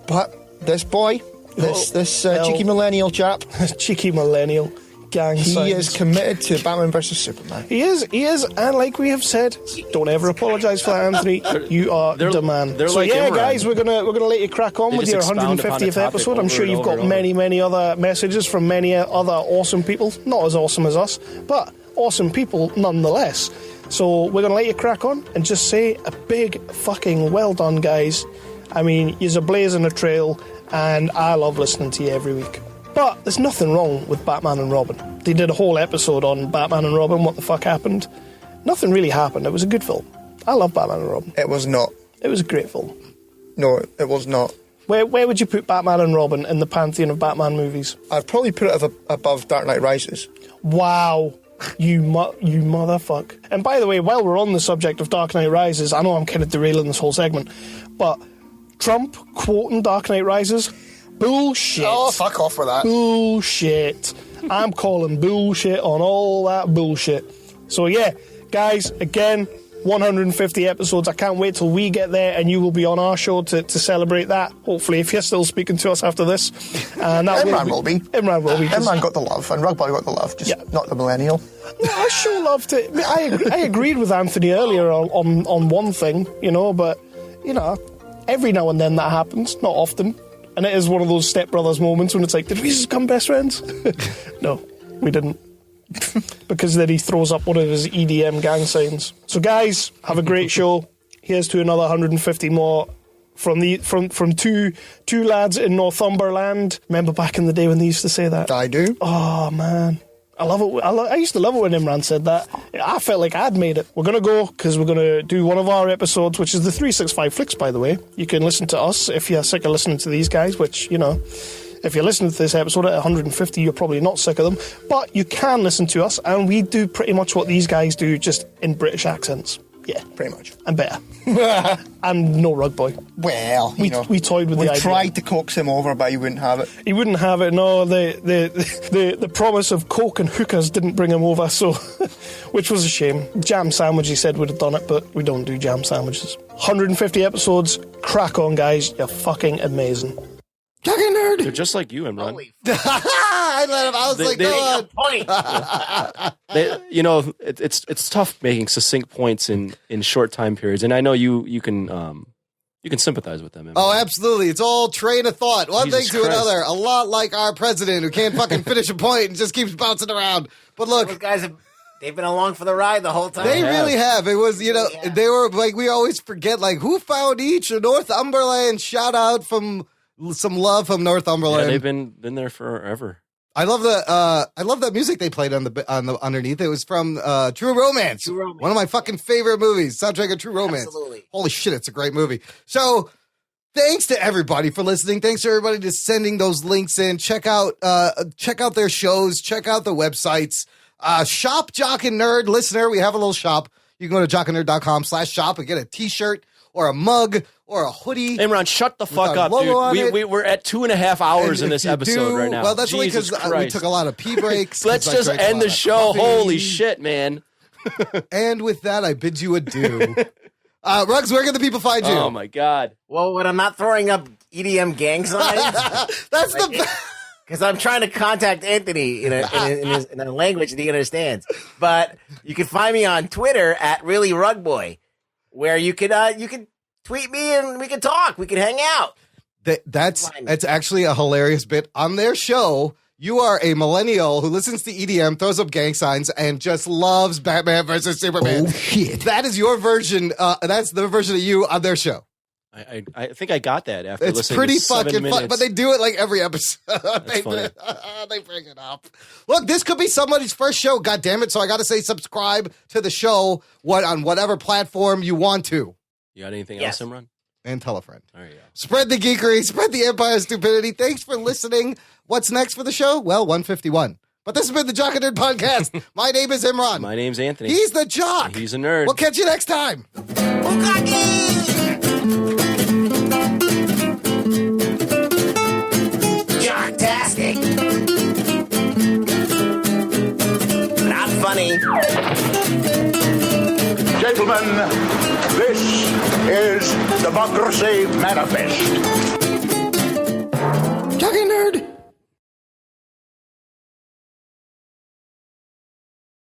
But this boy, this cheeky millennial chap, cheeky millennial gang, he is committed to Batman vs Superman. He is, and like we have said, don't ever apologise for that, Anthony. You are the man. So like guys, we're gonna let you crack on with your 150th episode. I'm sure you've got many other messages from many other awesome people, not as awesome as us, but awesome people nonetheless. So we're gonna let you crack on and just say a big fucking well done, guys. I mean, you're blazing a trail, and I love listening to you every week. But there's nothing wrong with Batman and Robin. They did a whole episode on Batman and Robin, what the fuck happened. Nothing really happened. It was a good film. I love Batman and Robin. It was not. It was a great film. No, it was not. Where would you put Batman and Robin in the pantheon of Batman movies? I'd probably put it above Dark Knight Rises. Wow. You motherfuck. And by the way, while we're on the subject of Dark Knight Rises, I know I'm kind of derailing this whole segment, but Trump quoting Dark Knight Rises... Bullshit. Oh, fuck off with that. Bullshit. I'm calling bullshit on all that bullshit. So yeah, guys, again, 150 episodes. I can't wait till we get there and you will be on our show to celebrate that. Hopefully, if you're still speaking to us after this. And that Imran will be. Imran will be. Imran got the love and Rug Boy got the love, just not the millennial. No, I sure loved it. I agreed with Anthony earlier on one thing, but, every now and then that happens, not often. And it is one of those Step Brothers moments when it's like, did we just become best friends? No, we didn't. Because then he throws up one of his EDM gang signs. So guys, have a great show. Here's to another 150 more from two lads in Northumberland. Remember back in the day when they used to say that? I do. Oh, man. I love it. I used to love it when Imran said that. I felt like I'd made it. We're going to go because we're going to do one of our episodes, which is the 365 Flicks, by the way. You can listen to us if you're sick of listening to these guys, which, if you're listening to this episode at 150, you're probably not sick of them. But you can listen to us, and we do pretty much what these guys do, just in British accents. Yeah, pretty much. And better. And no Rug Boy. Well, we toyed with the idea. We tried to coax him over, but he wouldn't have it. He wouldn't have it. No, the promise of coke and hookahs didn't bring him over. So, which was a shame. Jam sandwich, he said, would have done it, but we don't do jam sandwiches. 150 episodes. Crack on, guys. You're fucking amazing. Jock and Nerd. They're just like you, Imran. I was like, go on. It's tough making succinct points in short time periods, and I know you can sympathize with them. Oh, absolutely. It's all train of thought. One Jesus thing to Christ. another. A lot like our president who can't fucking finish a point and just keeps bouncing around. But look, Those guys they've been along for the ride the whole time. they really have. It was, they were like, we always forget, like, who found each? Northumberland. Shout out from some love from Northumberland. Yeah, they've been there forever. I love that music they played on the underneath. It was from True Romance. One of my fucking favorite movies. Soundtrack of True Romance. Absolutely. Holy shit, it's a great movie. So thanks to everybody for listening. Thanks to everybody just sending those links in. Check out their shows. Check out the websites. Shop Jock and Nerd listener. We have a little shop. You can go to jockandnerd.com/shop and get a t-shirt or a mug or a hoodie. Imran, shut the fuck up, dude. We're at 2.5 hours in this episode right now. Well, that's only Jesus because we took a lot of pee breaks. Let's just end the show. Holy shit, man. And with that, I bid you adieu. Ruggs, where can the people find you? Oh, my God. Well, when I'm not throwing up EDM gang signs, that's the best. Because I'm trying to contact Anthony in a language that he understands. But you can find me on Twitter at ReallyRugBoy, where you can tweet me and we can talk. We can hang out. That's actually a hilarious bit. On their show, you are a millennial who listens to EDM, throws up gang signs, and just loves Batman versus Superman. Oh, shit. That is your version. That's the version of you on their show. I think I got that after It's listening pretty to 7 fucking minutes. fun, but they do it like every episode. They bring it up. Look, this could be somebody's first show. God damn it! So I got to say, subscribe to the show. On whatever platform you want to. You got anything else, Imran? And tell a friend. There you go. Spread the geekery. Spread the empire stupidity. Thanks for listening. What's next for the show? Well, 151. But this has been the Jock and Nerd Podcast. My name is Imran. My name's Anthony. He's the Jock. He's a nerd. We'll catch you next time. Jocktastic. Not funny. Gentlemen, this is Democracy Manifest. Jock and Nerd